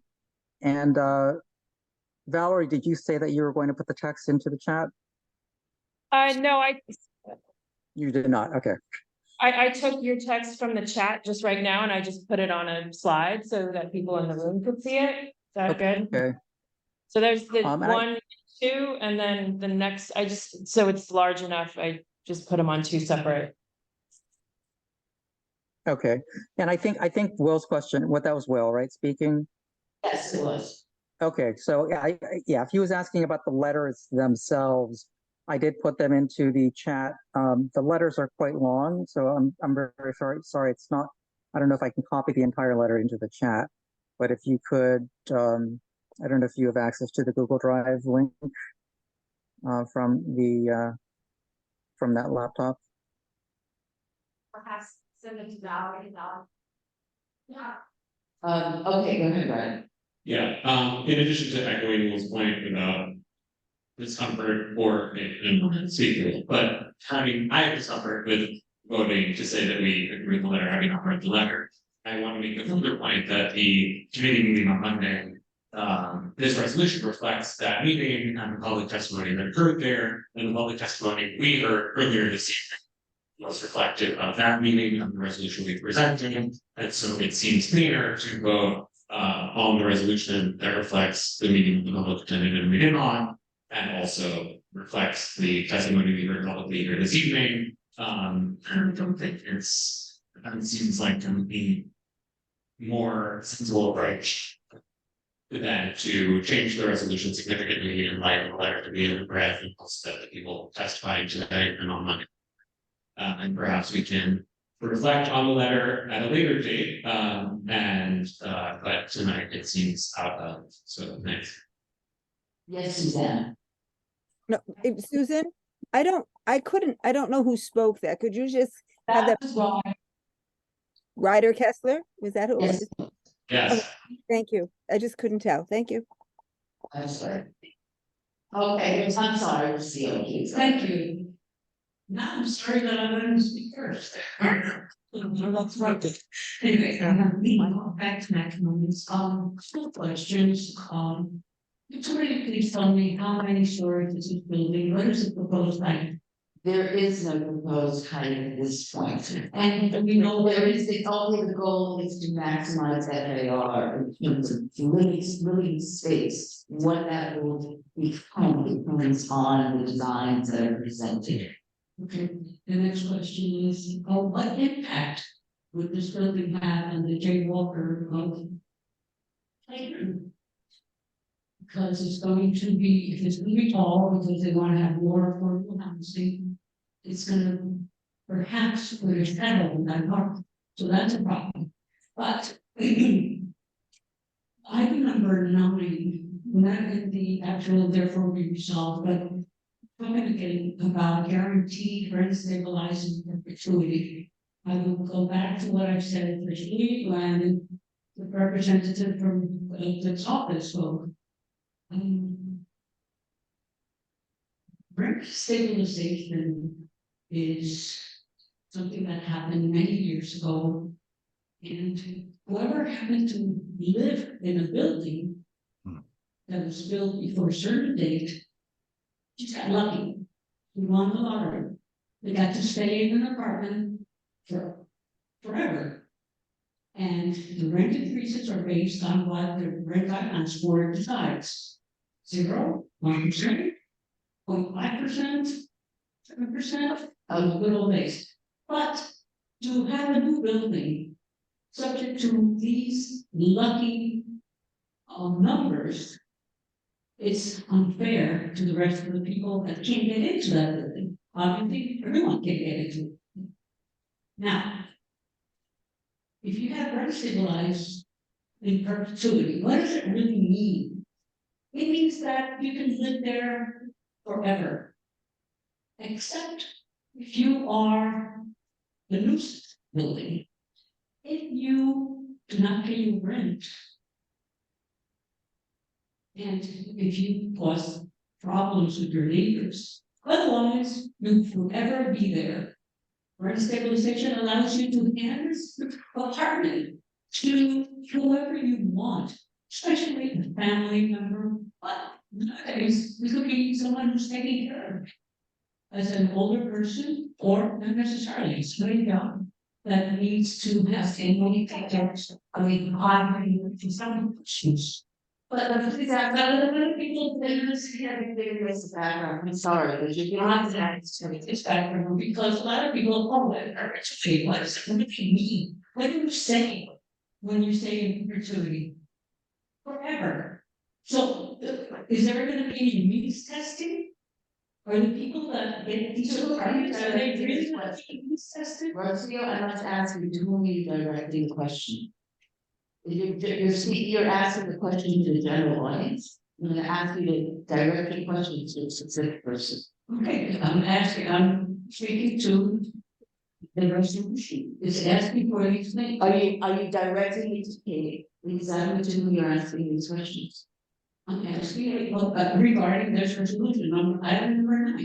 Valerie, did you say that you were going to put the text into the chat? No, You did not. Okay. I took your text from the chat just right now and I just put it on a slide so that people in the room could see it. Is that good? Okay. So there's the And 1, 2, and then the next, so it's large enough, I just put them on 2 separate. Okay. And I think Will's question, that was Will, right? Speaking? Yes, it was. Okay, so yeah, if he was asking about the letters themselves, I did put them into the chat. The letters are quite long, so I'm very sorry. It's not. I don't know if I can copy the entire letter into the chat, but if you could, I don't know if you have access to the Google Drive link from that laptop. Perhaps send it to Valerie. Yeah. Okay, go ahead, Brian. Yeah, in addition to echoing Will's point about discomfort or speaking, but I have discomfort with voting to say that we agree with the letter, having not read the letter. I want to make a further point that the committee meeting on Monday, this resolution reflects that meeting and the public testimony that occurred there, and the public testimony we heard earlier this evening was reflective of that meeting and the resolution we presented, and so it seems cleaner to vote on the resolution that reflects the meeting the public attended and we did on, and also reflects the testimony we heard publicly here this evening. I don't think it seems like to be more sensible approach than to change the resolution significantly in light of the letter to be in breath and also that the people testifying today and on Monday. And perhaps we can reflect on the letter at a later date, but tonight it seems out of, so thanks. Yes, Suzanne. No, Susan, I don't know who spoke that. Could you just have that? Ryder Kessler, was that who it was? Yes. Okay, thank you. I just couldn't tell. Thank you. I'm sorry. Okay, I'm sorry to see you. Thank you. Now I'm sorry that I'm going to speak first. That's right. Anyway, back to Maximus. Two questions. Could somebody please tell me how many stories is this building? What is the proposed height? There is no proposed height at this point. And we know only the goal is to maximize FAR in terms of living space. What that will become depends on the designs that are presented. Okay, the next question is, what impact would this building have on the Jay Walker playground? Because it's going to be, if it's going to be tall, because they want to have more affordable housing, it's going to perhaps put a shadow in that park. So that's a problem. But item number 9, not in the actual therefore be resolved, but talking again about guaranteed rent stabilizing perpetuity. I will go back to what I said originally when the representative from the office spoke. Rent stabilization is something that happened many years ago. And whoever happened to live in a building that was built before a certain date, just got lucky. We won the lottery. They got to stay in an apartment forever. And the rent increases are based on what the rent guidelines board decides. 0, 1%, 0.5%, 7%, a little base. But to have a new building subject to these lucky numbers, it's unfair to the rest of the people that can't get into that building. Obviously, everyone can get into it. Now, if you have rent stabilized in perpetuity, what does it really mean? It means that you can live there forever. Except if you are the nuisance building. If you do not pay your rent, and if you cause problems with your neighbors, otherwise you will forever be there. Rent stabilization allows you to hand this apartment to whoever you want, especially a family member. But nowadays, it could be someone who's taking care of it as an older person, or not necessarily somebody young that needs to have somebody take care of. I mean, I'm some issues. But the thing is that other people that use having this background, I'm sorry, but you don't have to have this background because a lot of people are actually what does it really mean? What are you saying when you say in perpetuity? Forever. So is there going to be any means testing? Are the people that get these apartments, are they really not being means tested? Rocio, I'd like to ask you to whom you directing the question. You're asking the question to the general audience. I'm gonna ask you to direct your question to a specific person. Okay, I'm speaking to the resolution. It's asking for these things. Are you directing it to Katie? Exactly to whom you're asking these questions? I'm asking regarding this resolution, I don't remember.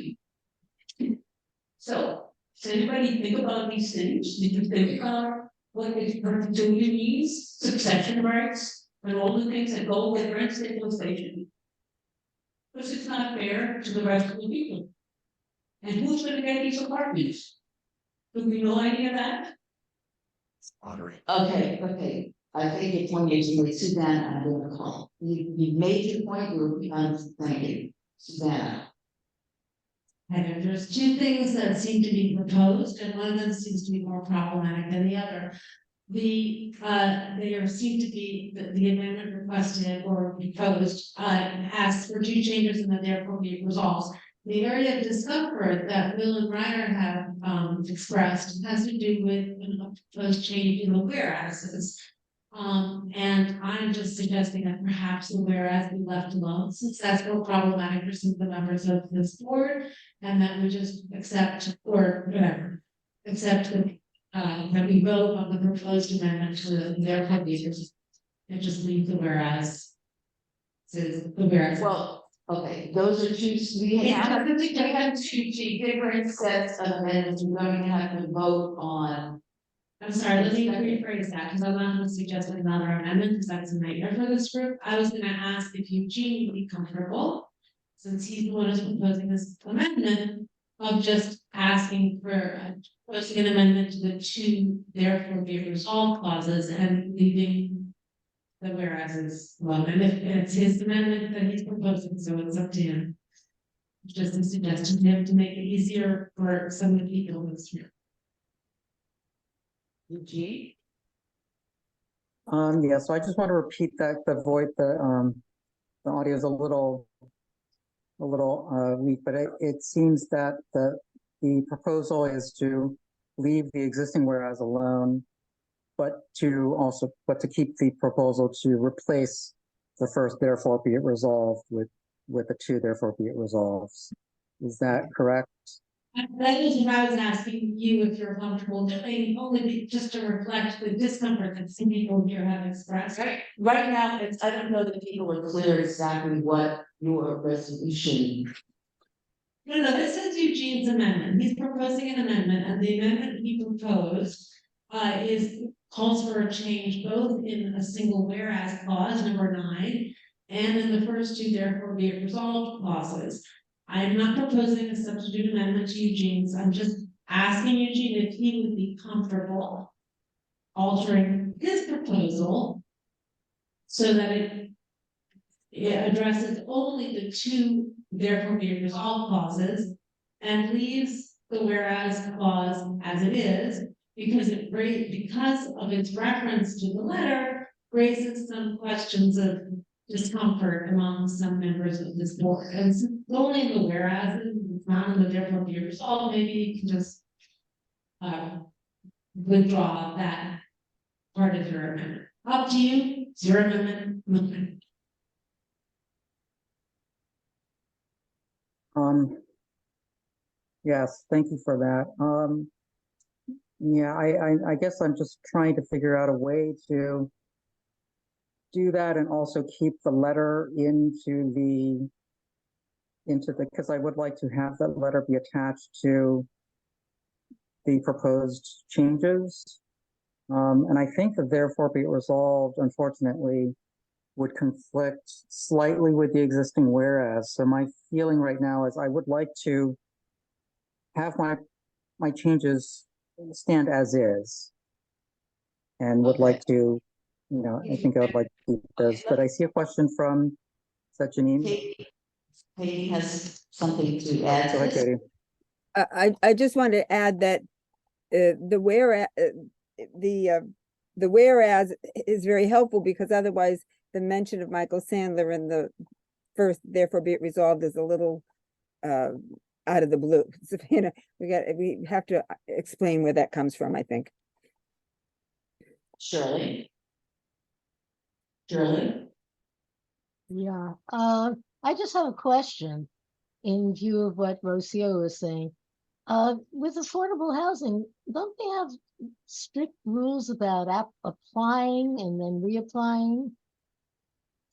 So, does anybody think about these things? Did you think about what is perpetuity means, succession rights, and all the things that go with rent stabilization? Because it's not fair to the rest of the people. And who's going to get these apartments? Do we know any of that? Okay. I think it's when you Susanna, I'm gonna call. You made your point, thank you. Susanna. And there's two things that seem to be proposed, and one of them seems to be more problematic than the other. There seem to be the amendment requested or proposed asks for 2 changes and then therefore be resolved. The area of discomfort that Will and Ryder have expressed has to do with a proposed change in the whereases. And I'm just suggesting that perhaps the whereas be left alone, since that's more problematic for some of the members of this board, and that we just accept or whatever, accept that we vote on the proposed amendment to their provisions and just leave the whereas. Says the whereas. Well, okay, those are two, we have two different sets of amendments, we're going to have to vote on. I'm sorry, let me rephrase that, because I'm not going to suggest another amendment, because that's a nightmare for this group. I was gonna ask if Eugene would be comfortable, since he's the one who's proposing this amendment, of just asking for, proposing an amendment to the 2 therefore be resolved clauses and leaving the whereas alone. And if it's his amendment that he's proposing, so it's up to him. Just a suggestion to him to make it easier for some of the people in this room. Eugene? Yeah, so I just want to repeat that the audio is a little weak, but it seems that the proposal is to leave the existing whereas alone, but to keep the proposal to replace the first therefore be it resolved with the 2 therefore be it resolves. Is that correct? That is what I was asking you if you're comfortable doing, only just to reflect the discomfort that some people here have expressed. Right now, I don't know that people are clear exactly what your resolution. No, this is Eugene's amendment. He's proposing an amendment, and the amendment he proposed is calls for a change both in a single whereas clause, number 9, and in the first two therefore be it resolved clauses. I'm not proposing a substitute amendment to Eugene's. I'm just asking Eugene if he would be comfortable altering his proposal so that it addresses only the two therefore be it resolved clauses and leaves the whereas clause as it is, because because of its reference to the letter raises some questions of discomfort among some members of this board. And it's only the whereas, it's not in the therefore be it resolved, maybe you can just withdraw that part of your amendment. Up to you, it's your amendment. Yes, thank you for that. Yeah, I guess I'm just trying to figure out a way to do that and also keep the letter into the, because I would like to have that letter be attached to the proposed changes. And I think that therefore be it resolved, unfortunately, would conflict slightly with the existing whereas. So my feeling right now is I would like to have my changes stand as is. And would like to, I think I would like to keep those, but I see a question from, is that Janine? Katie has something to add Go to ahead, this. Katie. I just want to add that the whereas is very helpful, because otherwise the mention of Michael Sandler in the first therefore be it resolved is a little out of the blue. So, we have to explain where that comes from, I think. Shirley? Yeah, I just have a question in view of what Rocio was saying. With affordable housing, don't they have strict rules about applying and then reapplying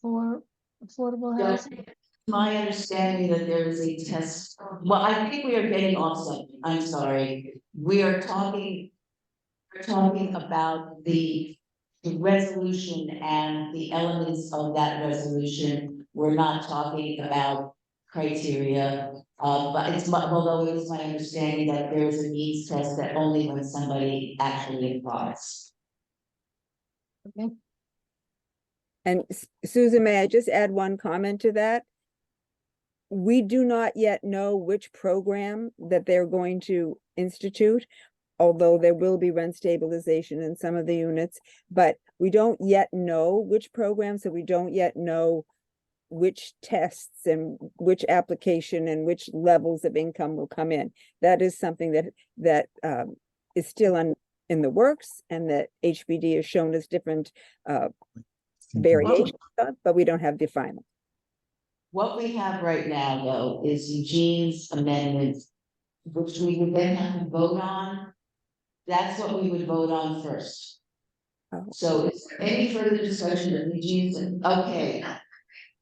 for affordable housing? My understanding that there is a test, well, I think we are getting off something, I'm sorry. We're talking about the resolution and the elements of that resolution. We're not talking about criteria, but although it is my understanding that there is a needs test that only when somebody actually applies. Okay. And Susan, may I just add one comment to that? We do not yet know which program that they're going to institute, although there will be rent stabilization in some of the units, but we don't yet know which program, so we don't yet know which tests and which application and which levels of income will come in. That is something that is still in the works, and that HBD has shown us different variations of, but we don't have the final. What we have right now, though, is Eugene's amendment, which we would then have to vote on. That's what we would vote on first. So is there any further discussion of Eugene's? Okay.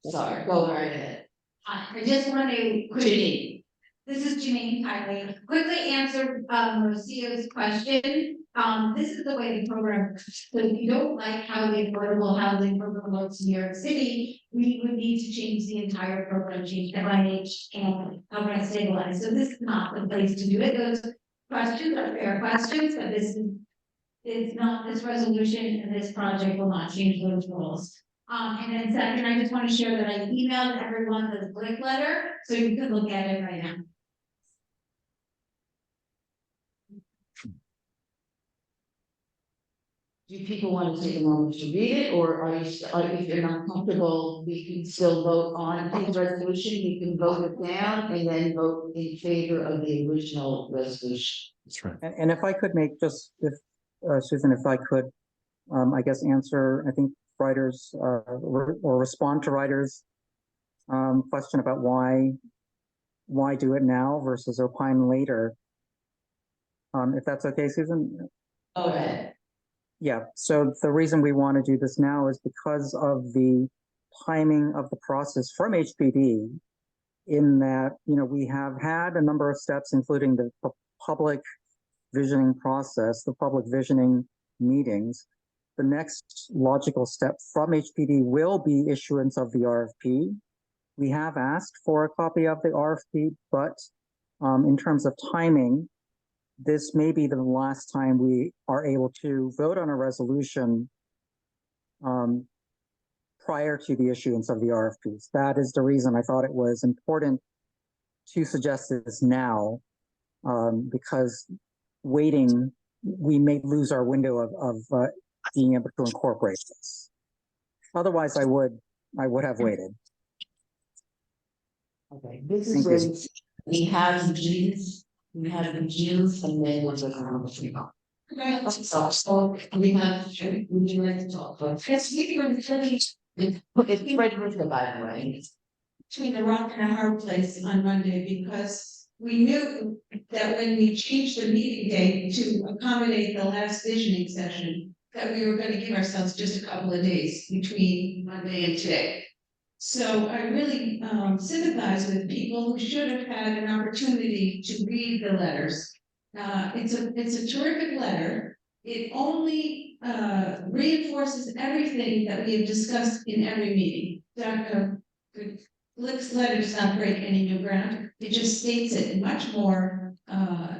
Sorry, go right ahead. I just want to quickly, this is Janine Kylie, quickly answer Rocio's question. This is the way the program works. So if you don't like how the affordable housing program works in New York City, we would need to change the entire program, change the NIH and rent stabilize. So this is not the place to do it. Those questions are fair questions, but it's not, this resolution and this project will not change those rules. And then second, I just want to share that I emailed everyone the Blick letter, so you can look at it right now. Do people want to take a moment to read it, or if you're not comfortable, we can still vote on the resolution, you can vote it down and then vote in favor of the original resolution. That's right. And if I could make just, if Susan, if I could, I guess answer, I think writers or respond to writers' question about why do it now versus opine later. If that's okay, Susan. Okay. Yeah, so the reason we want to do this now is because of the timing of the process from HPD, in that, we have had a number of steps, including the public visioning process, the public visioning meetings. The next logical step from HPD will be issuance of the RFP. We have asked for a copy of the RFP, but in terms of timing, this may be the last time we are able to vote on a resolution prior to the issuance of the RFPs. That is the reason I thought it was important to suggest this now, because waiting, we may lose our window of being able to incorporate this. Otherwise, I would have waited. Okay, this is where we have the G's, and then we'll go on with the people. So we have, would you like to talk about? Yes, we can, it's right with the by the way. Between a rock and a hard place on Monday, because we knew that when we changed the meeting date to accommodate the last visioning session, that we were going to give ourselves just a couple of days between Monday and today. So I really sympathize with people who should have had an opportunity to read the letters. It's a terrific letter. It only reinforces everything that we have discussed in every meeting. Dr. Glick's letter does not break any new ground. It just states it much more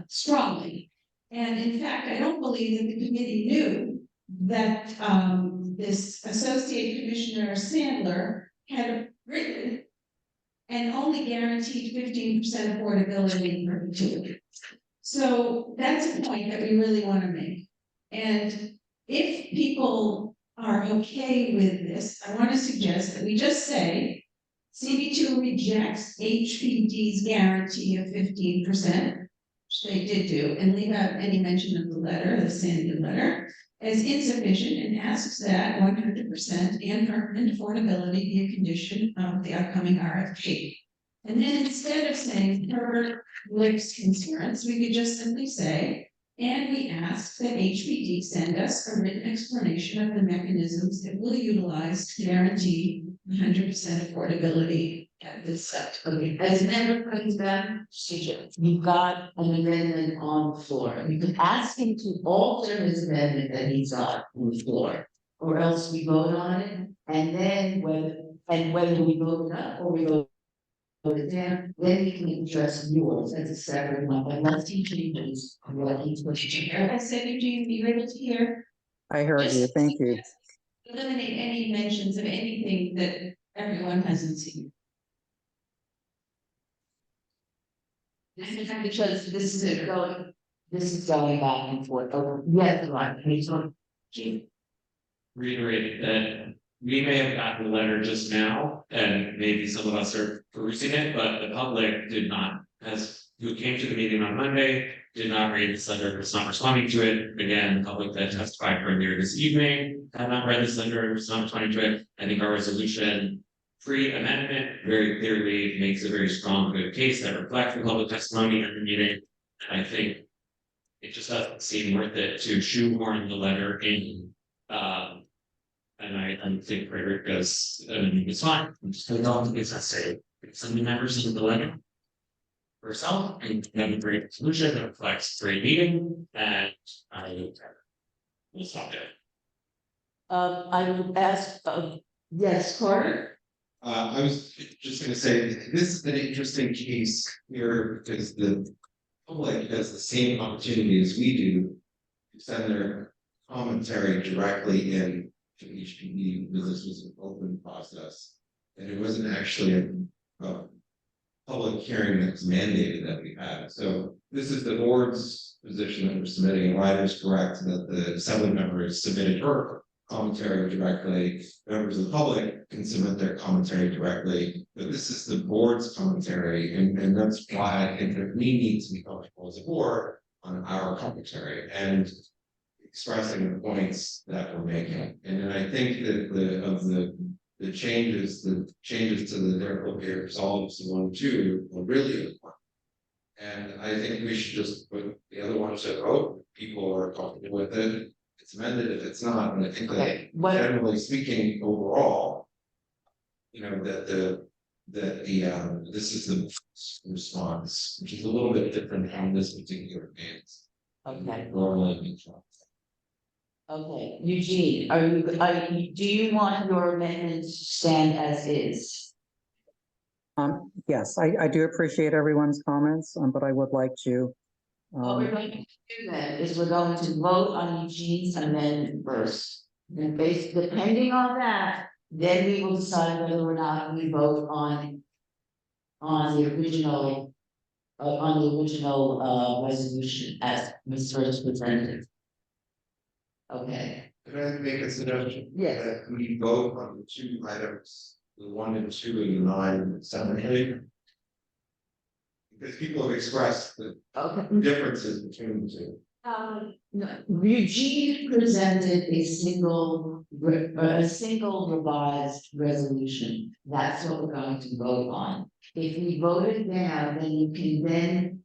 strongly. And in fact, I don't believe that the committee knew that this Associate Commissioner Sandler had written and only guaranteed 15% affordability in perpetuity. So that's a point that we really want to make. And if people are okay with this, I want to suggest that we just say CB2 rejects HPD's guarantee of 15%, which they did do, and leave out any mention of the letter, the Sandy letter, as insufficient, and asks that 100% and permanent affordability be a condition of the upcoming RFP. And then instead of saying per Glick's concerns, we could just simply say, and we ask that HPD send us a written explanation of the mechanisms it will utilize to guarantee 100% affordability at this site. Okay, as member comes back, you've got an amendment on the floor. You can ask him to alter his amendment that he's got on the floor, or else we vote on it, and then whether we vote it up or we vote it down, then we can address yours as a separate one, but let's teach changes what he's pushing here. I said, Eugene, be able to hear. I heard you, thank you. Eliminate any mentions of anything that everyone hasn't seen. Because this is going back and forth. Oh, yes, right. Reiterating that we may have gotten the letter just now, and maybe some of us are perusing it, but the public did not. As who came to the meeting on Monday, did not read this letter, was not responding to it. Again, the public that testified earlier this evening had not read this letter, was not responding to it. I think our resolution pre-amendment very clearly makes a very strong, good case that reflects the public testimony at the meeting. And I think it just doesn't seem worth it to shoehorn the letter in. And I think Frederick goes, it's fine. I'm just going to it's necessary. Some new members of the letter herself and have a great solution that reflects great meeting, and I will stop there. I would ask, yes, Carter? I was just gonna say, this is an interesting case here because the public has the same opportunity as we do to send their commentary directly in to HPD, because this was an open process. And it wasn't actually a public hearing that was mandated that we had. So this is the board's position that we're submitting, and Ryder is correct that the assembly members submitted her commentary directly. Members of the public can submit their commentary directly, but this is the board's commentary, and that's why I think that we need to be comfortable as a board on our commentary and expressing the points that we're making. And then I think that the changes to the therefore be resolved to 1, 2 are really important. And I think we should just put the other ones to vote. People are comfortable with it. It's amended if it's not, and I think that generally speaking, overall, you know, that this is the response, which is a little bit different on this particular case. Okay. Normally. Okay, Eugene, do you want your amendment to stand as is? Yes, I do appreciate everyone's comments, but I would like to. What we're going to do then is we're going to vote on Eugene's amendment first. And depending on that, then we will decide whether or not we vote on the original resolution as was first presented. Okay. Can I make a suggestion? Yes. That we vote on the two items, the 1 and 2 and 9 and 7. Because people have expressed the differences between the two. No, Eugene presented a single revised resolution. That's what we're going to vote on. If we vote it down, then you can then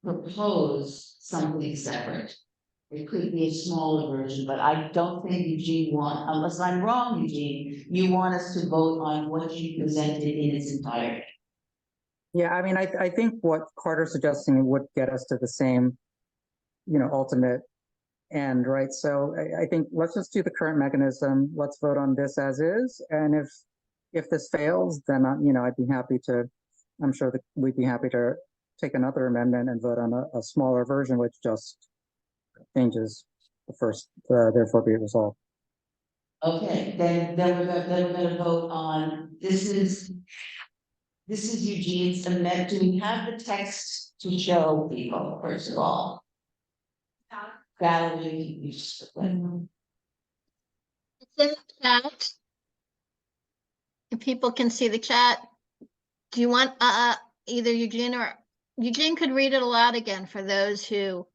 propose something separate. It could be a smaller version, but I don't think Eugene unless I'm wrong, Eugene, you want us to vote on what you presented in its entirety. Yeah, I mean, I think what Carter's suggesting would get us to the same, ultimate end, right? So I think let's just do the current mechanism. Let's vote on this as is. And if this fails, then, I'd be happy to, I'm sure that we'd be happy to take another amendment and vote on a smaller version, which just changes the first, therefore be it resolved. Okay, then we're gonna vote on, this is Eugene's amendment. Do we have the text to show people, first of all? Valerie, you just. It's in the chat. If people can see the chat, do you want either Eugene or Eugene could read it aloud again for those who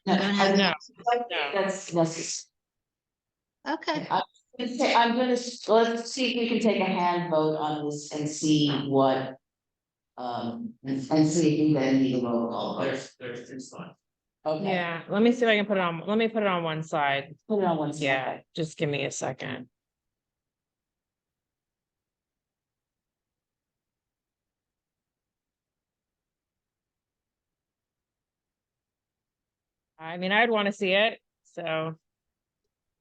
don't have. No. That's necessary. Okay. Let's see if we can take a hand vote on this and see what, and see if we then need a roll call. There's fine. Okay. Yeah, let me see if I can put it on, let me put it on one side. Put it on one side. Yeah, just give me a second. I mean, I'd want to see it, so.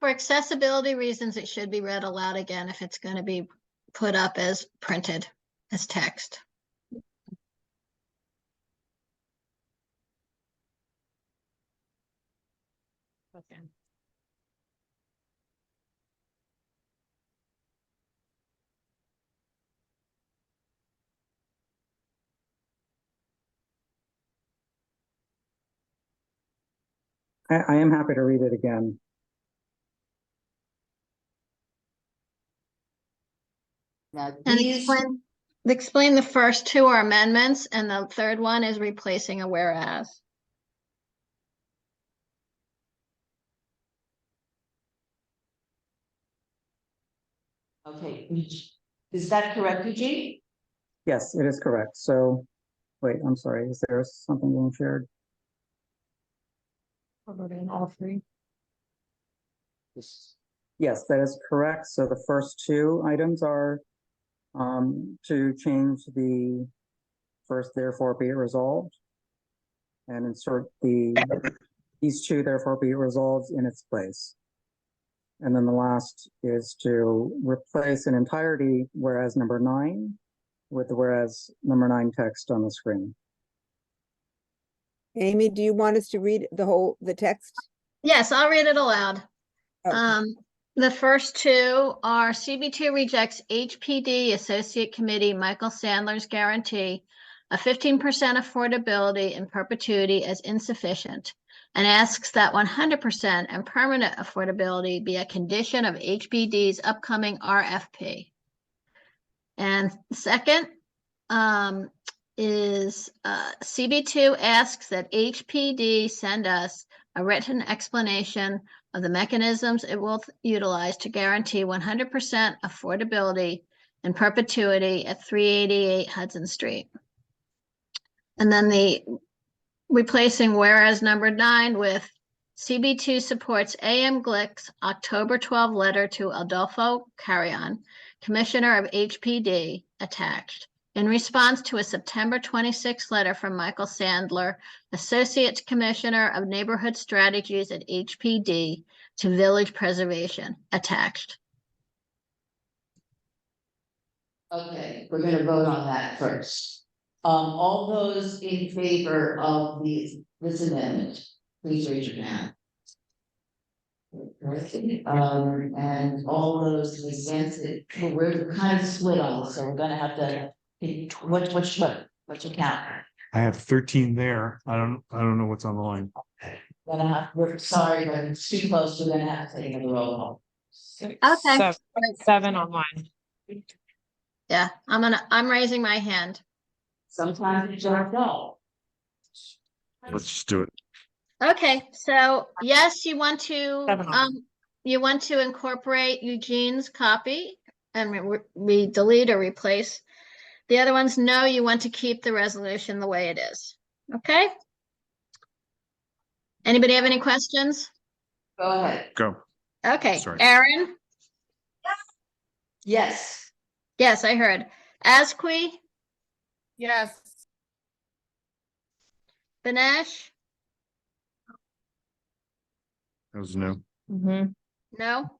For accessibility reasons, it should be read aloud again if it's going to be put up as printed, as text. Okay. I am happy to read it again. Now, And these, explain the first two are amendments and the third one is replacing a whereas. okay, is that correct, Eugene? Yes, it is correct. So, wait, I'm sorry. Is there something being shared? I'll vote in all three. Yes, that is correct. So the first two items are to change the first, therefore be it resolved, and insert these two, therefore be it resolved in its place. And then the last is to replace in entirety whereas number 9 with the whereas number 9 text on the screen. Amy, do you want us to read the text? Yes, I'll read it aloud. Okay. The first two are CB2 rejects HPD Associate Committee Michael Sandler's guarantee of 15% affordability in perpetuity as insufficient and asks that 100% and permanent affordability be a condition of HPD's upcoming RFP. And second is CB2 asks that HPD send us a written explanation of the mechanisms it will utilize to guarantee 100% affordability in perpetuity at 388 Hudson Street. And then the replacing whereas number 9 with CB2 supports AM Glick's October 12 letter to Adolfo Carrion, Commissioner of HPD, attached. In response to a September 26 letter from Michael Sandler, Associate Commissioner of Neighborhood Strategies at HPD, to village preservation attached. Okay, we're gonna vote on that first. All those in favor of this amendment, please raise your hand. And all those against it, well, we're kind of split on this, so we're gonna have to, what's your count? I have 13 there. I don't know what's on the line. We're sorry, but it's too close, we're gonna have to take a roll call. Okay. Seven online. Yeah, I'm raising my hand. Sometimes it's not go. Let's just do it. Okay, so yes, you want to, Seven on. you want to incorporate Eugene's copy and we delete or replace. The other ones, no, you want to keep the resolution the way it is. Okay? Anybody have any questions? Go ahead. Go. Okay, Sorry. Aaron? Yes. Yes, I heard. Asqui? Yes. Banesh? That was no. Mm-hmm. No?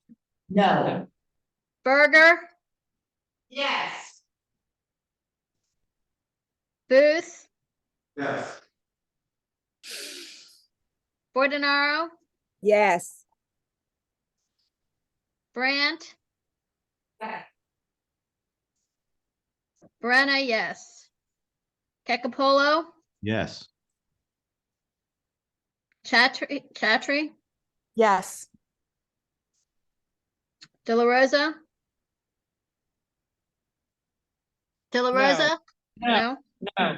No. Berger? Yes. Booth? Yes. Bordenaro? Yes. Brandt? Brenna, yes. Kekapolo? Yes. Chatry? Yes. De La Rosa? De La Rosa? No. No.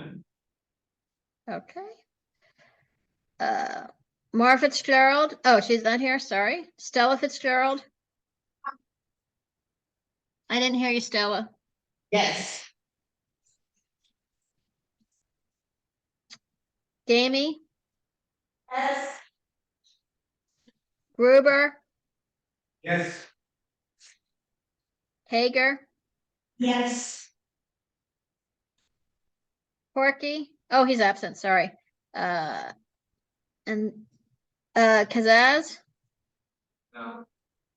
Okay. Mara Fitzgerald? Oh, she's not here, sorry. Stella Fitzgerald? I didn't hear you, Stella. Yes. Gamey? Yes. Gruber? Yes. Hager? Yes. Corky? Oh, he's absent, sorry. And Kazaz?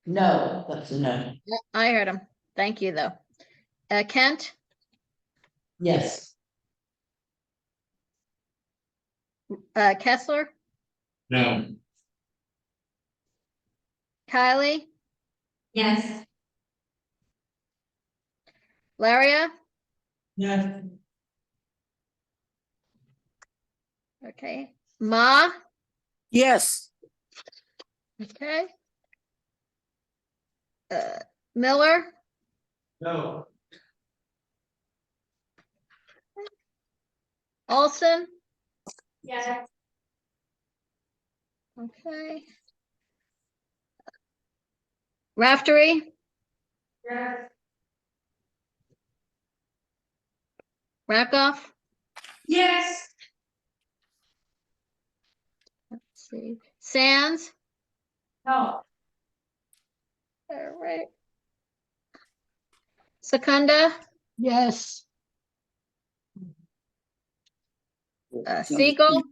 No, that's a no. Yep, I heard him. Thank you, though. Kent? Yes. Kessler? No. Kylie? Yes. Laria? Yes. Okay. Ma? Yes. Okay. Miller? No. Olson? Yes. Okay. Raftery? Yes. Rackoff? Yes. Let's see. Sands? No. All right. Secunda? Yes. Siegel?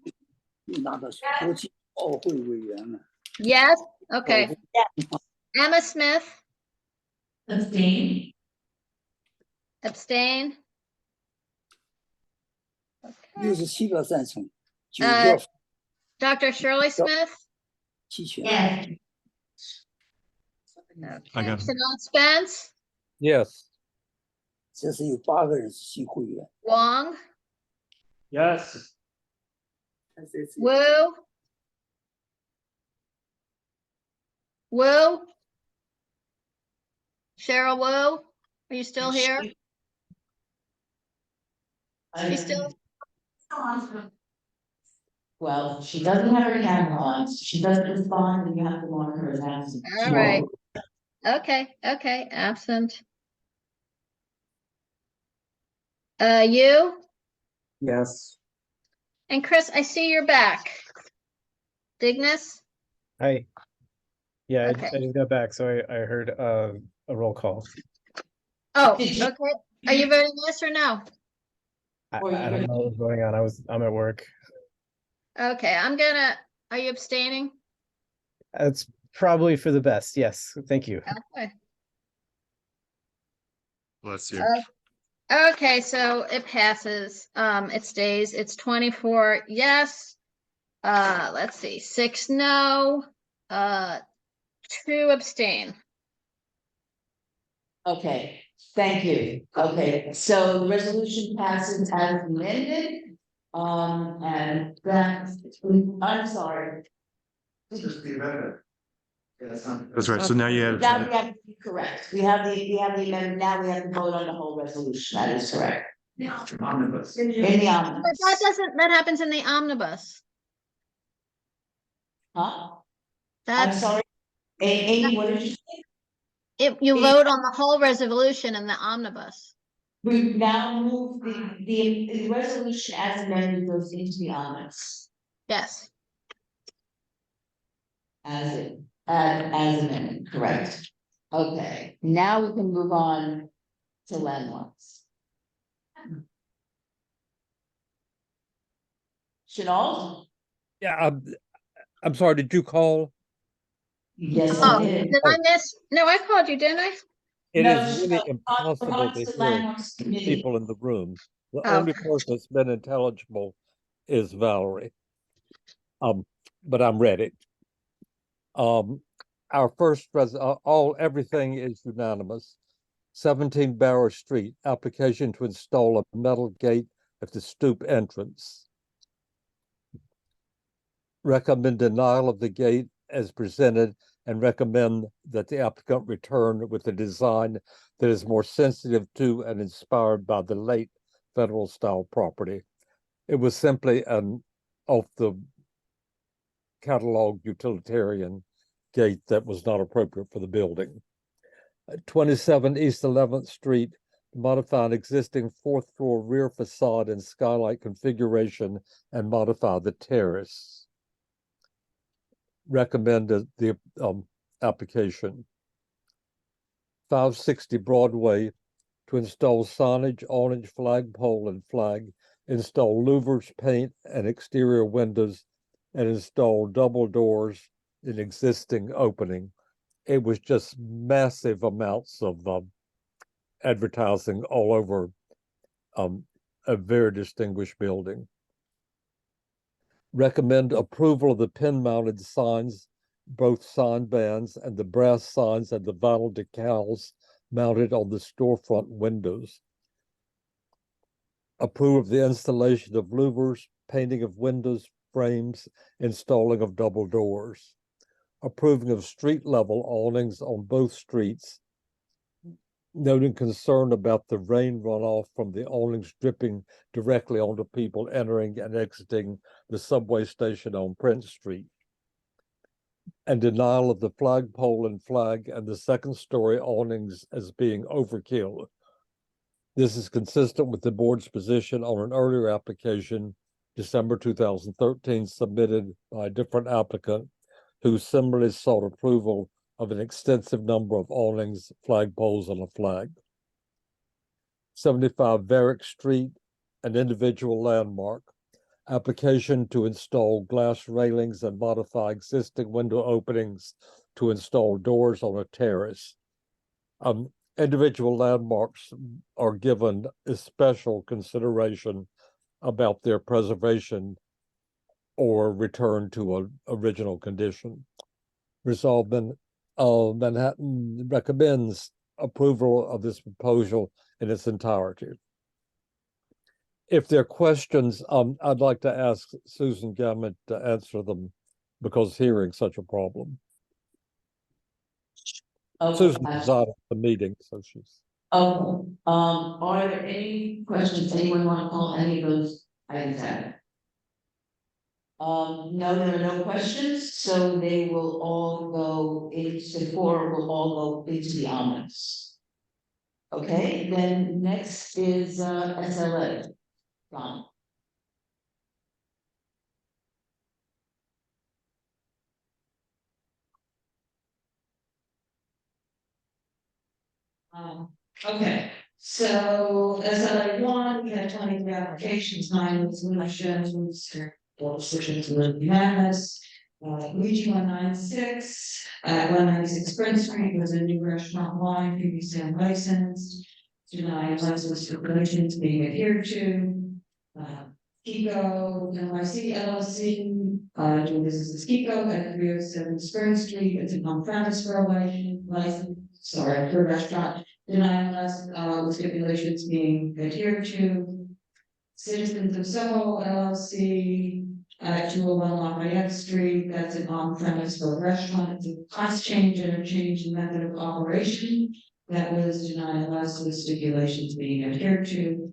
Yes. Okay. Emma Smith? Abstain. Abstain. Dr. Shirley Smith? Yes. I got it. Chanel Spence? Yes. Wong? Yes. Wu? Wu? Cheryl Wu? Are you still here? She's still, Well, she doesn't have her camera on, so she doesn't respond, and you have to mark her as absent. all right. Okay, absent. You? Yes. And Chris, I see you're back. Dignus? Hi. Yeah, Okay. I just got back, so I heard a roll call. Oh, okay. Are you voting yes or no? I don't know what was going on. I'm at work. Okay, are you abstaining? It's Probably for the best. Yes. Thank you. Okay. Bless you. Okay, so it passes, it stays, it's 24 yes. Let's see, 6 no, 2 abstain. Okay, thank you. Okay, so the resolution passes as amended. And that, I'm sorry. Just the amendment. That's right. So now you have. Now we have to be correct. We have the amendment. Now we have to vote on the whole resolution. That is correct. Omnibus. In the But omnibus. that happens in the omnibus. Huh? I'm That's, sorry. Amy, what did you say? if you vote on the whole resolution in the omnibus. We now move the resolution as amended goes into the omnibus. Yes. As amended, correct. Okay, now we can move on to landmarks. Chanel? Yeah, I'm sorry, did you call? Yes, Oh, I did. did I miss? No, I called you, didn't I? It No, is really impossible to hear people in the room. The Oh. only person that's been intelligible is Valerie. But I'm ready. Our first everything is unanimous. 17 Barrow Street, application to install a metal gate at the stoop entrance. Recommend denial of the gate as presented and recommend that the applicant return with a design that is more sensitive to and inspired by the late federal style property. It was simply an off the catalog utilitarian gate that was not appropriate for the building. 27 East 11th Street, modify an existing fourth floor rear facade and skylight configuration and modify the terrace. Recommended the application. 560 Broadway to install signage, orange flagpole and flag, install louvers, paint and exterior windows, and install double doors in existing opening. It was just massive amounts of advertising all over a very distinguished building. Recommend approval of the pin-mounted signs, both sign bands and the brass signs and the vinyl decals mounted on the storefront windows. Approve the installation of louvers, painting of windows, frames, installing of double doors. Approving of street level awnings on both streets, noting concern about the rain runoff from the awnings dripping directly onto people entering and exiting the subway station on Prince Street. And denial of the flagpole and flag and the second story awnings as being overkill. This is consistent with the board's position on an earlier application, December 2013, submitted by a different applicant who similarly sought approval of an extensive number of awnings, flagpoles, and a flag. 75 Varick Street, an individual landmark. Application to install glass railings and modify existing window openings to install doors on a terrace. Individual landmarks are given a special consideration about their preservation or return to an original condition. Resolved, Manhattan recommends approval of this proposal in its entirety. If there are questions, I'd like to ask Susan Gammett to answer them because hearing such a problem. Susan presided the meeting, so she's. Okay, are there any questions? Anyone want to call any of those items out? No, there are no questions, so they will all go into, four will all go into the omnibus. Okay, then next is SLA. Ron. Okay, so SLA one, we had 23 applications, 9 resolutions, all decisions were unanimous. Luigi 196 at 196 Spring Street was a new restaurant line previously unlicensed. Denied license stipulations being adhered to. Kiko NYC LLC, doing business as Kiko at 307 Spring Street, it's a on-premise for a for a restaurant. Denying with stipulations being adhered to. Citizens of Soho LLC at 201 Lafayette Street, that's an on-premise for a restaurant, it's a cost change and a change in method of operation. That was denied with stipulations being adhered to.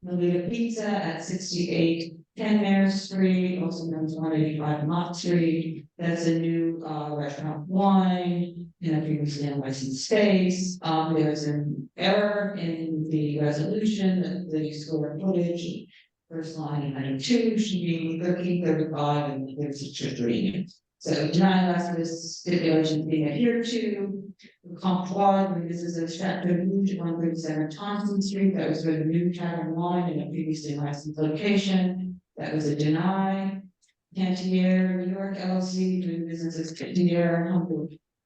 Melita Pizza at 68 Kenmare Street, also known as 185 Mott Street. That's a new restaurant wine in a previously unlicensed space. There's an error in the resolution that the square footage, first line in item 2 should be 1335 and 3653. So denial with stipulations being adhered to. Complied, this is a chapter 137 Thompson Street, that was with a new tavern line in a previously licensed location, that was a deny. Cantier, New York LLC, doing business as Cantier,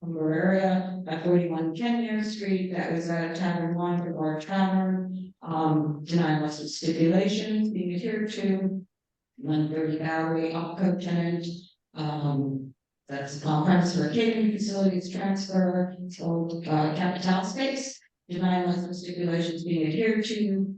Humber area, at 41 Kenmare Street, that was a tavern line for bar tavern, denial with stipulations being adhered to. 130 Bowery, Opco tenant, that's on-premise for a catering facility, it's transfer, it's old capital space, denying license stipulations being adhered to.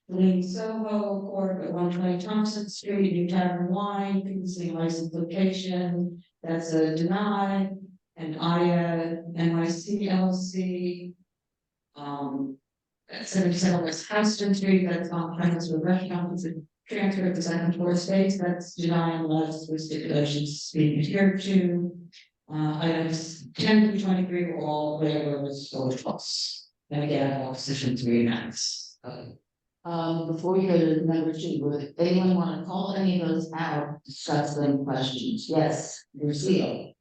Lean Soho Court at 120 Thompson Street, New Tavern Wine, previously licensed location, that's a deny. And Aya NYC LLC, at 77 West Houston Street, that's on-premise for restaurant, it's a transfer of the second floor space, that's denying unless with stipulations being adhered to. Items 10 through 23 were all waivers or false. And again, all positions were unanimous. Before we go to number 2, would anyone want to call any of those out, discuss them questions? Yes, Lucille.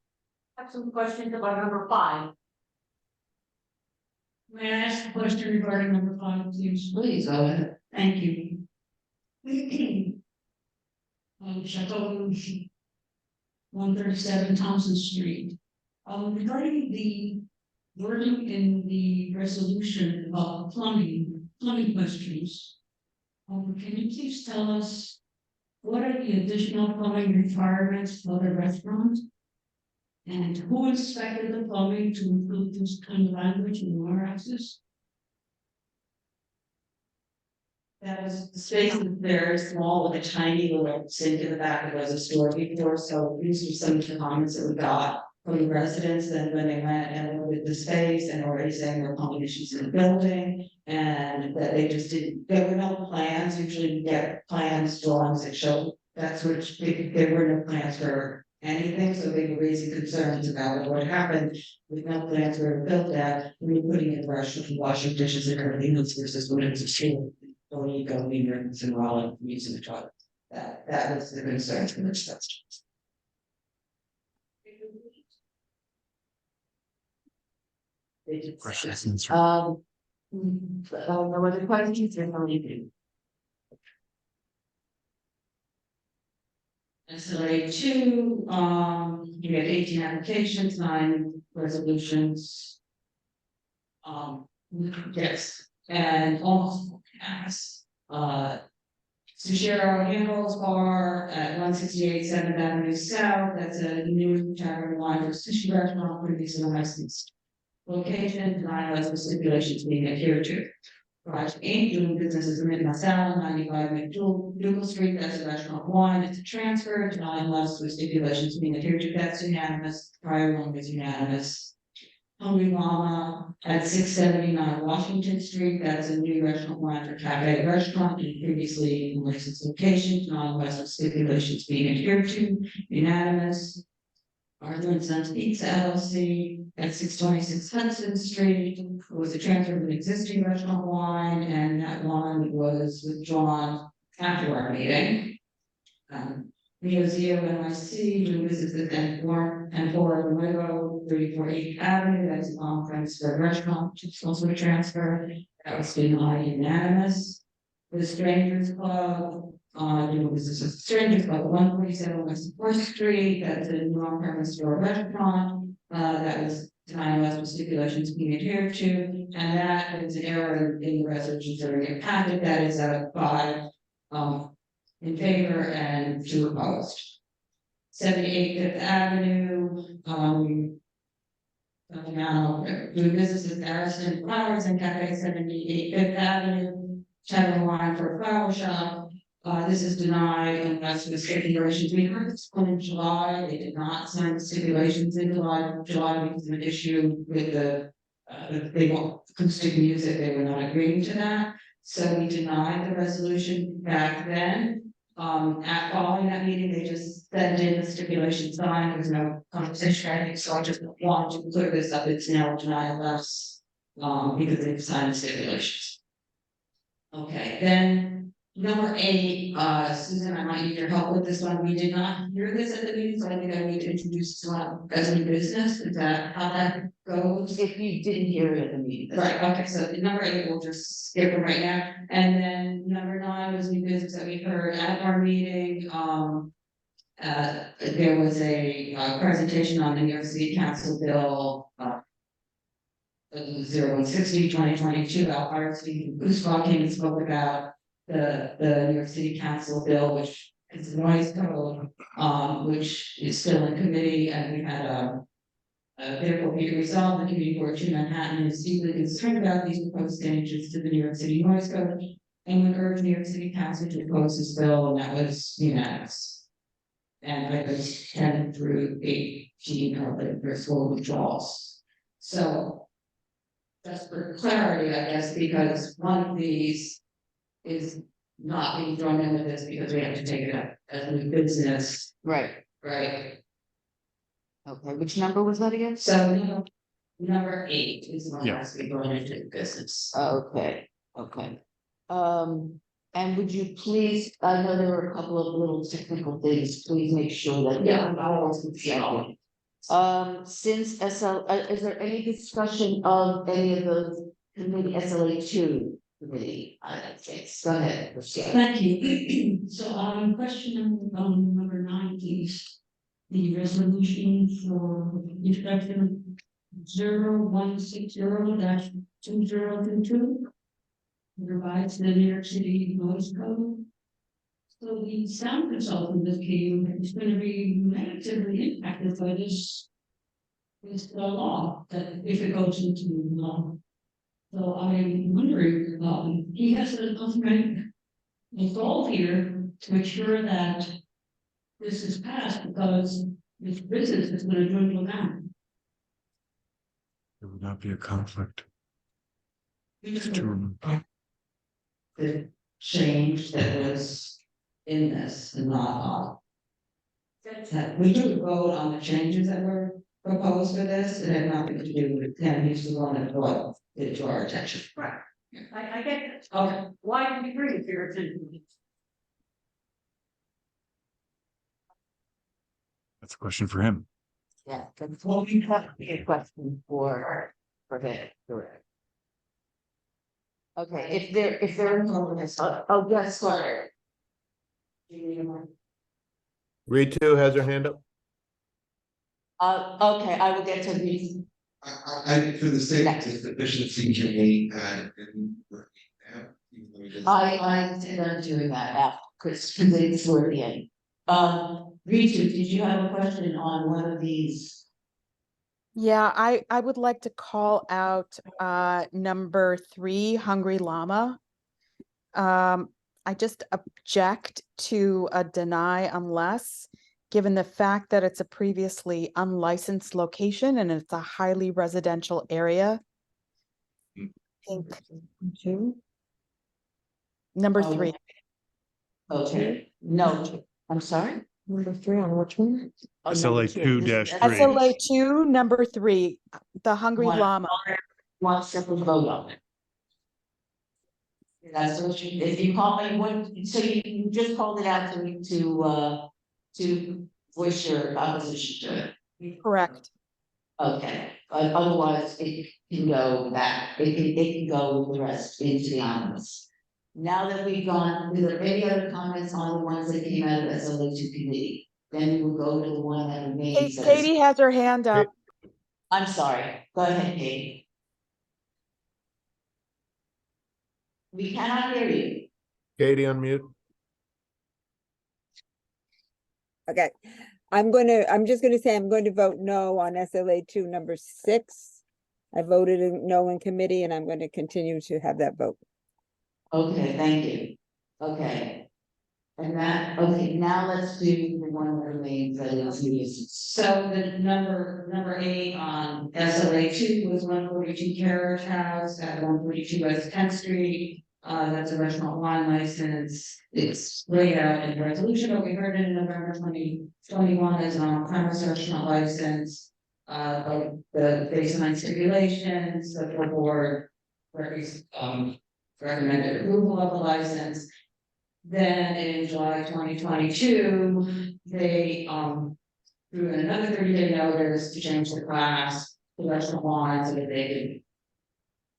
I have some questions about number 5. May I ask a question regarding number 5, please? Please, go ahead. Thank you. Chateau 137 Thompson Street. Regarding the wording in the resolution about plumbing questions. Can you please tell us what are the additional plumbing requirements for the restaurant? And who inspected the plumbing to include this kind of language in the RXs? That was, the space is very small with a tiny little sink in the back. It was a store before, so these are some of the comments that we got from the residents. Then when they went and looked at the space and already saying there were plumbing issues in the building. And that they just didn't, there were no plans, usually we get plans, drawings that show that's which there were no plans for anything, so they were raising concerns about what happened with no plans were built at, when you're putting in restaurant, washing dishes and everything else versus when it's a school. When you go in there and rolling using the toilet. That was the concern for the residents. Questions? No other questions, there's no need. SLA 2, you had 18 applications, 9 resolutions. Yes, and almost yes. Sushiro Handles Bar at 168 7th Avenue South, that's a new tavern line for sushi restaurant, previously licensed. Location, denial of stipulations being adhered to. Project 8, doing businesses in Masala, 95 McDougal Street, that's a restaurant 1, it's a transfer, denial of stipulations being adhered to, that's unanimous, the prior one was unanimous. Hungry Mama at 679 Washington Street, that's a new restaurant line for cafe restaurant in previously licensed location, non-licensed stipulations being adhered to, unanimous. Arthur and Sons Pizza LLC at 626 Hudson Street was a transfer of an existing restaurant line, and that one was withdrawn after our meeting. Museum NYC, doing business at N4 Nuevo, 34 8th Avenue, that's an on-premise for a restaurant, which is also a transfer. That was denied unanimous. the Strangers Club, doing business with Strangers Club, 147 West Fourth Street, that's a new on-premise store restaurant. That was denied unless with stipulations being adhered to, and that is an error in the resolutions that are getting passed. That is a 5 in favor and 2 opposed. 78 Fifth Avenue, now, doing business with Harrison Flowers and Cafe 78 Fifth Avenue, Channel Line for a flower shop. This is denied unless with stipulations. We heard this one in July. They did not sign the stipulations in July because of an issue with they want acoustic music. They were not agreeing to that. So we denied the resolution back then. At following that meeting, they just sent in the stipulation signed. There was no conversation, I think, so I just wanted to clear this up. It's now denied less, because they've signed the stipulations. Okay, then number 8, Susan, I might need your help with this one. We did not hear this at the meeting, so I think I need to introduce this one as a new business. Is that how that goes? If you didn't hear it at the meeting. that's Right, okay, so number 8, we'll just skip it right now, and then number 9 was new business that we heard at our meeting, there was a presentation on the New York City Council bill, 0160 2022, Al Firestein and Gusbaugh came and spoke about the New York City Council bill, which is a noise code, which is still in committee, and we had therefore be it resolved, the community board to Manhattan is deeply concerned about these proposed changes to the New York City noise code, and would urge New York City Council to oppose this bill, and that was unanimous. And it was 10 through 18 of the first full withdrawals. So just for clarity, I guess, because one of these is not being thrown in with this because we have to take it up as a new business. Right. Right. Okay, which number was that again? So number 8 is the one Yeah. that's being thrown into business. Okay, okay. And would you please, I know there were a couple of little technical things, please make sure that. Yeah. Since is there any discussion of any of those committee SLA2 committee? Go ahead. Thank you. So, question number 9, please. The resolution for introduction 0160-2022. Provides the New York City noise code. So the sound consultant that came is going to be negatively impacted by this law, that if it goes into law. So I'm wondering, he has an ultimate goal here to make sure that this is passed, because this business is going to dwindle down. There would not be a conflict. The change that was in this and not that we took a vote on the changes that were proposed for this. It had nothing to do with him. He's the one that brought it to our attention. Right. I get it. Okay. Why did you bring it to your attention? That's a question for him. Yeah, that's what we have to be a question for him, correct. Okay, if there are no, yes, sorry. Read 2 has her hand up. Okay, I will get to these. I, for the sake of efficiency, can we, I intend on doing that after, because it's toward the end. Rita, did you have a question on one of these? Yeah, I would like to call out number 3, Hungry Llama. I just object to a deny unless, given the fact that it's a previously unlicensed location and it's a highly residential area. I think number 3. Okay, no, I'm sorry. Number 3 on which one? SLA 2-3. SLA 2, number 3, the Hungry Llama. One simple vote on it. That's what you, if you call me, so you just called it out to voice your opposition to it. Correct. Okay, but otherwise it can go back, it can go with the rest into the anonymous. Now that we've gone, is there any other comments on the ones that came out of SLA2 committee? Then we will go to the one that remains. Katie has her hand up. I'm sorry, go ahead, Katie. We cannot hear you. Katie, unmute. Okay, I'm just gonna say I'm going to vote no on SLA2 number 6. I voted no in committee and I'm going to continue to have that vote. Okay, thank you. Okay. And now let's do the one that remains, that is used. So the number 8 on SLA2 was 142 Carriage House at 142 West 10th Street. That's a restaurant wine license. It's laid out in the resolution, but we heard it in November 2021 as an on-premise restaurant license. The baseline stipulations, the full board recommended approval of the license. Then in July 2022, they threw in another 30-day notice to change the class to restaurant wine so that they could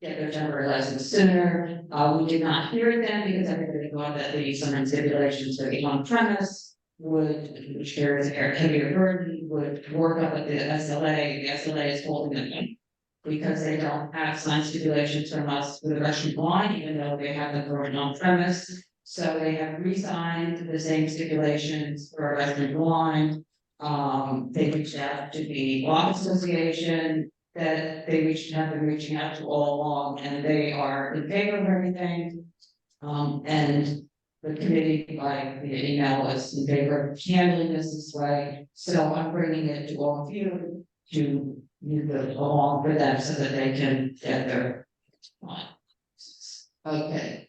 get their temporary license sooner. We did not hear it then because everybody thought that the some stipulations for the on-premise which carries a heavier burden, would work up with the SLA. The SLA is holding them because they don't have signed stipulations from us for the restaurant wine, even though they have them for an on-premise. So they have re-signed the same stipulations for a restaurant wine. They reached out to the Block Association that have been reaching out to all along, and they are in favor of everything. And the committee, by the email, was in favor of handling this way. So I'm bringing it to all of you to move it along for them so that they can get their wine. Okay.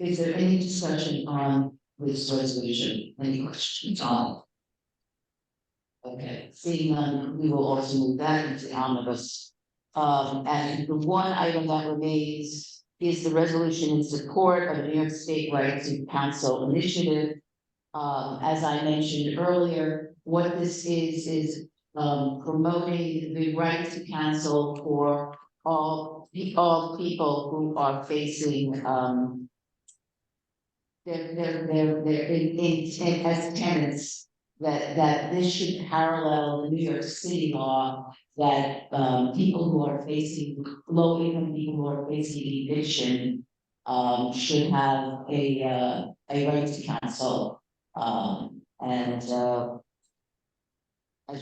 Is there any discussion on this resolution? Any questions on it? Okay, seeing none, we will also move that into the omnibus. And the one item that remains is the resolution in support of the New York State Right to Counsel initiative. As I mentioned earlier, what this is promoting the right to counsel for all people who are facing they're in as tenants, that this should parallel the New York City law that people who are facing low income people who are facing eviction should have a right to counsel. As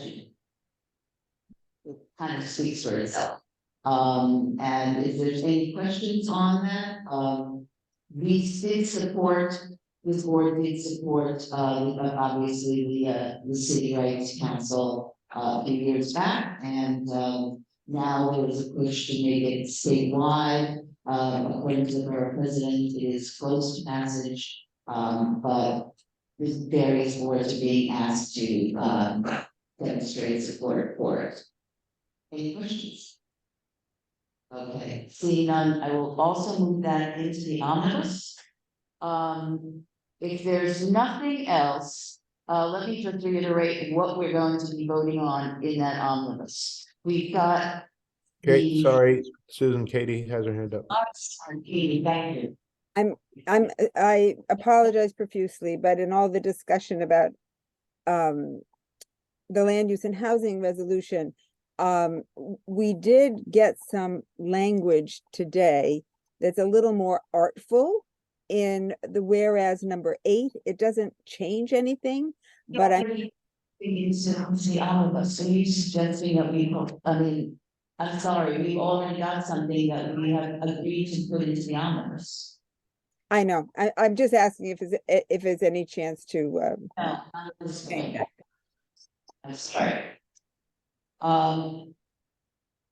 you, it kind of speaks for itself. And if there's any questions on that, we did support, this board did support, obviously the City Rights Council a few years back, and now there is a push to make it statewide. According to our president, it is close to passage, but various boards are being asked to demonstrate support for it. Any questions? Okay, seeing none, I will also move that into the omnibus. If there's nothing else, let me just reiterate what we're going to be voting on in that omnibus. We've got. Okay, sorry, Susan, Katie has her hand up. Sorry, Katie, thank you. I apologize profusely, but in all the discussion about the land use and housing resolution, we did get some language today that's a little more artful in the whereas number 8. It doesn't change anything, but the omnibus. So you suggesting that I'm sorry, we've already got something that we have agreed to put into the omnibus. I know. I'm just asking if there's any chance to. No, I'm sorry.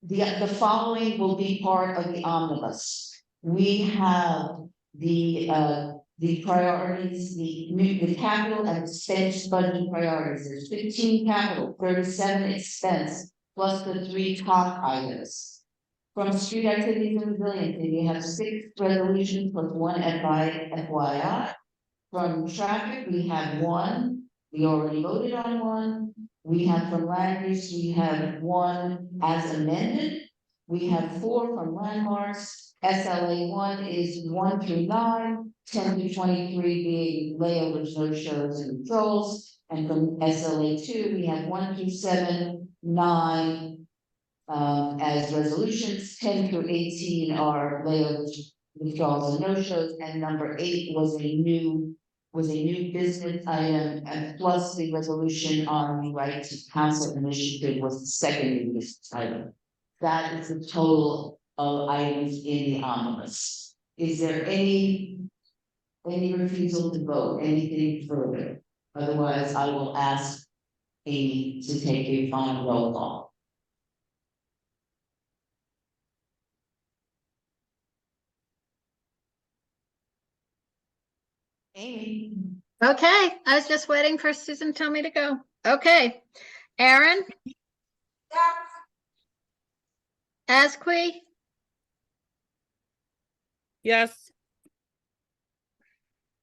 The following will be part of the omnibus. We have the priorities, the capital and expense budget priorities. There's 15 capital, 37 expense, plus the 3 top items. From street activities and resiliency, we have 6 resolutions plus 1 FYI. From traffic, we have 1. We already voted on 1. We have from land use, we have 1 as amended. We have 4 from landmarks. SLA 1 is 1 through 9. 10 to 23 being layovers, no shows and withdrawals. And from SLA 2, we have 1 through 7, 9 as resolutions, 10 through 18 are layovers, withdrawals and no shows, and number 8 was a new business item, and plus the resolution on the right to council initiative was the second new business item. That is the total of items in the omnibus. Is there any refusal to vote, anything further? Otherwise, I will ask Amy to take a final roll call. Amy. Okay, I was just waiting for Susan to tell me to go. Okay, Aaron? Asqui? Yes.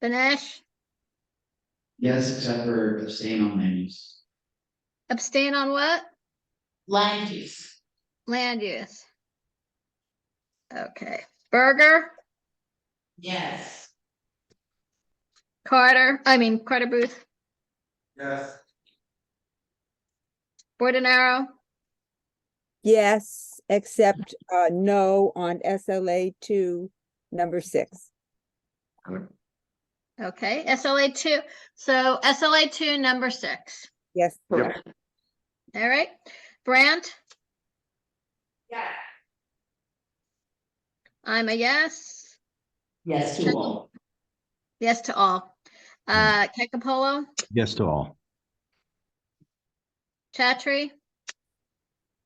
Dinesh? Yes, except for abstain on land use. Abstain on what? Land use. Land use. Okay, Berger? Yes. Carter Booth? Yes. Bordenaro? Yes, except no on SLA 2, number 6. Okay, SLA 2. So SLA 2, number 6. Yes, Yep. correct. All right. Brandt? Yeah. I'm a yes. Yes to all. Yes to all. Kekapolo? Yes to all. Chatry?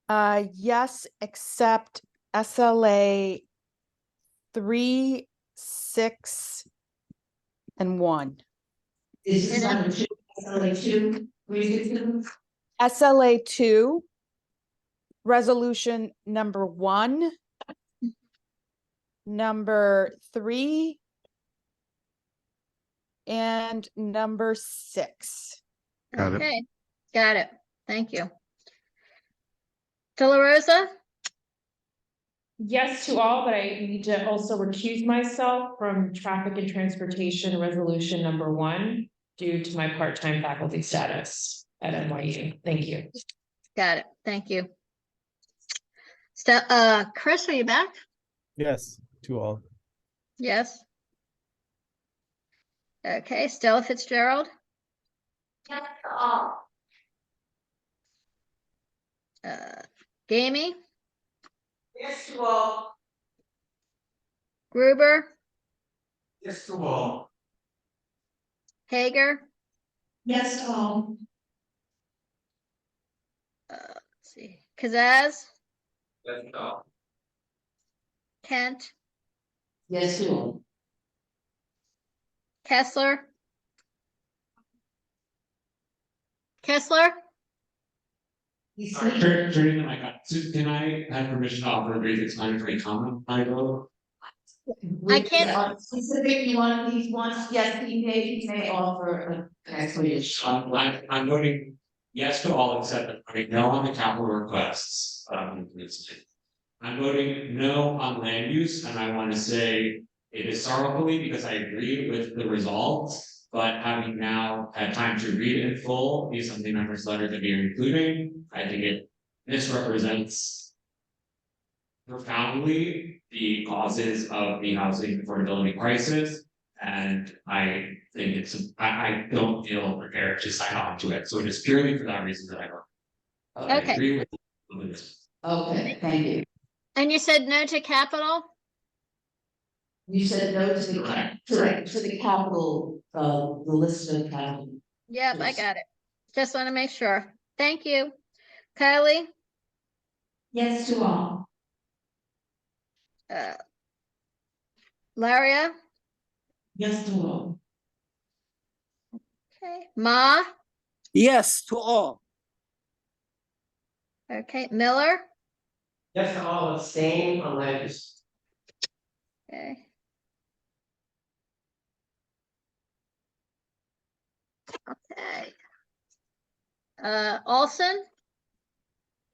Yes, except SLA 3, 6, and 1. Is this number 2, SLA 2, 362? SLA 2, resolution number 1, number 3, and number 6. Got it. Okay, got it. Thank you. De La Rosa? Yes to all, but I need to also recuse myself from traffic and transportation resolution number 1 due to my part-time faculty status at NYU. Thank you. Got it. Thank you. Chris, are you back? Yes, to all. Yes. Okay, Stella Fitzgerald? Yes to all. Gamey? Yes to all. Gruber? Yes to all. Hager? Yes to all. Let's see. Kazaz? Yes to all. Kent? Yes to all. Kessler? Kessler? Turning the mic on. Susan, can I have permission to offer a brief explanatory comment? I vote. I can't. Specific, you want these ones? Yes, he may offer an explanation. I'm voting yes to all except I'm voting no on the capital requests. I'm voting no on land use, and I want to say it is sorrowfully because I agree with the results, but having now had time to read it in full, the assembly members' letter that we are including, I think it misrepresents profoundly the causes of the housing affordability crisis. And I think I don't feel prepared to sign on to it. So it is purely for that reason that I vote. I Okay. agree with this. Okay, thank you. And you said no to capital? You said no to the capital, the list of capital. Yep, I got it. Just want to make sure. Thank you. Kylie? Yes to all. Laria? Yes to all. Okay. Ma? Yes to all. Okay. Miller? Yes to all, abstain on land use. Okay. Okay. Olson?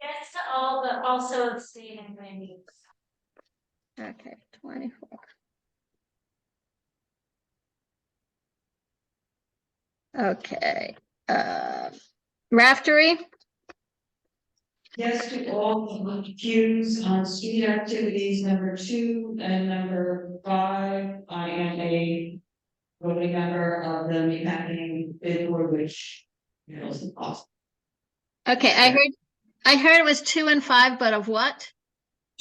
Yes to all, but also abstain in land use. Okay, 24. Okay, Raftery, Yes to all the cues on street activities, number 2 and number 5. I am a voting member of the meatpacking bid board, which is awesome. okay, I heard it was 2 and 5, but of what?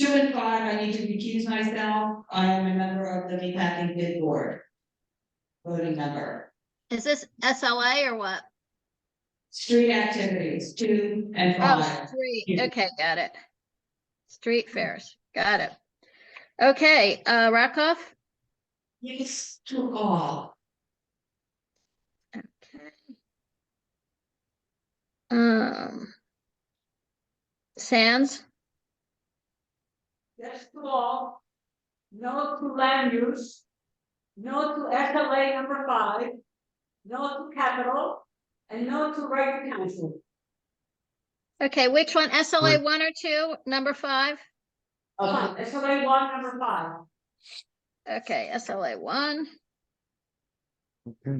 2 and 5, I need to recuse myself. I am a member of the meatpacking bid board. Voting member. Is this SLA or what? Street activities, 2 and Oh, 5. street, okay, got it. Street fairs, got it. Okay, Rakoff? Yes to all. Okay. Sands? Yes to all. No to land use. No to SLA number 5. No to capital. And no to right to counsel. Okay, which one, SLA 1 or 2, number 5? SLA 1, number 5. Okay, SLA 1.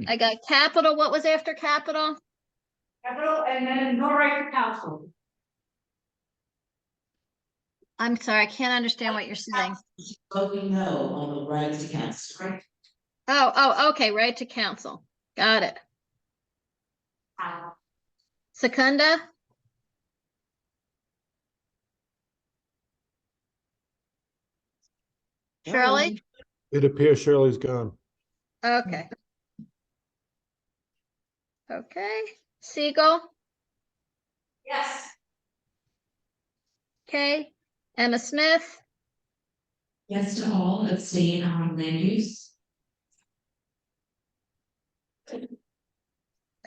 I got capital, what was after capital? Capital and then no right to counsel. I'm sorry, I can't understand what you're saying. Voting no on the right to counsel, right? Oh, okay, right to counsel. Got it. Secunda? Shirley? It appears Shirley's gone. Okay. Okay, Siegel? Yes. Okay, Emma Smith? Yes to all, abstain on land use.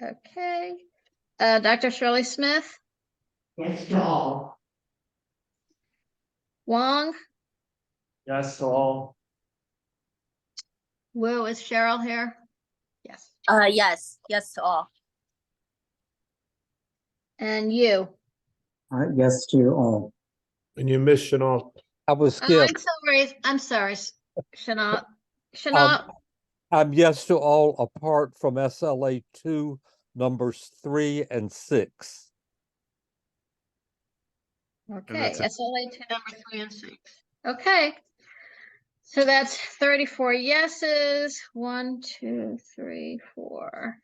Okay, Dr. Shirley Smith? Yes to all. Wong? Yes to all. Wu, is Cheryl here? Yes. Yes to all. And you? Yes to all. And you missed Chenault. I was Oh, skipped. I'm sorry, Shanat. Shanat, I'm yes to all apart from SLA 2, numbers 3 and 6. okay, SLA 2, number 3 and 6. Okay. So that's 34 yeses, 1, 2, 3, 4.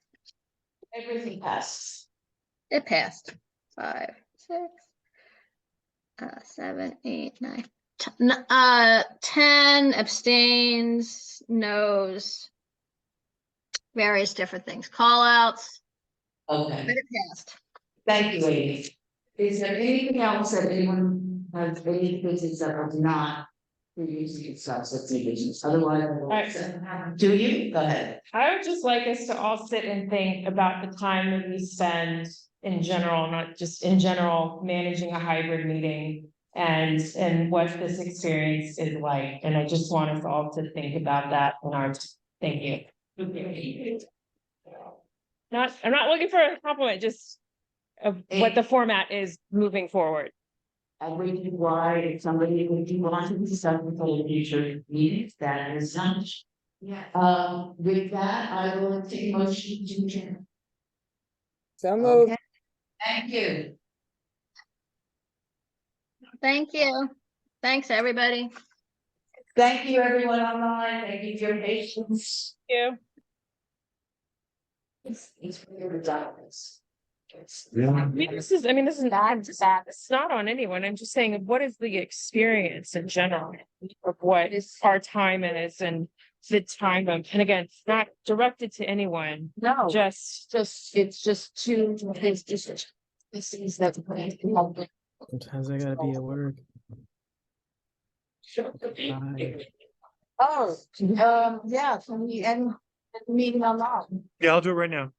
Everything passes. It passed. 5, 6, 7, 8, 9. 10 abstains, noes, various different things, call outs, but Okay, it passed. thank you, ladies. Is there anything else that anyone has any business that are not previously discussed at the business? Otherwise, do you? Go ahead. I would just like us to all sit and think about the time that we spend in general, not just in general, managing a hybrid meeting and what this experience is like. And I just want us all to think about that in our, thank you. I'm not looking for a compliment, just of what the format is moving forward. And which is why if somebody would you want to discuss with the future meetings, that is such. Yeah. With that, I will take a motion to adjourn. So moved. Okay. Thank you. Thank you. Thanks, everybody. Thank you, everyone online. Thank you for your patience. Thank you. It's for your documents. I mean, this is not bad. It's not on anyone. I'm just saying, what is the experience in general of what our time is and the time of, and again, it's not directed to anyone. No, Just it's just two, it's just. This is that. Sometimes I gotta be at work. Bye. Oh, yeah, can we end the meeting online? Yeah, I'll do it right now.